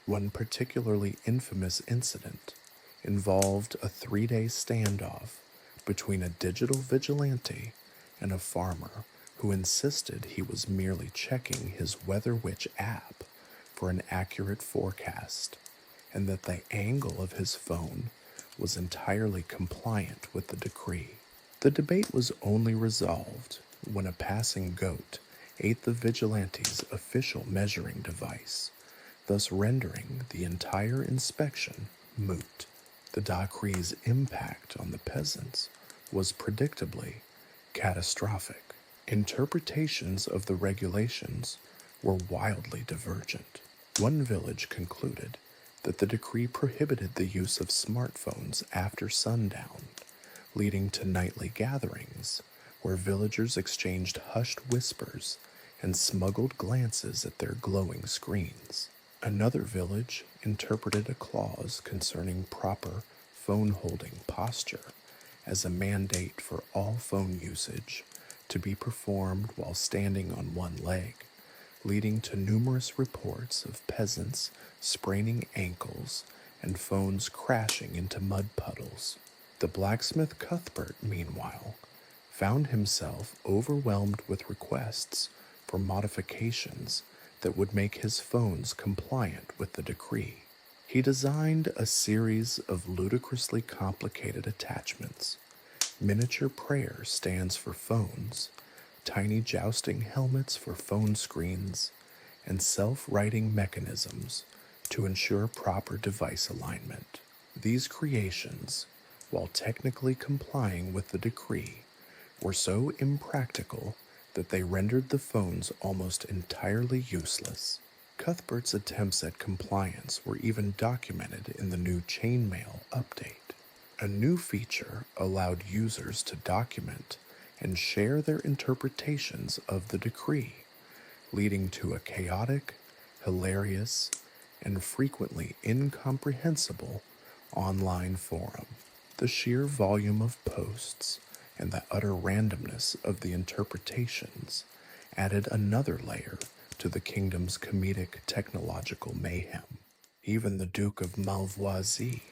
One particularly infamous incident involved a 3-day standoff between a digital vigilante and a farmer who insisted he was merely checking his Weather Witch app for an accurate forecast, and that the angle of his phone was entirely compliant with the decree. The debate was only resolved when a passing goat ate the vigilante's official measuring device, thus rendering the entire inspection moot. The decree's impact on the peasants was predictably catastrophic. Interpretations of the regulations were wildly divergent. One village concluded that the decree prohibited the use of smartphones after sundown, leading to nightly gatherings where villagers exchanged hushed whispers and smuggled glances at their glowing screens. Another village interpreted a clause concerning proper phone-holding posture as a mandate for all phone usage to be performed while standing on one leg, leading to numerous reports of peasants spraining ankles and phones crashing into mud puddles. The blacksmith Cuthbert, meanwhile, found himself overwhelmed with requests for modifications that would make his phones compliant with the decree. He designed a series of ludicrously complicated attachments: miniature prayer stands for phones, tiny jousting helmets for phone screens, and self-righting mechanisms to ensure proper device alignment. These creations, while technically complying with the decree, were so impractical that they rendered the phones almost entirely useless. Cuthbert's attempts at compliance were even documented in the new chainmail update. A new feature allowed users to document and share their interpretations of the decree, leading to a chaotic, hilarious, and frequently incomprehensible online forum. The sheer volume of posts and the utter randomness of the interpretations added another layer to the kingdom's comedic technological mayhem. Even the Duke of Malvoisie,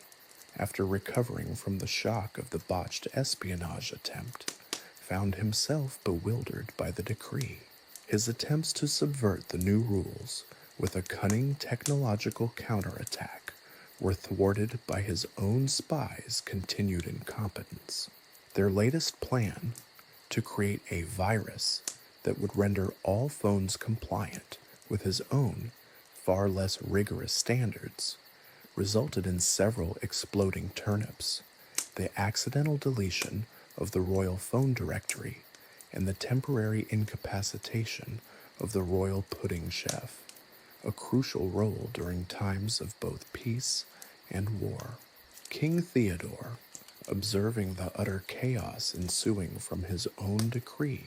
after recovering from the shock of the botched espionage attempt, found himself bewildered by the decree. His attempts to subvert the new rules with a cunning technological counterattack were thwarted by his own spies' continued incompetence. Their latest plan, to create a virus that would render all phones compliant with his own, far less rigorous standards, resulted in several exploding turnips, the accidental deletion of the royal phone directory, and the temporary incapacitation of the royal pudding chef, a crucial role during times of both peace and war. King Theodore, observing the utter chaos ensuing from his own decree,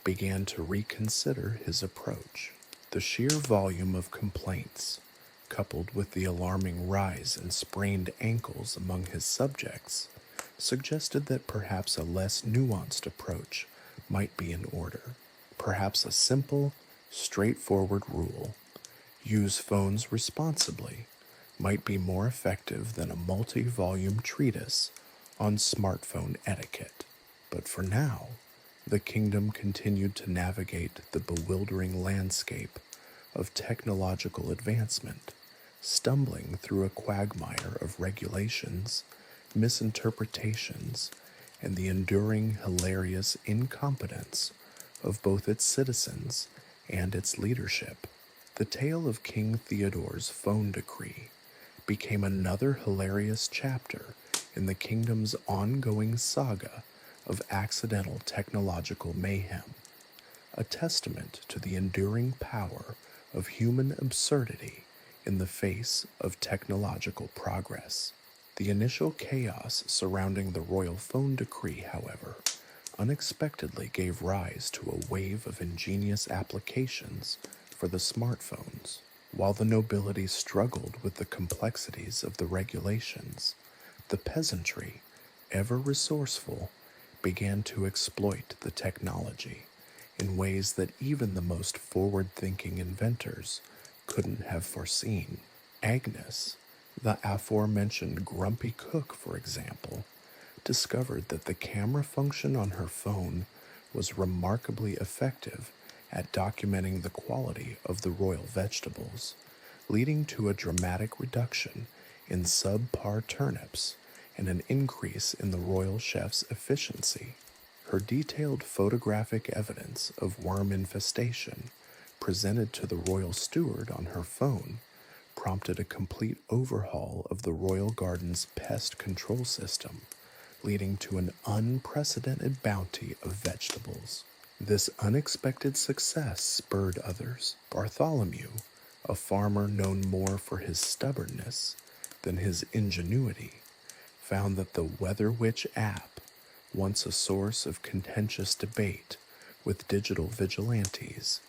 began to reconsider his approach. The sheer volume of complaints, coupled with the alarming rise in sprained ankles among his subjects, suggested that perhaps a less nuanced approach might be in order. Perhaps a simple, straightforward rule, use phones responsibly, might be more effective than a multi-volume treatise on smartphone etiquette. But for now, the kingdom continued to navigate the bewildering landscape of technological advancement, stumbling through a quagmire of regulations, misinterpretations, and the enduring hilarious incompetence of both its citizens and its leadership. The tale of King Theodore's phone decree became another hilarious chapter in the kingdom's ongoing saga of accidental technological mayhem, a testament to the enduring power of human absurdity in the face of technological progress. The initial chaos surrounding the royal phone decree, however, unexpectedly gave rise to a wave of ingenious applications for the smartphones. While the nobility struggled with the complexities of the regulations, the peasantry, ever resourceful, began to exploit the technology in ways that even the most forward-thinking inventors couldn't have foreseen. Agnes, the aforementioned grumpy cook, for example, discovered that the camera function on her phone was remarkably effective at documenting the quality of the royal vegetables, leading to a dramatic reduction in subpar turnips and an increase in the royal chef's efficiency. Her detailed photographic evidence of worm infestation, presented to the royal steward on her phone, prompted a complete overhaul of the royal garden's pest control system, leading to an unprecedented bounty of vegetables. This unexpected success spurred others. Bartholomew, a farmer known more for his stubbornness than his ingenuity, found that the Weather Witch app, once a source of contentious debate with digital vigilantes,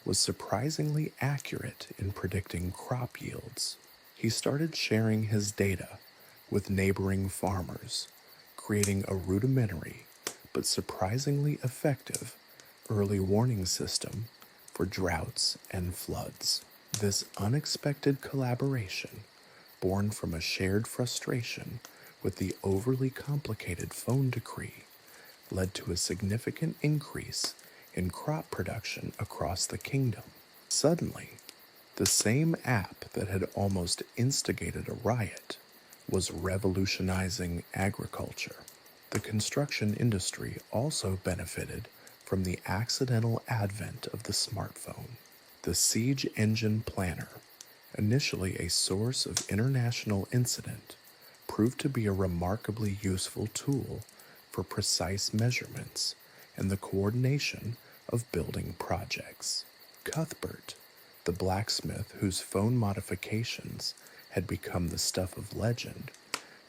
was surprisingly accurate in predicting crop yields. He started sharing his data with neighboring farmers, creating a rudimentary but surprisingly effective early warning system for droughts and floods. This unexpected collaboration, born from a shared frustration with the overly complicated phone decree, led to a significant increase in crop production across the kingdom. Suddenly, the same app that had almost instigated a riot was revolutionizing agriculture. The construction industry also benefited from the accidental advent of the smartphone. The siege engine planner, initially a source of international incident, proved to be a remarkably useful tool for precise measurements and the coordination of building projects. Cuthbert, the blacksmith whose phone modifications had become the stuff of legend,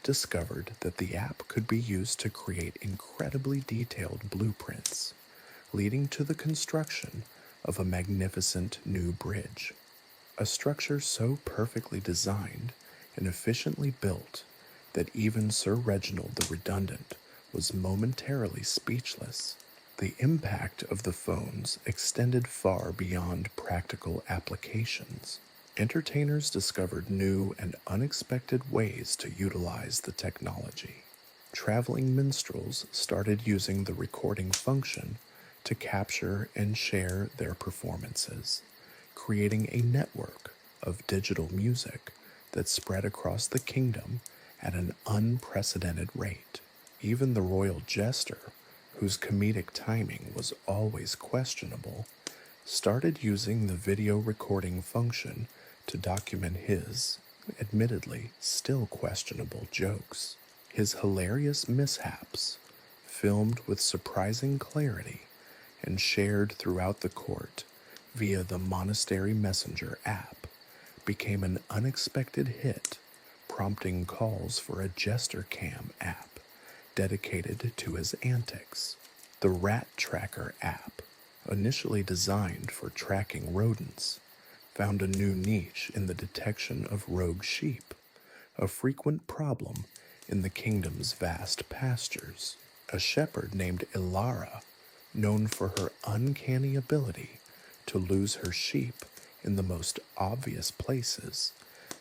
discovered that the app could be used to create incredibly detailed blueprints, leading to the construction of a magnificent new bridge. A structure so perfectly designed and efficiently built that even Sir Reginald the Redundant was momentarily speechless. The impact of the phones extended far beyond practical applications. Entertainers discovered new and unexpected ways to utilize the technology. Traveling minstrels started using the recording function to capture and share their performances, creating a network of digital music that spread across the kingdom at an unprecedented rate. Even the royal jester, whose comedic timing was always questionable, started using the video recording function to document his, admittedly still questionable, jokes. His hilarious mishaps, filmed with surprising clarity and shared throughout the court via the Monastery Messenger app, became an unexpected hit, prompting calls for a Jester Cam app dedicated to his antics. The Rat Tracker app, initially designed for tracking rodents, found a new niche in the detection of rogue sheep, a frequent problem in the kingdom's vast pastures. A shepherd named Ilara, known for her uncanny ability to lose her sheep in the most obvious places,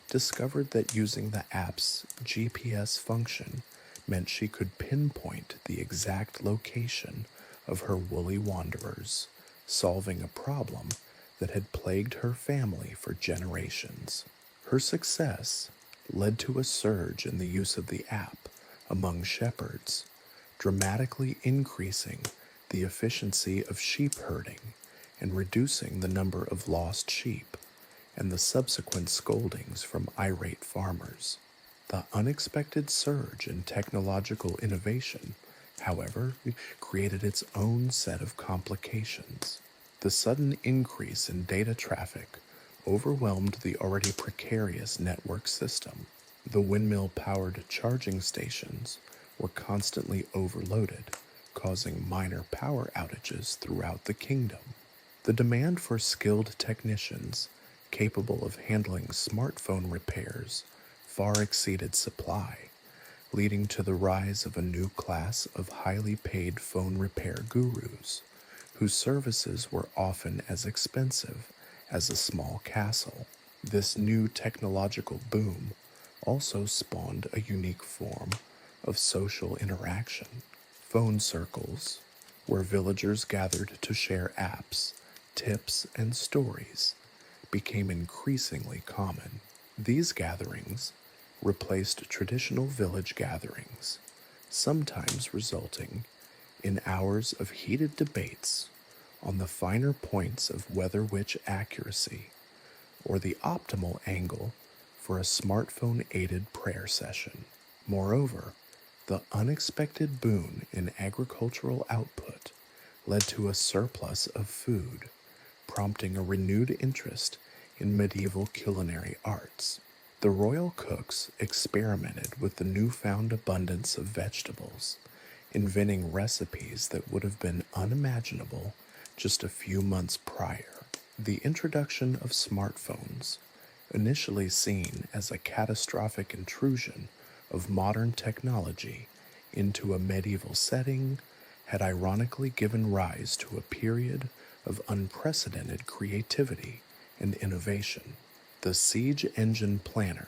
discovered that using the app's GPS function meant she could pinpoint the exact location of her woolly wanderers, solving a problem that had plagued her family for generations. Her success led to a surge in the use of the app among shepherds, dramatically increasing the efficiency of sheep herding and reducing the number of lost sheep and the subsequent scoldings from irate farmers. The unexpected surge in technological innovation, however, created its own set of complications. The sudden increase in data traffic overwhelmed the already precarious network system. The windmill-powered charging stations were constantly overloaded, causing minor power outages throughout the kingdom. The demand for skilled technicians capable of handling smartphone repairs far exceeded supply, leading to the rise of a new class of highly paid phone repair gurus, whose services were often as expensive as a small castle. This new technological boom also spawned a unique form of social interaction. Phone circles, where villagers gathered to share apps, tips, and stories, became increasingly common. These gatherings replaced traditional village gatherings, sometimes resulting in hours of heated debates on the finer points of weather witch accuracy or the optimal angle for a smartphone-aided prayer session. Moreover, the unexpected boon in agricultural output led to a surplus of food, prompting a renewed interest in medieval culinary arts. The royal cooks experimented with the newfound abundance of vegetables, inventing recipes that would have been unimaginable just a few months prior. The introduction of smartphones, initially seen as a catastrophic intrusion of modern technology into a medieval setting, had ironically given rise to a period of unprecedented creativity and innovation. The siege engine planner,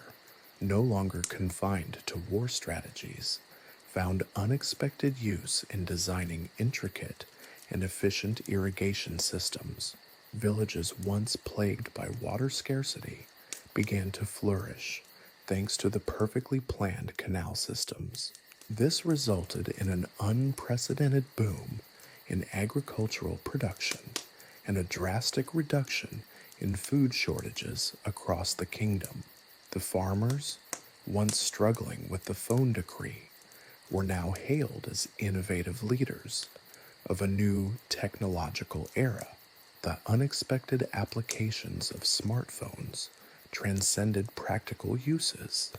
no longer confined to war strategies, found unexpected use in designing intricate and efficient irrigation systems. Villages once plagued by water scarcity began to flourish thanks to the perfectly planned canal systems. This resulted in an unprecedented boom in agricultural production and a drastic reduction in food shortages across the kingdom. The farmers, once struggling with the phone decree, were now hailed as innovative leaders of a new technological era. The unexpected applications of smartphones transcended practical uses,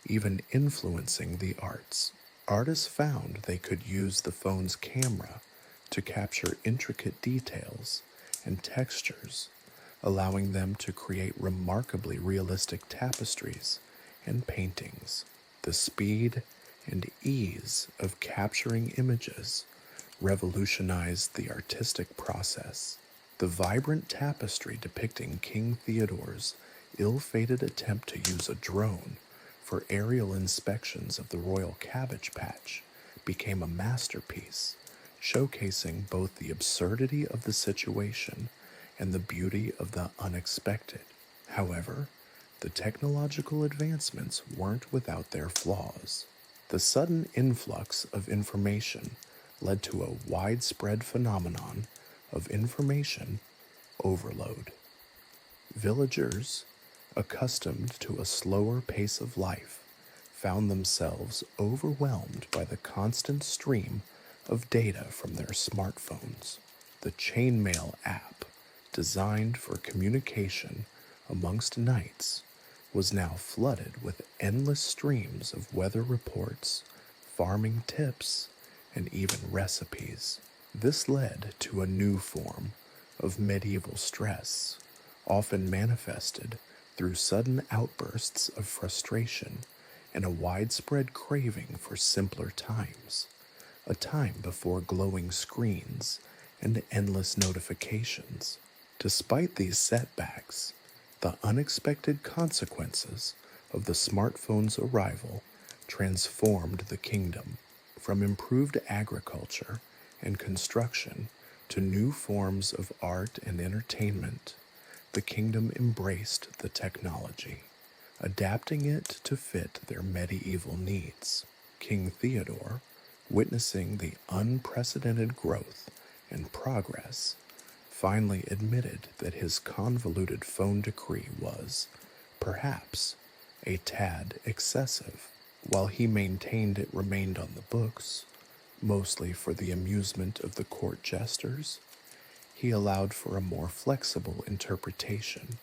even influencing the arts. Artists found they could use the phone's camera to capture intricate details and textures, allowing them to create remarkably realistic tapestries and paintings. The speed and ease of capturing images revolutionized the artistic process. The vibrant tapestry depicting King Theodore's ill-fated attempt to use a drone for aerial inspections of the royal cabbage patch became a masterpiece, showcasing both the absurdity of the situation and the beauty of the unexpected. However, the technological advancements weren't without their flaws. The sudden influx of information led to a widespread phenomenon of information overload. Villagers, accustomed to a slower pace of life, found themselves overwhelmed by the constant stream of data from their smartphones. The chainmail app, designed for communication amongst knights, was now flooded with endless streams of weather reports, farming tips, and even recipes. This led to a new form of medieval stress, often manifested through sudden outbursts of frustration and a widespread craving for simpler times, a time before glowing screens and endless notifications. Despite these setbacks, the unexpected consequences of the smartphone's arrival transformed the kingdom. From improved agriculture and construction to new forms of art and entertainment, the kingdom embraced the technology, adapting it to fit their medieval needs. King Theodore, witnessing the unprecedented growth and progress, finally admitted that his convoluted phone decree was, perhaps, a tad excessive. While he maintained it remained on the books, mostly for the amusement of the court jesters, he allowed for a more flexible interpretation,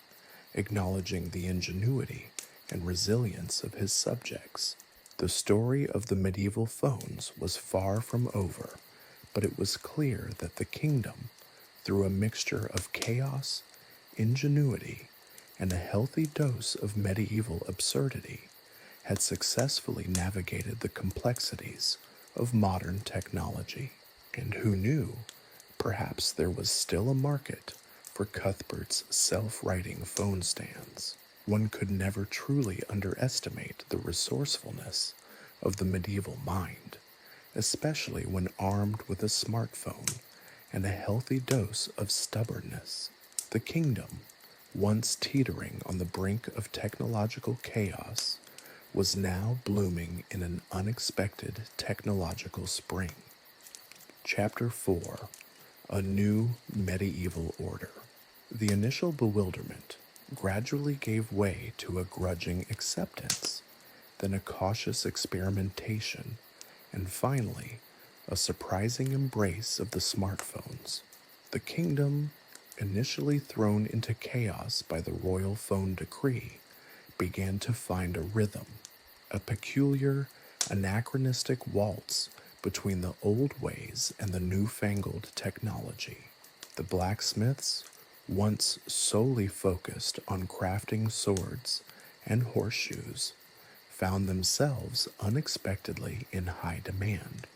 acknowledging the ingenuity and resilience of his subjects. The story of the medieval phones was far from over, but it was clear that the kingdom, through a mixture of chaos, ingenuity, and a healthy dose of medieval absurdity, had successfully navigated the complexities of modern technology. And who knew, perhaps there was still a market for Cuthbert's self-writing phone stands. One could never truly underestimate the resourcefulness of the medieval mind, especially when armed with a smartphone and a healthy dose of stubbornness. The kingdom, once teetering on the brink of technological chaos, was now blooming in an unexpected technological spring. Chapter 4: A New Medieval Order. The initial bewilderment gradually gave way to a grudging acceptance, then a cautious experimentation, and finally, a surprising embrace of the smartphones. The kingdom, initially thrown into chaos by the royal phone decree, began to find a rhythm, a peculiar, anachronistic waltz between the old ways and the newfangled technology. The blacksmiths, once solely focused on crafting swords and horseshoes, found themselves unexpectedly in high demand,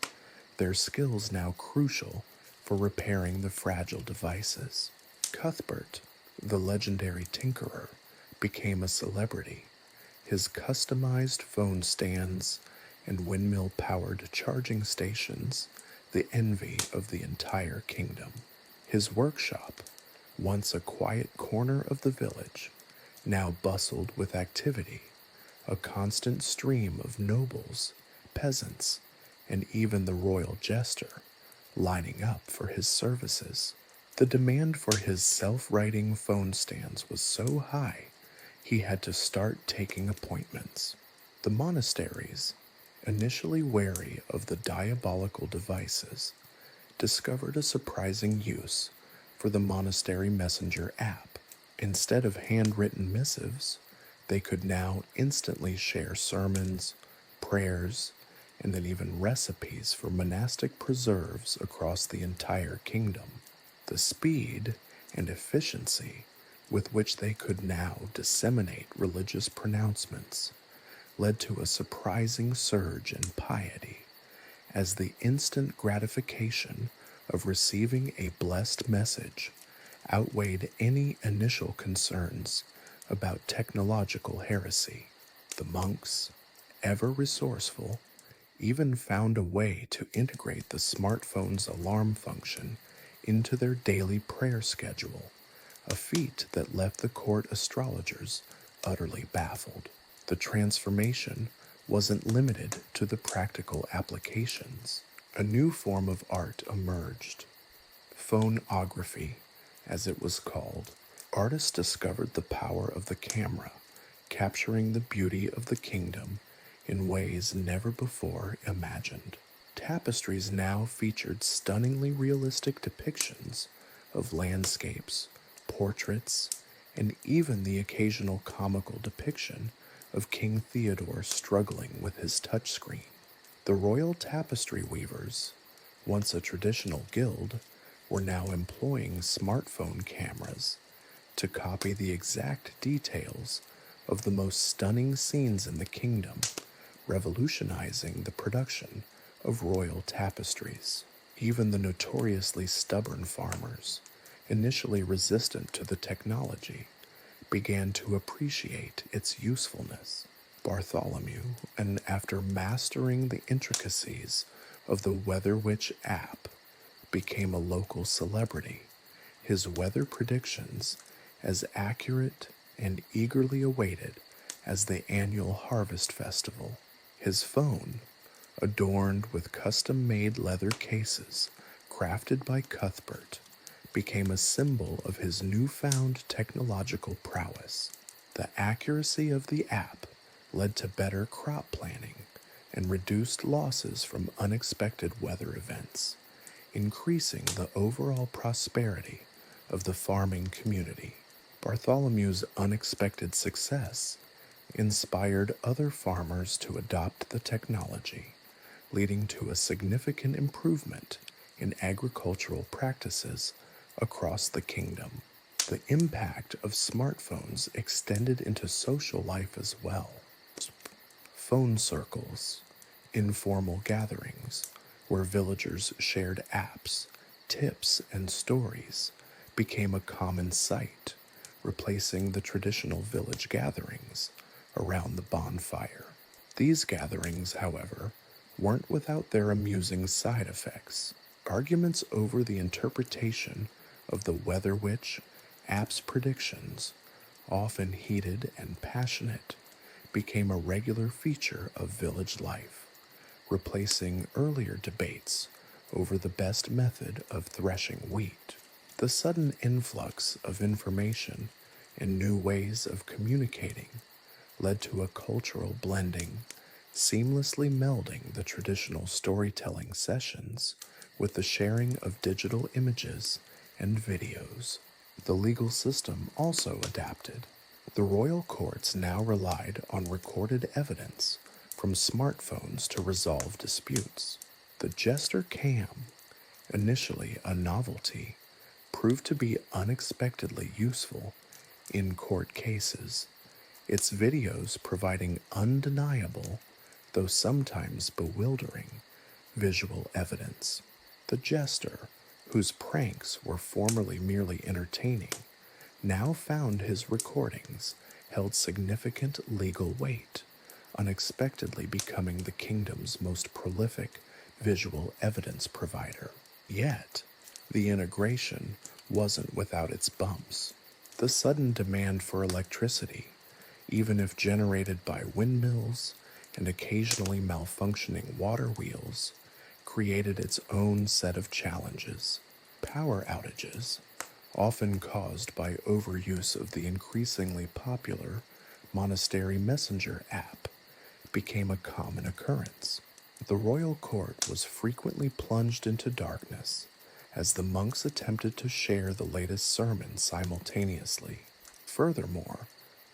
their skills now crucial for repairing the fragile devices. Cuthbert, the legendary tinkerer, became a celebrity, his customized phone stands and windmill-powered charging stations the envy of the entire kingdom. His workshop, once a quiet corner of the village, now bustled with activity, a constant stream of nobles, peasants, and even the royal jester lining up for his services. The demand for his self-writing phone stands was so high, he had to start taking appointments. The monasteries, initially wary of the diabolical devices, discovered a surprising use for the Monastery Messenger app. Instead of handwritten missives, they could now instantly share sermons, prayers, and then even recipes for monastic preserves across the entire kingdom. The speed and efficiency with which they could now disseminate religious pronouncements led to a surprising surge in piety, as the instant gratification of receiving a blessed message outweighed any initial concerns about technological heresy. The monks, ever resourceful, even found a way to integrate the smartphone's alarm function into their daily prayer schedule, a feat that left the court astrologers utterly baffled. The transformation wasn't limited to the practical applications. A new form of art emerged, phonography, as it was called. Artists discovered the power of the camera, capturing the beauty of the kingdom in ways never before imagined. Tapestries now featured stunningly realistic depictions of landscapes, portraits, and even the occasional comical depiction of King Theodore struggling with his touchscreen. The royal tapestry weavers, once a traditional guild, were now employing smartphone cameras to copy the exact details of the most stunning scenes in the kingdom, revolutionizing the production of royal tapestries. Even the notoriously stubborn farmers, initially resistant to the technology, began to appreciate its usefulness. Bartholomew, and after mastering the intricacies of the Weather Witch app, became a local celebrity, his weather predictions as accurate and eagerly awaited as the annual harvest festival. His phone, adorned with custom-made leather cases crafted by Cuthbert, became a symbol of his newfound technological prowess. The accuracy of the app led to better crop planning and reduced losses from unexpected weather events, increasing the overall prosperity of the farming community. Bartholomew's unexpected success inspired other farmers to adopt the technology, leading to a significant improvement in agricultural practices across the kingdom. The impact of smartphones extended into social life as well. Phone circles, informal gatherings where villagers shared apps, tips, and stories, became a common sight, replacing the traditional village gatherings around the bonfire. These gatherings, however, weren't without their amusing side effects. Arguments over the interpretation of the Weather Witch app's predictions, often heated and passionate, became a regular feature of village life, replacing earlier debates over the best method of threshing wheat. The sudden influx of information and new ways of communicating led to a cultural blending, seamlessly melding the traditional storytelling sessions with the sharing of digital images and videos. The legal system also adapted. The royal courts now relied on recorded evidence from smartphones to resolve disputes. The jester cam, initially a novelty, proved to be unexpectedly useful in court cases, its videos providing undeniable, though sometimes bewildering, visual evidence. The jester, whose pranks were formerly merely entertaining, now found his recordings held significant legal weight, unexpectedly becoming the kingdom's most prolific visual evidence provider. Yet, the integration wasn't without its bumps. The sudden demand for electricity, even if generated by windmills and occasionally malfunctioning water wheels, created its own set of challenges. Power outages, often caused by overuse of the increasingly popular Monastery Messenger app, became a common occurrence. The royal court was frequently plunged into darkness as the monks attempted to share the latest sermon simultaneously. Furthermore,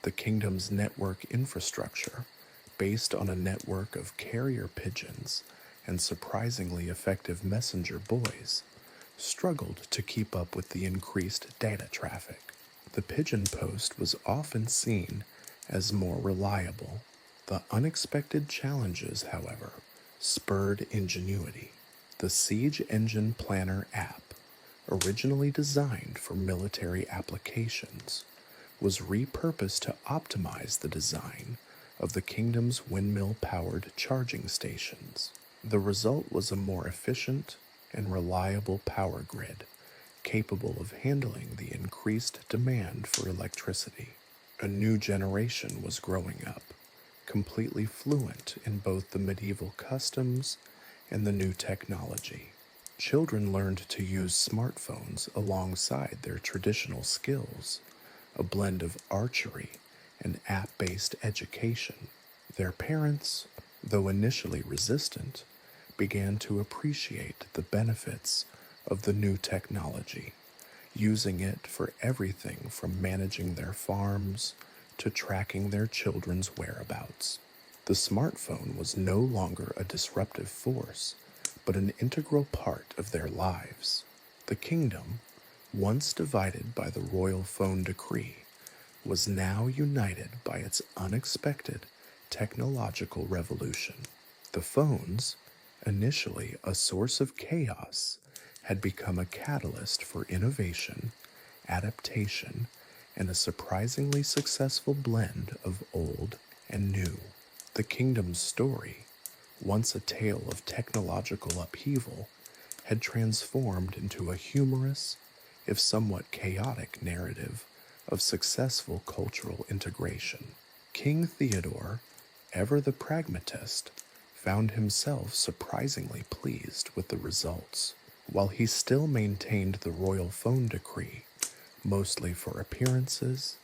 the kingdom's network infrastructure, based on a network of carrier pigeons and surprisingly effective messenger boys, struggled to keep up with the increased data traffic. The pigeon post was often seen as more reliable. The unexpected challenges, however, spurred ingenuity. The Siege Engine Planner app, originally designed for military applications, was repurposed to optimize the design of the kingdom's windmill-powered charging stations. The result was a more efficient and reliable power grid, capable of handling the increased demand for electricity. A new generation was growing up, completely fluent in both the medieval customs and the new technology. Children learned to use smartphones alongside their traditional skills, a blend of archery and app-based education. Their parents, though initially resistant, began to appreciate the benefits of the new technology, using it for everything from managing their farms to tracking their children's whereabouts. The smartphone was no longer a disruptive force, but an integral part of their lives. The kingdom, once divided by the royal phone decree, was now united by its unexpected technological revolution. The phones, initially a source of chaos, had become a catalyst for innovation, adaptation, and a surprisingly successful blend of old and new. The kingdom's story, once a tale of technological upheaval, had transformed into a humorous, if somewhat chaotic narrative of successful cultural integration. King Theodore, ever the pragmatist, found himself surprisingly pleased with the results. While he still maintained the royal phone decree, mostly for appearances,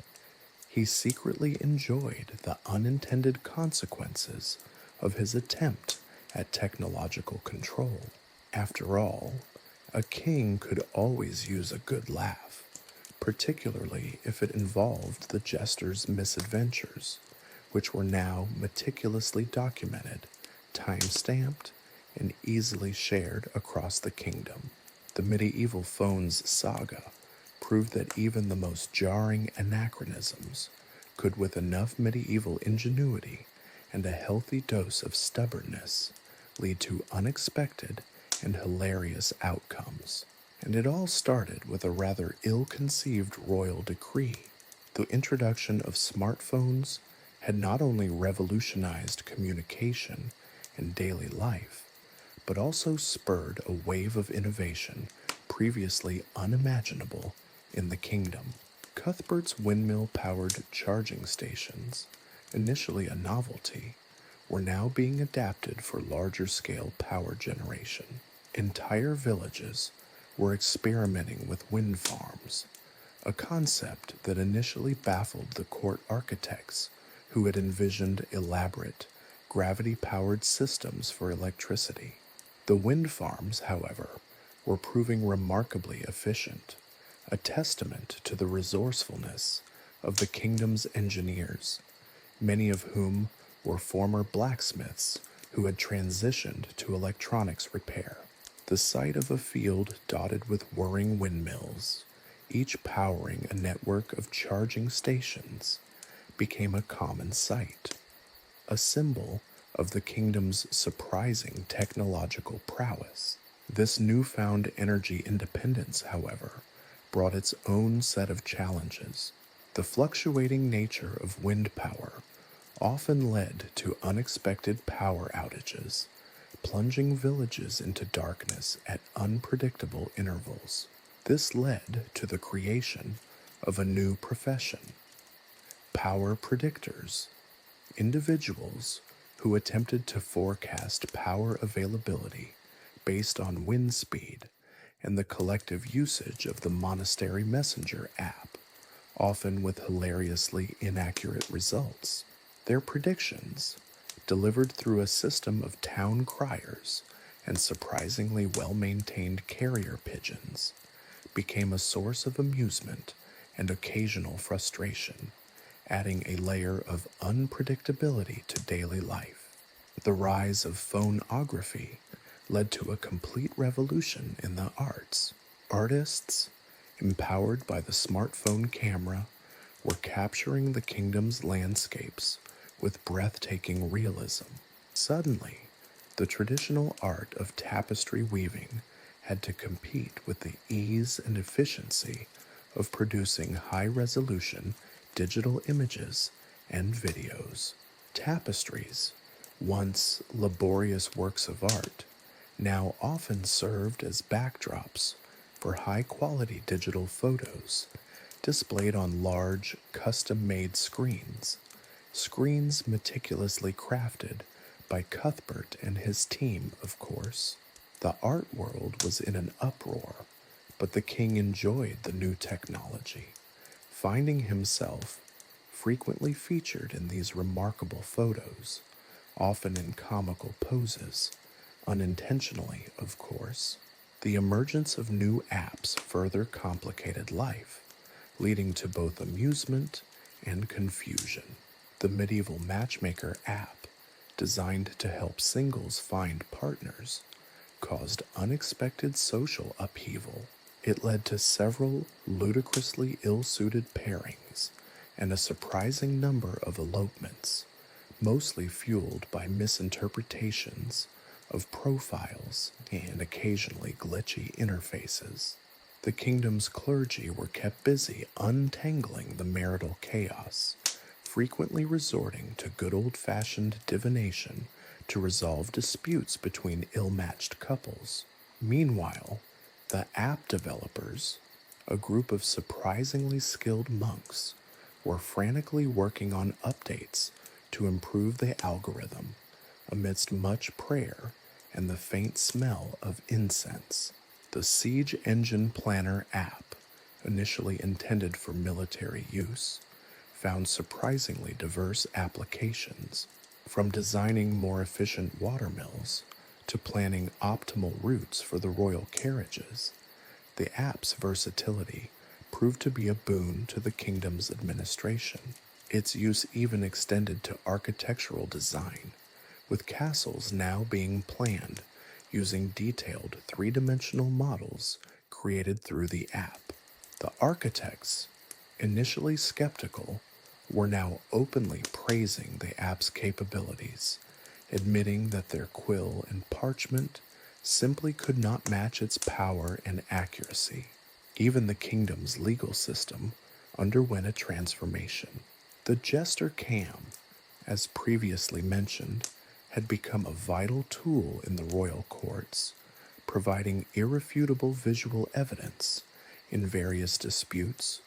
he secretly enjoyed the unintended consequences of his attempt at technological control. After all, a king could always use a good laugh, particularly if it involved the jester's misadventures, which were now meticulously documented, time-stamped, and easily shared across the kingdom. The medieval phones saga proved that even the most jarring anachronisms could, with enough medieval ingenuity and a healthy dose of stubbornness, lead to unexpected and hilarious outcomes. And it all started with a rather ill-conceived royal decree. The introduction of smartphones had not only revolutionized communication and daily life, but also spurred a wave of innovation previously unimaginable in the kingdom. Cuthbert's windmill-powered charging stations, initially a novelty, were now being adapted for larger-scale power generation. Entire villages were experimenting with wind farms, a concept that initially baffled the court architects who had envisioned elaborate, gravity-powered systems for electricity. The wind farms, however, were proving remarkably efficient, a testament to the resourcefulness of the kingdom's engineers, many of whom were former blacksmiths who had transitioned to electronics repair. The sight of a field dotted with whirring windmills, each powering a network of charging stations, became a common sight, a symbol of the kingdom's surprising technological prowess. This newfound energy independence, however, brought its own set of challenges. The fluctuating nature of wind power often led to unexpected power outages, plunging villages into darkness at unpredictable intervals. This led to the creation of a new profession: power predictors, individuals who attempted to forecast power availability based on wind speed and the collective usage of the Monastery Messenger app, often with hilariously inaccurate results. Their predictions, delivered through a system of town criers and surprisingly well-maintained carrier pigeons, became a source of amusement and occasional frustration, adding a layer of unpredictability to daily life. The rise of phonography led to a complete revolution in the arts. Artists, empowered by the smartphone camera, were capturing the kingdom's landscapes with breathtaking realism. Suddenly, the traditional art of tapestry weaving had to compete with the ease and efficiency of producing high-resolution digital images and videos. Tapestries, once laborious works of art, now often served as backdrops for high-quality digital photos displayed on large, custom-made screens meticulously crafted by Cuthbert and his team, of course. The art world was in an uproar, but the king enjoyed the new technology, finding himself frequently featured in these remarkable photos, often in comical poses, unintentionally, of course. The emergence of new apps further complicated life, leading to both amusement and confusion. The medieval matchmaker app, designed to help singles find partners, caused unexpected social upheaval. It led to several ludicrously ill-suited pairings and a surprising number of elopements, mostly fueled by misinterpretations of profiles and occasionally glitchy interfaces. The kingdom's clergy were kept busy untangling the marital chaos, frequently resorting to good old-fashioned divination to resolve disputes between ill-matched couples. Meanwhile, the app developers, a group of surprisingly skilled monks, were frantically working on updates to improve the algorithm amidst much prayer and the faint smell of incense. The Siege Engine Planner app, initially intended for military use, found surprisingly diverse applications, from designing more efficient watermills to planning optimal routes for the royal carriages. The app's versatility proved to be a boon to the kingdom's administration. Its use even extended to architectural design, with castles now being planned using detailed three-dimensional models created through the app. The architects, initially skeptical, were now openly praising the app's capabilities, admitting that their quill and parchment simply could not match its power and accuracy. Even the kingdom's legal system underwent a transformation. The jester cam, as previously mentioned, had become a vital tool in the royal courts, providing irrefutable visual evidence in various disputes,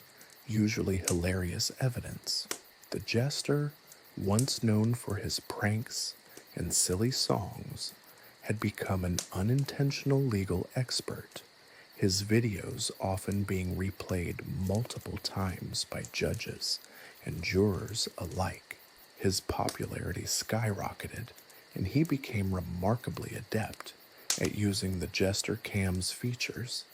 usually hilarious evidence. The jester, once known for his pranks and silly songs, had become an unintentional legal expert, his videos often being replayed multiple times by judges and jurors alike. His popularity skyrocketed, and he became remarkably adept at using the Jester Cam's features,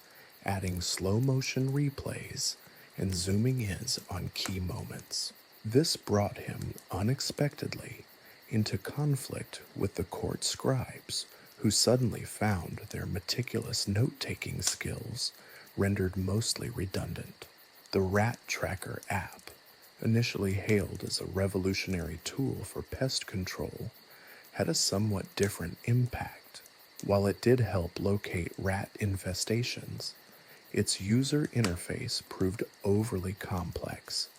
adding slow-motion replays and zooming in on key moments. This brought him unexpectedly into conflict with the court scribes, who suddenly found their meticulous note-taking skills rendered mostly redundant. The Rat Tracker app, initially hailed as a revolutionary tool for pest control, had a somewhat different impact. While it did help locate rat infestations, its user interface proved overly complex,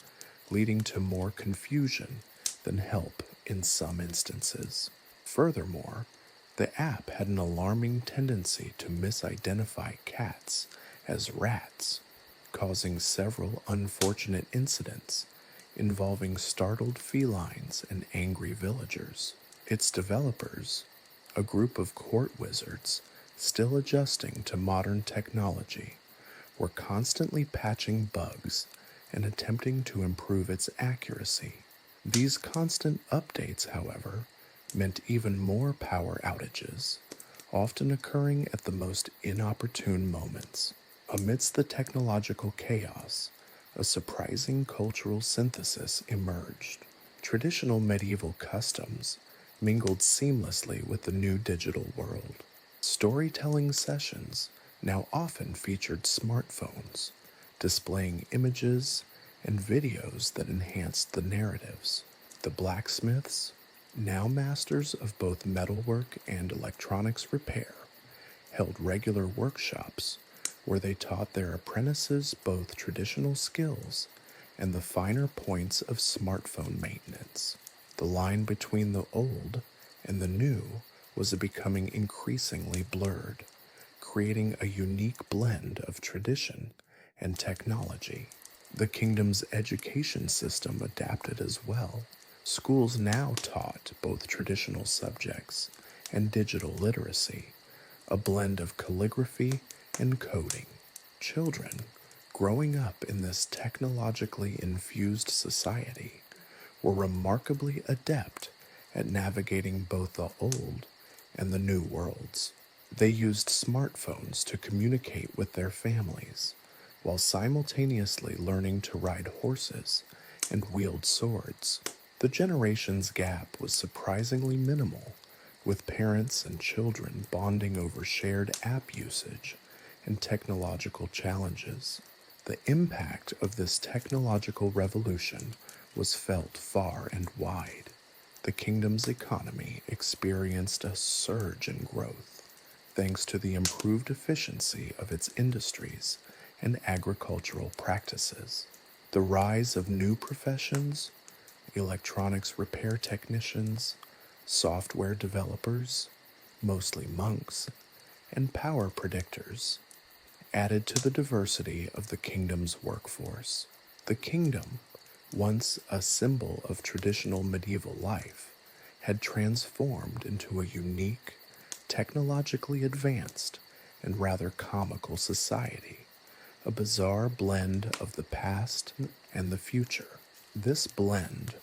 leading to more confusion than help in some instances. Furthermore, The app had an alarming tendency to misidentify cats as rats, causing several unfortunate incidents involving startled felines and angry villagers. Its developers, a group of court wizards still adjusting to modern technology, were constantly patching bugs and attempting to improve its accuracy. These constant updates, however, meant even more power outages, often occurring at the most inopportune moments. Amidst the technological chaos, a surprising cultural synthesis emerged. Traditional medieval customs mingled seamlessly with the new digital world. Storytelling sessions now often featured smartphones, displaying images and videos that enhanced the narratives. The blacksmiths, now masters of both metalwork and electronics repair, held regular workshops where they taught their apprentices both traditional skills and the finer points of smartphone maintenance. The line between the old and the new was becoming increasingly blurred, creating a unique blend of tradition and technology. The kingdom's education system adapted as well. Schools now taught both traditional subjects and digital literacy, a blend of calligraphy and coding. Children, growing up in this technologically infused society, were remarkably adept at navigating both the old and the new worlds. They used smartphones to communicate with their families, while simultaneously learning to ride horses and wield swords. The generations gap was surprisingly minimal, with parents and children bonding over shared app usage and technological challenges. The impact of this technological revolution was felt far and wide. The kingdom's economy experienced a surge in growth, thanks to the improved efficiency of its industries and agricultural practices. The rise of new professions, electronics repair technicians, software developers, mostly monks, and power predictors, added to the diversity of the kingdom's workforce. The kingdom, once a symbol of traditional medieval life, had transformed into a unique, technologically advanced, and rather comical society, a bizarre blend of the past and the future. This blend,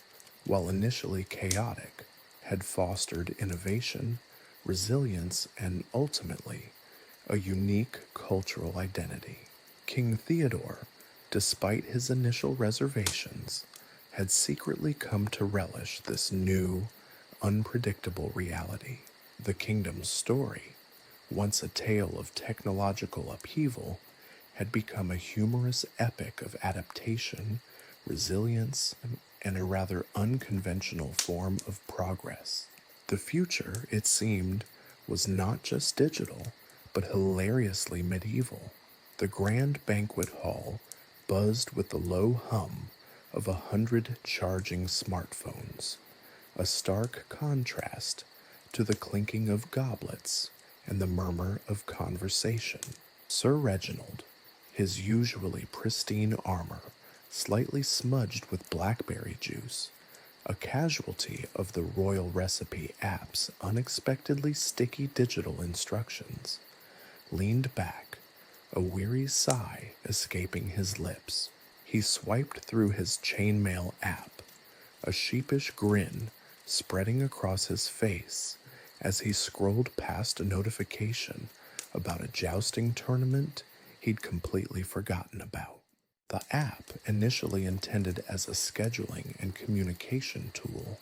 while initially chaotic, had fostered innovation, resilience, and ultimately a unique cultural identity. King Theodore, despite his initial reservations, had secretly come to relish this new, unpredictable reality. The kingdom's story, once a tale of technological upheaval, had become a humorous epic of adaptation, resilience, and a rather unconventional form of progress. The future, it seemed, was not just digital, but hilariously medieval. The grand banquet hall buzzed with the low hum of 100 charging smartphones, a stark contrast to the clinking of goblets and the murmur of conversation. Sir Reginald, his usually pristine armor slightly smudged with blackberry juice, a casualty of the royal recipe app's unexpectedly sticky digital instructions, leaned back, a weary sigh escaping his lips. He swiped through his chainmail app, a sheepish grin spreading across his face as he scrolled past a notification about a jousting tournament he'd completely forgotten about. The app, initially intended as a scheduling and communication tool,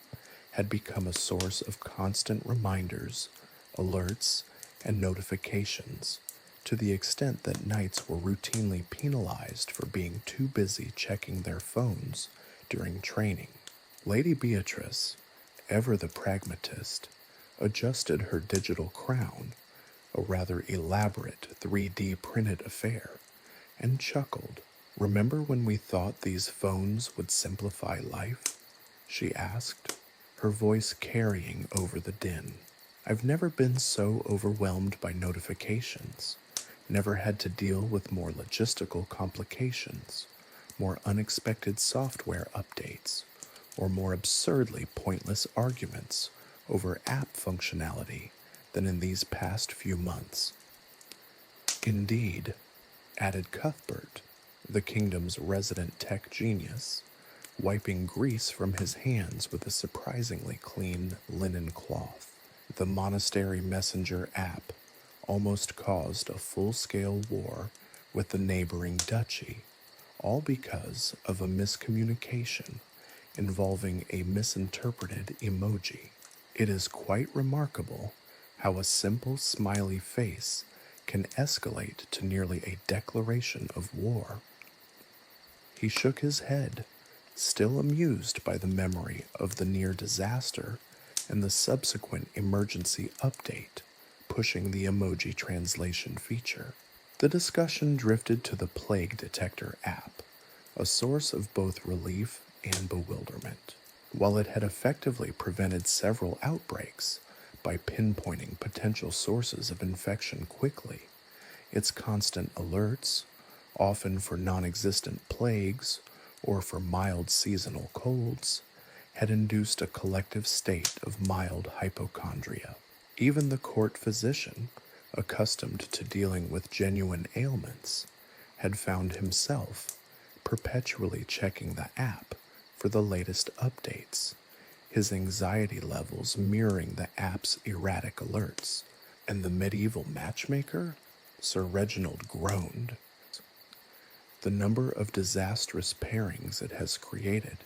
had become a source of constant reminders, alerts, and notifications, to the extent that knights were routinely penalized for being too busy checking their phones during training. Lady Beatrice, ever the pragmatist, adjusted her digital crown, a rather elaborate 3D printed affair, and chuckled. "Remember when we thought these phones would simplify life?" she asked, her voice carrying over the din. I've never been so overwhelmed by notifications, never had to deal with more logistical complications, more unexpected software updates, or more absurdly pointless arguments over app functionality than in these past few months. Indeed, added Cuthbert, the kingdom's resident tech genius, wiping grease from his hands with a surprisingly clean linen cloth. The Monastery Messenger app almost caused a full-scale war with the neighboring duchy, all because of a miscommunication involving a misinterpreted emoji. It is quite remarkable how a simple smiley face can escalate to nearly a declaration of war. He shook his head, still amused by the memory of the near disaster and the subsequent emergency update pushing the emoji translation feature. The discussion drifted to the plague detector app, a source of both relief and bewilderment. While it had effectively prevented several outbreaks by pinpointing potential sources of infection quickly, its constant alerts, often for non-existent plagues or for mild seasonal colds, had induced a collective state of mild hypochondria. Even the court physician, accustomed to dealing with genuine ailments, had found himself perpetually checking the app for the latest updates, his anxiety levels mirroring the app's erratic alerts. And the medieval matchmaker? Sir Reginald groaned. The number of disastrous pairings it has created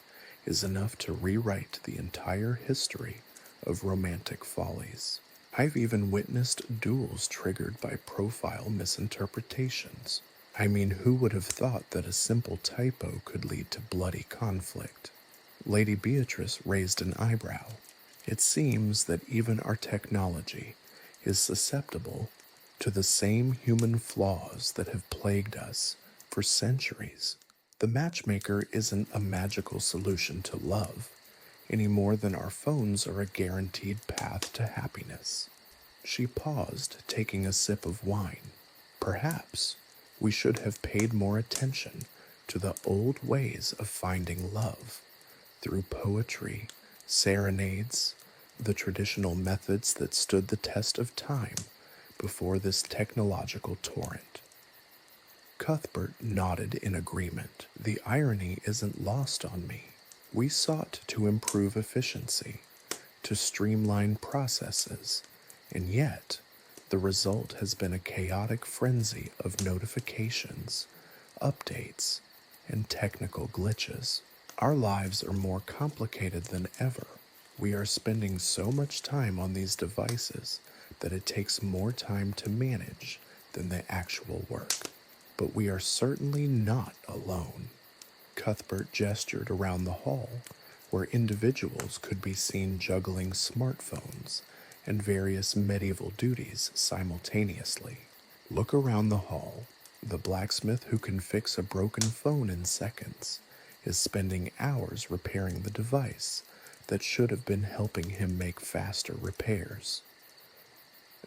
is enough to rewrite the entire history of romantic follies. I've even witnessed duels triggered by profile misinterpretations. I mean, who would have thought that a simple typo could lead to bloody conflict? Lady Beatrice raised an eyebrow. It seems that even our technology is susceptible to the same human flaws that have plagued us for centuries. The matchmaker isn't a magical solution to love, any more than our phones are a guaranteed path to happiness. She paused, taking a sip of wine. Perhaps we should have paid more attention to the old ways of finding love, through poetry, serenades, the traditional methods that stood the test of time before this technological torrent. Cuthbert nodded in agreement. The irony isn't lost on me. We sought to improve efficiency, to streamline processes, and yet the result has been a chaotic frenzy of notifications, updates, and technical glitches. Our lives are more complicated than ever. We are spending so much time on these devices that it takes more time to manage than the actual work. But we are certainly not alone. Cuthbert gestured around the hall, where individuals could be seen juggling smartphones and various medieval duties simultaneously. Look around the hall. The blacksmith who can fix a broken phone in seconds is spending hours repairing the device that should have been helping him make faster repairs.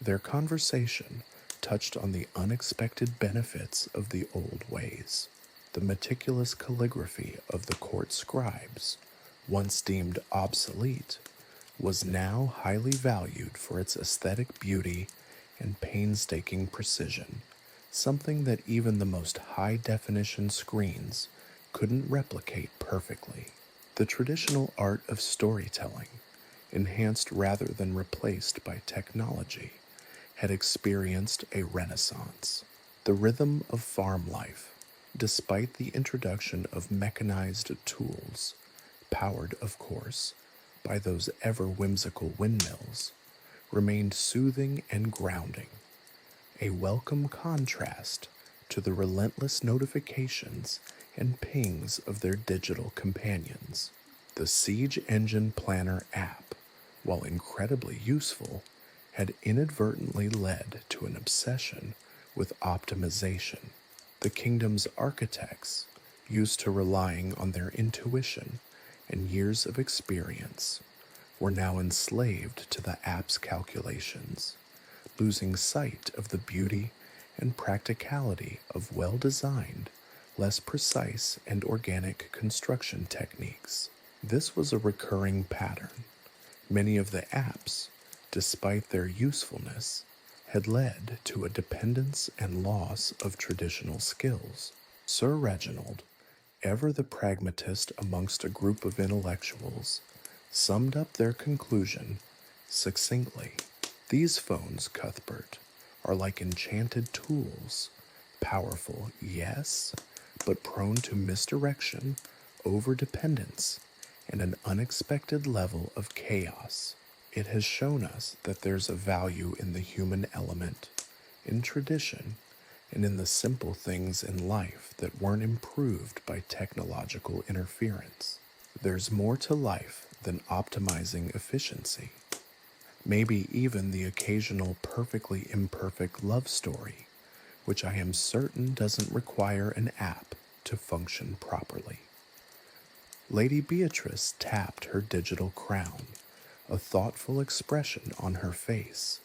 Their conversation touched on the unexpected benefits of the old ways. The meticulous calligraphy of the court scribes, once deemed obsolete, was now highly valued for its aesthetic beauty and painstaking precision, something that even the most high-definition screens couldn't replicate perfectly. The traditional art of storytelling, enhanced rather than replaced by technology, had experienced a renaissance. The rhythm of farm life, despite the introduction of mechanized tools, powered, of course, by those ever-whimsical windmills, remained soothing and grounding, a welcome contrast to the relentless notifications and pings of their digital companions. The Siege Engine Planner app, while incredibly useful, had inadvertently led to an obsession with optimization. The kingdom's architects, used to relying on their intuition and years of experience, were now enslaved to the app's calculations, losing sight of the beauty and practicality of well-designed, less precise and organic construction techniques. This was a recurring pattern. Many of the apps, despite their usefulness, had led to a dependence and loss of traditional skills. Sir Reginald, ever the pragmatist amongst a group of intellectuals, summed up their conclusion succinctly. These phones, Cuthbert, are like enchanted tools, powerful, yes, but prone to misdirection, overdependence, and an unexpected level of chaos. It has shown us that there's a value in the human element, in tradition, and in the simple things in life that weren't improved by technological interference. There's more to life than optimizing efficiency. Maybe even the occasional perfectly imperfect love story, which I am certain doesn't require an app to function properly. Lady Beatrice tapped her digital crown, a thoughtful expression on her face.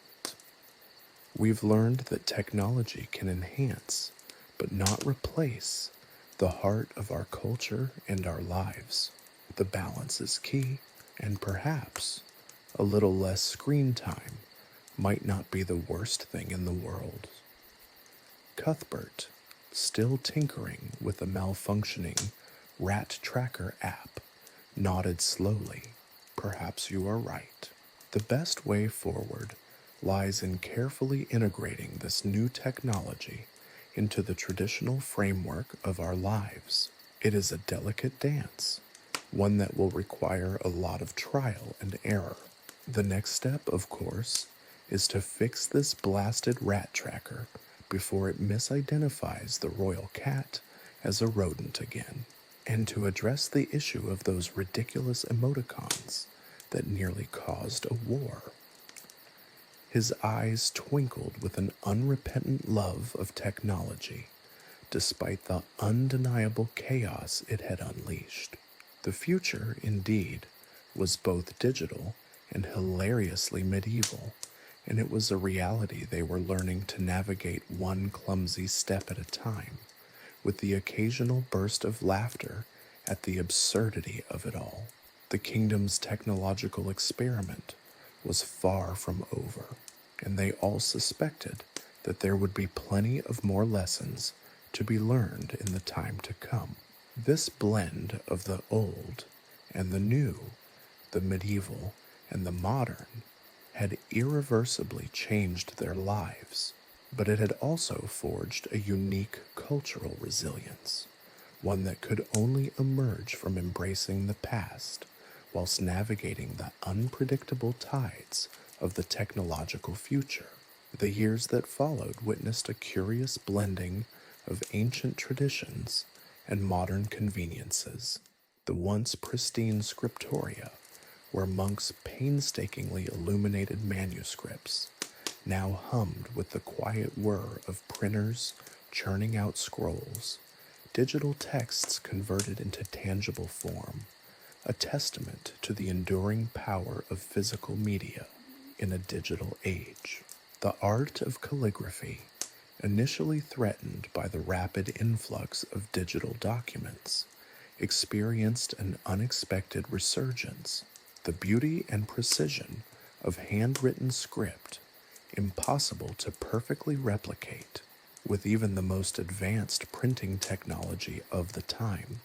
We've learned that technology can enhance, but not replace, the heart of our culture and our lives. The balance is key, and perhaps a little less screen time might not be the worst thing in the world. Cuthbert, still tinkering with a malfunctioning rat tracker app, nodded slowly. Perhaps you are right. The best way forward lies in carefully integrating this new technology into the traditional framework of our lives. It is a delicate dance, one that will require a lot of trial and error. The next step, of course, is to fix this blasted rat tracker before it misidentifies the royal cat as a rodent again, and to address the issue of those ridiculous emoticons that nearly caused a war. His eyes twinkled with an unrepentant love of technology, despite the undeniable chaos it had unleashed. The future, indeed, was both digital and hilariously medieval, and it was a reality they were learning to navigate one clumsy step at a time, with the occasional burst of laughter at the absurdity of it all. The kingdom's technological experiment was far from over, and they all suspected that there would be plenty of more lessons to be learned in the time to come. This blend of the old and the new, the medieval and the modern, had irreversibly changed their lives, but it had also forged a unique cultural resilience, one that could only emerge from embracing the past whilst navigating the unpredictable tides of the technological future. The years that followed witnessed a curious blending of ancient traditions and modern conveniences. The once pristine scriptoria, where monks painstakingly illuminated manuscripts, now hummed with the quiet whir of printers churning out scrolls, digital texts converted into tangible form, a testament to the enduring power of physical media in a digital age. The art of calligraphy, initially threatened by the rapid influx of digital documents, experienced an unexpected resurgence. The beauty and precision of handwritten script, impossible to perfectly replicate with even the most advanced printing technology of the time,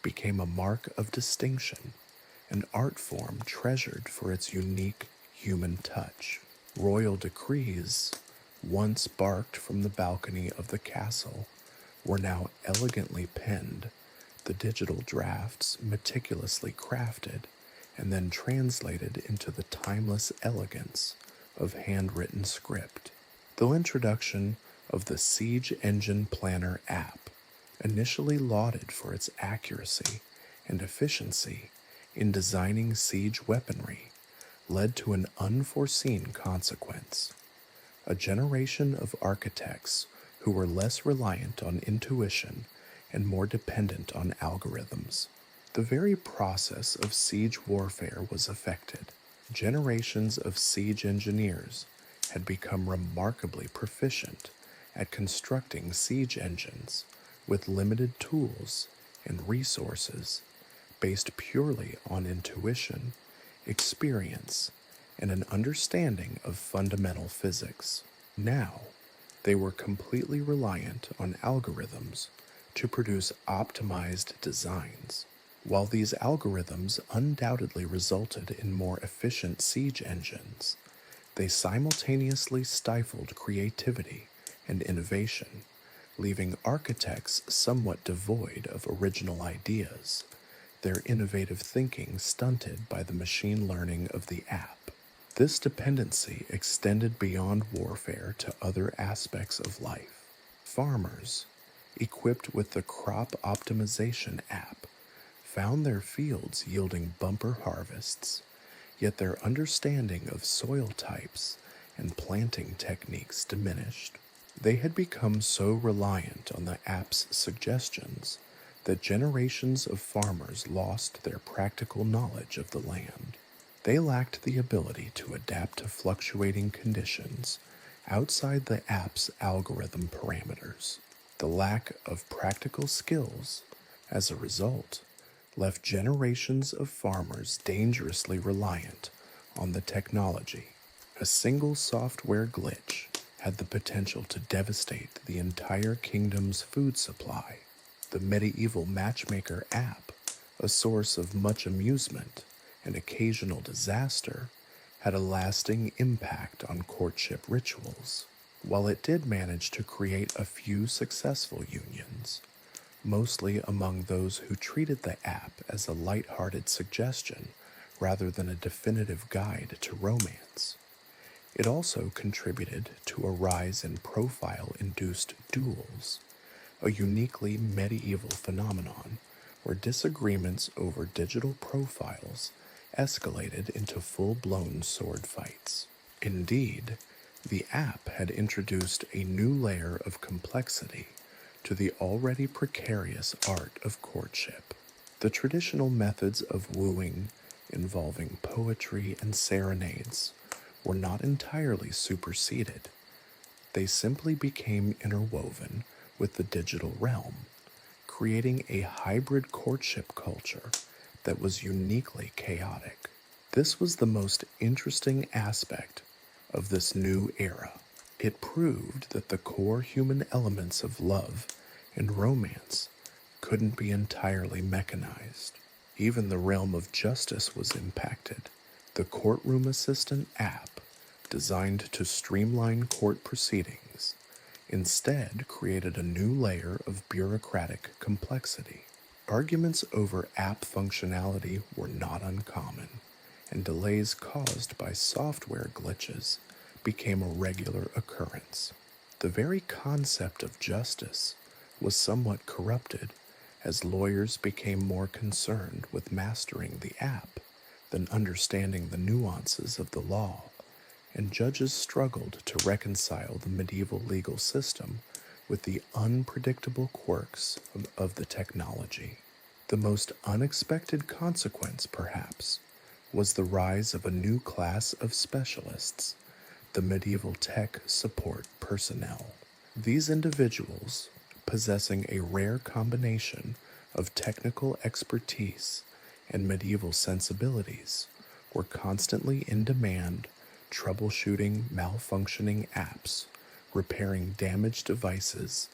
became a mark of distinction, an art form treasured for its unique human touch. Royal decrees, once barked from the balcony of the castle, were now elegantly penned, the digital drafts meticulously crafted and then translated into the timeless elegance of handwritten script. The introduction of the Siege Engine Planner app, initially lauded for its accuracy and efficiency in designing siege weaponry, led to an unforeseen consequence. A generation of architects who were less reliant on intuition and more dependent on algorithms. The very process of siege warfare was affected. Generations of siege engineers had become remarkably proficient at constructing siege engines with limited tools and resources based purely on intuition, experience, and an understanding of fundamental physics. Now, they were completely reliant on algorithms to produce optimized designs. While these algorithms undoubtedly resulted in more efficient siege engines, they simultaneously stifled creativity and innovation, leaving architects somewhat devoid of original ideas, their innovative thinking stunted by the machine learning of the app. This dependency extended beyond warfare to other aspects of life. Farmers, equipped with the crop optimization app, found their fields yielding bumper harvests, yet their understanding of soil types and planting techniques diminished. They had become so reliant on the app's suggestions that generations of farmers lost their practical knowledge of the land. They lacked the ability to adapt to fluctuating conditions outside the app's algorithm parameters. The lack of practical skills, as a result, left generations of farmers dangerously reliant on the technology. A single software glitch had the potential to devastate the entire kingdom's food supply. The medieval matchmaker app, a source of much amusement and occasional disaster, had a lasting impact on courtship rituals. While it did manage to create a few successful unions, mostly among those who treated the app as a light-hearted suggestion rather than a definitive guide to romance, it also contributed to a rise in profile-induced duels, a uniquely medieval phenomenon where disagreements over digital profiles escalated into full-blown sword fights. Indeed, the app had introduced a new layer of complexity to the already precarious art of courtship. The traditional methods of wooing, involving poetry and serenades, were not entirely superseded. They simply became interwoven with the digital realm, creating a hybrid courtship culture that was uniquely chaotic. This was the most interesting aspect of this new era. It proved that the core human elements of love and romance couldn't be entirely mechanized. Even the realm of justice was impacted. The Courtroom Assistant app, designed to streamline court proceedings, instead created a new layer of bureaucratic complexity. Arguments over app functionality were not uncommon, and delays caused by software glitches became a regular occurrence. The very concept of justice was somewhat corrupted as lawyers became more concerned with mastering the app than understanding the nuances of the law, and judges struggled to reconcile the medieval legal system with the unpredictable quirks of the technology. The most unexpected consequence, perhaps, was the rise of a new class of specialists, the medieval tech support personnel. These individuals, possessing a rare combination of technical expertise and medieval sensibilities, were constantly in demand, troubleshooting malfunctioning apps, repairing damaged devices,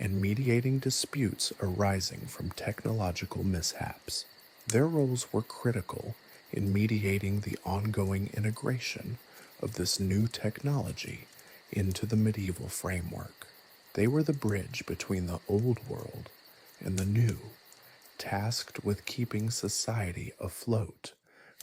and mediating disputes arising from technological mishaps. Their roles were critical in mediating the ongoing integration of this new technology into the medieval framework. They were the bridge between the old world and the new, tasked with keeping society afloat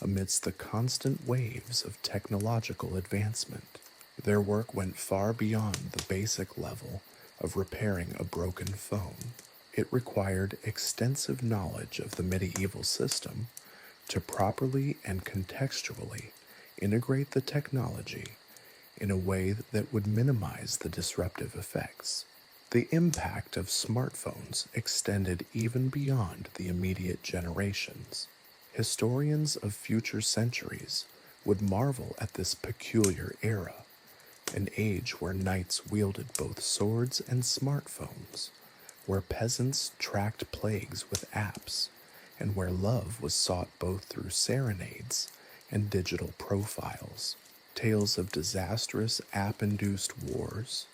amidst the constant waves of technological advancement. Their work went far beyond the basic level of repairing a broken phone. It required extensive knowledge of the medieval system to properly and contextually integrate the technology in a way that would minimize the disruptive effects. The impact of smartphones extended even beyond the immediate generations. Historians of future centuries would marvel at this peculiar era, an age where knights wielded both swords and smartphones, where peasants tracked plagues with apps, and where love was sought both through serenades and digital profiles. Tales of disastrous app-induced wars,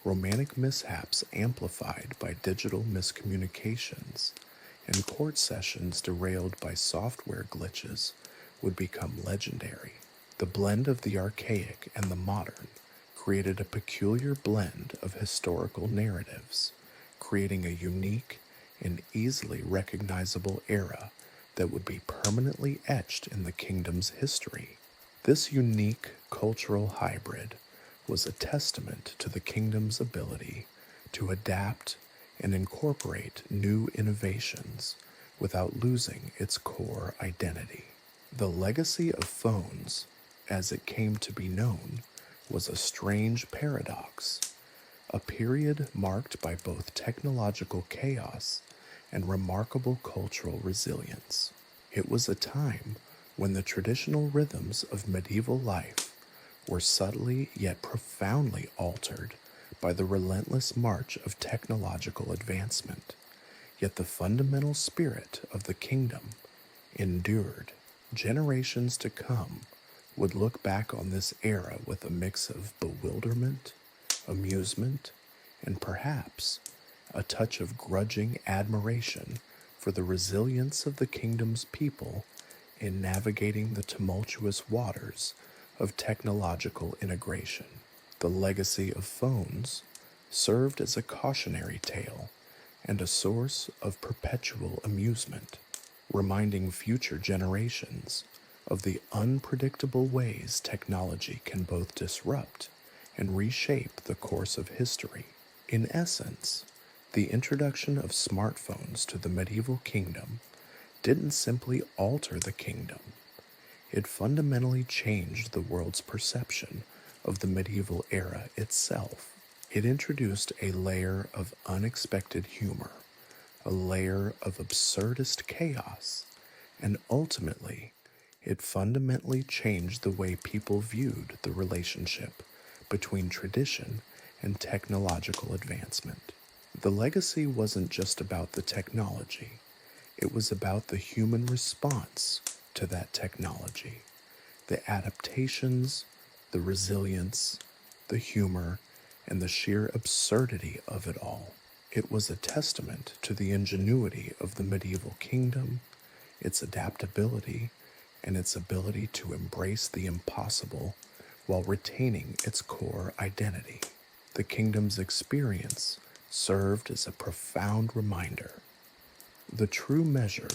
romantic mishaps amplified by digital miscommunications, and court sessions derailed by software glitches would become legendary. The blend of the archaic and the modern created a peculiar blend of historical narratives, creating a unique and easily recognizable era that would be permanently etched in the kingdom's history. This unique cultural hybrid was a testament to the kingdom's ability to adapt and incorporate new innovations without losing its core identity. The legacy of phones, as it came to be known, was a strange paradox, a period marked by both technological chaos and remarkable cultural resilience. It was a time when the traditional rhythms of medieval life were subtly yet profoundly altered by the relentless march of technological advancement, yet the fundamental spirit of the kingdom endured. Generations to come would look back on this era with a mix of bewilderment, amusement, and perhaps a touch of grudging admiration for the resilience of the kingdom's people in navigating the tumultuous waters of technological integration. The legacy of phones served as a cautionary tale and a source of perpetual amusement, reminding future generations of the unpredictable ways technology can both disrupt and reshape the course of history. In essence, the introduction of smartphones to the medieval kingdom didn't simply alter the kingdom, it fundamentally changed the world's perception of the medieval era itself. It introduced a layer of unexpected humor, a layer of absurdist chaos, and ultimately, it fundamentally changed the way people viewed the relationship between tradition and technological advancement. The legacy wasn't just about the technology, it was about the human response to that technology, the adaptations, the resilience, the humor, and the sheer absurdity of it all. It was a testament to the ingenuity of the medieval kingdom, its adaptability, and its ability to embrace the impossible while retaining its core identity. The kingdom's experience served as a profound reminder. The true measure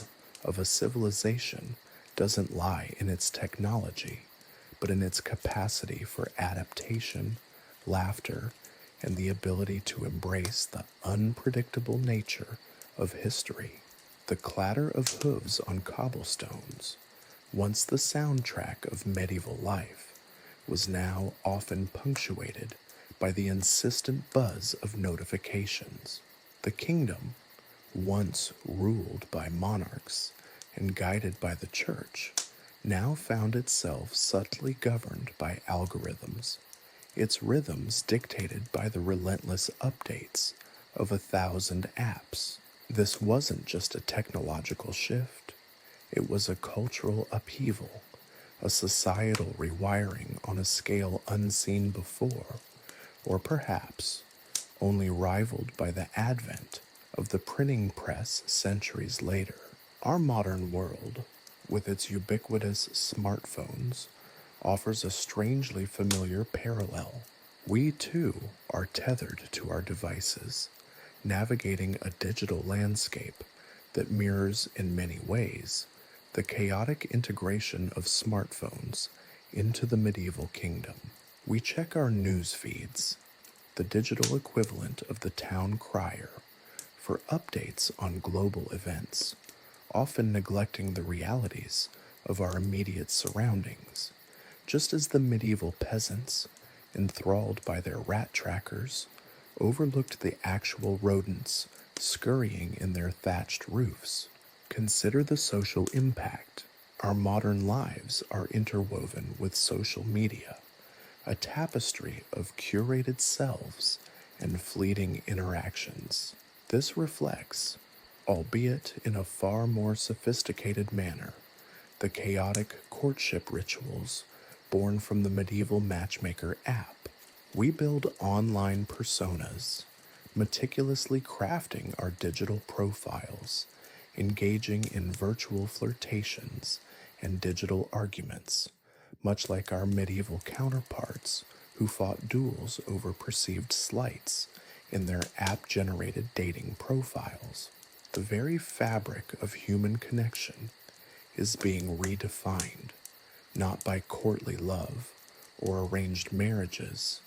of a civilization doesn't lie in its technology, but in its capacity for adaptation, laughter, and the ability to embrace the unpredictable nature of history. The clatter of hooves on cobblestones, once the soundtrack of medieval life, was now often punctuated by the insistent buzz of notifications. The kingdom, once ruled by monarchs and guided by the church, now found itself subtly governed by algorithms, its rhythms dictated by the relentless updates of 1,000 apps. This wasn't just a technological shift, it was a cultural upheaval, a societal rewiring on a scale unseen before, or perhaps only rivaled by the advent of the printing press centuries later. Our modern world, with its ubiquitous smartphones, offers a strangely familiar parallel. We too are tethered to our devices, navigating a digital landscape that mirrors in many ways the chaotic integration of smartphones into the medieval kingdom. We check our news feeds, the digital equivalent of the town crier, for updates on global events, often neglecting the realities of our immediate surroundings, just as the medieval peasants, enthralled by their rat trackers, overlooked the actual rodents scurrying in their thatched roofs. Consider the social impact. Our modern lives are interwoven with social media, a tapestry of curated selves and fleeting interactions. This reflects, albeit in a far more sophisticated manner, the chaotic courtship rituals born from the medieval matchmaker app. We build online personas, meticulously crafting our digital profiles, engaging in virtual flirtations and digital arguments, much like our medieval counterparts who fought duels over perceived slights in their app-generated dating profiles. The very fabric of human connection is being redefined, not by courtly love or arranged marriages,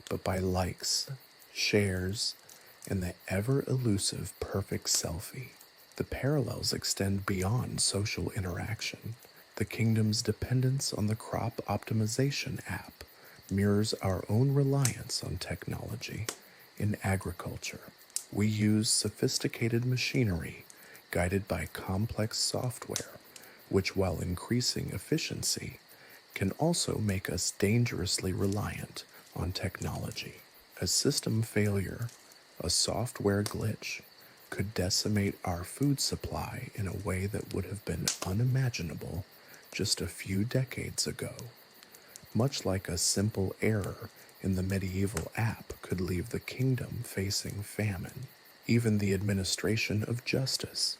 but by likes, shares, and the ever-elusive perfect selfie. The parallels extend beyond social interaction. The kingdom's dependence on the crop optimization app mirrors our own reliance on technology in agriculture. We use sophisticated machinery guided by complex software, which, while increasing efficiency, can also make us dangerously reliant on technology. A system failure, a software glitch, could decimate our food supply in a way that would have been unimaginable just a few decades ago. Much like a simple error in the medieval app could leave the kingdom facing famine. Even the administration of justice,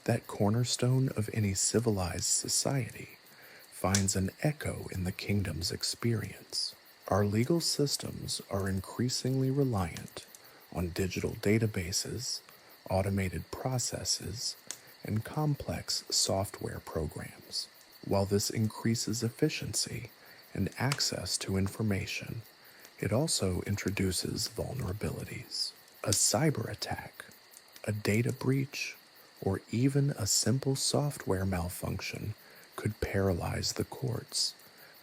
that cornerstone of any civilized society, finds an echo in the kingdom's experience. Our legal systems are increasingly reliant on digital databases, automated processes, and complex software programs. While this increases efficiency and access to information, it also introduces vulnerabilities. A cyber attack, a data breach, or even a simple software malfunction could paralyze the courts,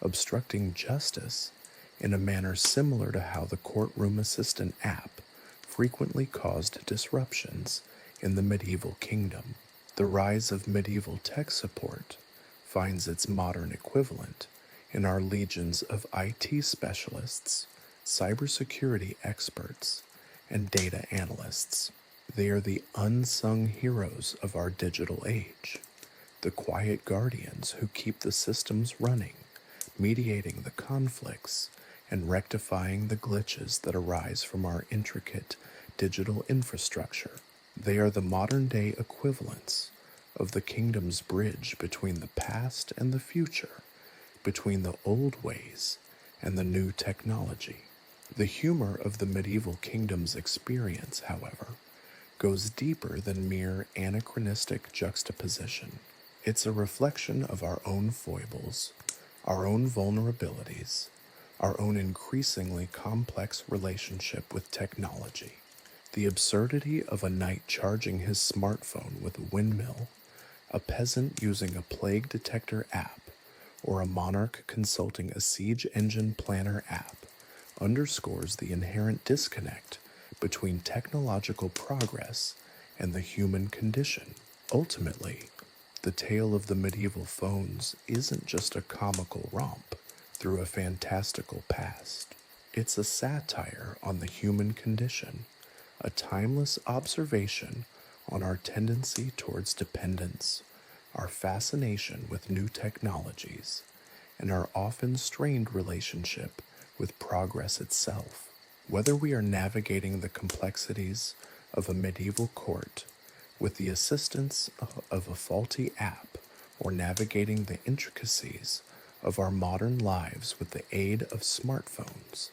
obstructing justice in a manner similar to how the courtroom assistant app frequently caused disruptions in the medieval kingdom. The rise of medieval tech support finds its modern equivalent in our legions of IT specialists, cybersecurity experts, and data analysts. They are the unsung heroes of our digital age, the quiet guardians who keep the systems running, mediating the conflicts, and rectifying the glitches that arise from our intricate digital infrastructure. They are the modern-day equivalents of the kingdom's bridge between the past and the future, between the old ways and the new technology. The humor of the medieval kingdom's experience, however, goes deeper than mere anachronistic juxtaposition. It's a reflection of our own foibles, our own vulnerabilities, our own increasingly complex relationship with technology. The absurdity of a knight charging his smartphone with a windmill, a peasant using a plague detector app, or a monarch consulting a siege engine planner app underscores the inherent disconnect between technological progress and the human condition. Ultimately, the tale of the medieval phones isn't just a comical romp through a fantastical past. It's a satire on the human condition, a timeless observation on our tendency towards dependence, our fascination with new technologies, and our often strained relationship with progress itself. Whether we are navigating the complexities of a medieval court with the assistance of a faulty app, or navigating the intricacies of our modern lives with the aid of smartphones,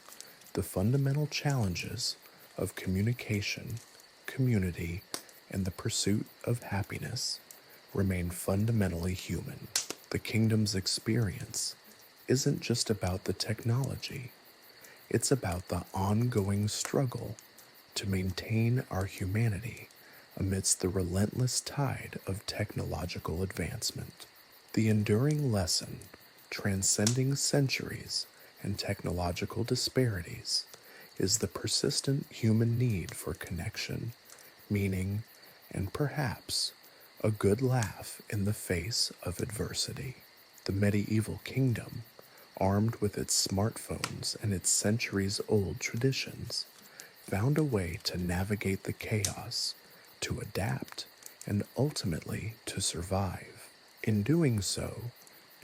the fundamental challenges of communication, community, and the pursuit of happiness remain fundamentally human. The kingdom's experience isn't just about the technology, it's about the ongoing struggle to maintain our humanity amidst the relentless tide of technological advancement. The enduring lesson, transcending centuries and technological disparities, is the persistent human need for connection, meaning, and perhaps a good laugh in the face of adversity. The medieval kingdom, armed with its smartphones and its centuries old traditions, found a way to navigate the chaos, to adapt, and ultimately to survive. In doing so,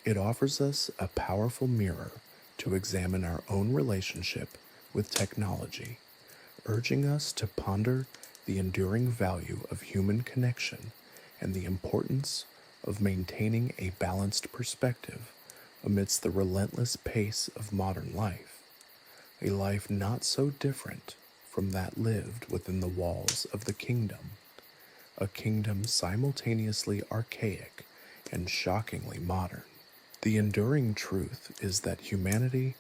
it offers us a powerful mirror to examine our own relationship with technology, urging us to ponder the enduring value of human connection and the importance of maintaining a balanced perspective amidst the relentless pace of modern life, a life not so different from that lived within the walls of the kingdom, a kingdom simultaneously archaic and shockingly modern. The enduring truth is that humanity,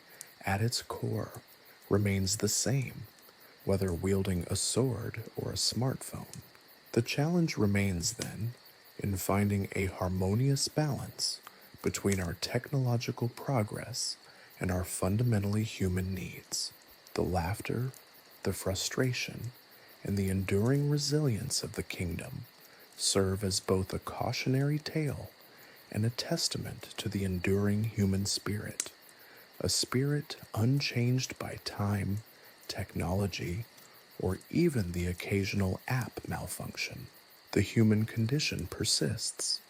at its core, remains the same, whether wielding a sword or a smartphone. The challenge remains, then, in finding a harmonious balance between our technological progress and our fundamentally human needs. The laughter, the frustration, and the enduring resilience of the kingdom serve as both a cautionary tale and a testament to the enduring human spirit, a spirit unchanged by time, technology, or even the occasional app malfunction. The human condition persists.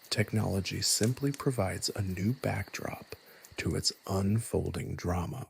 Technology simply provides a new backdrop to its unfolding drama.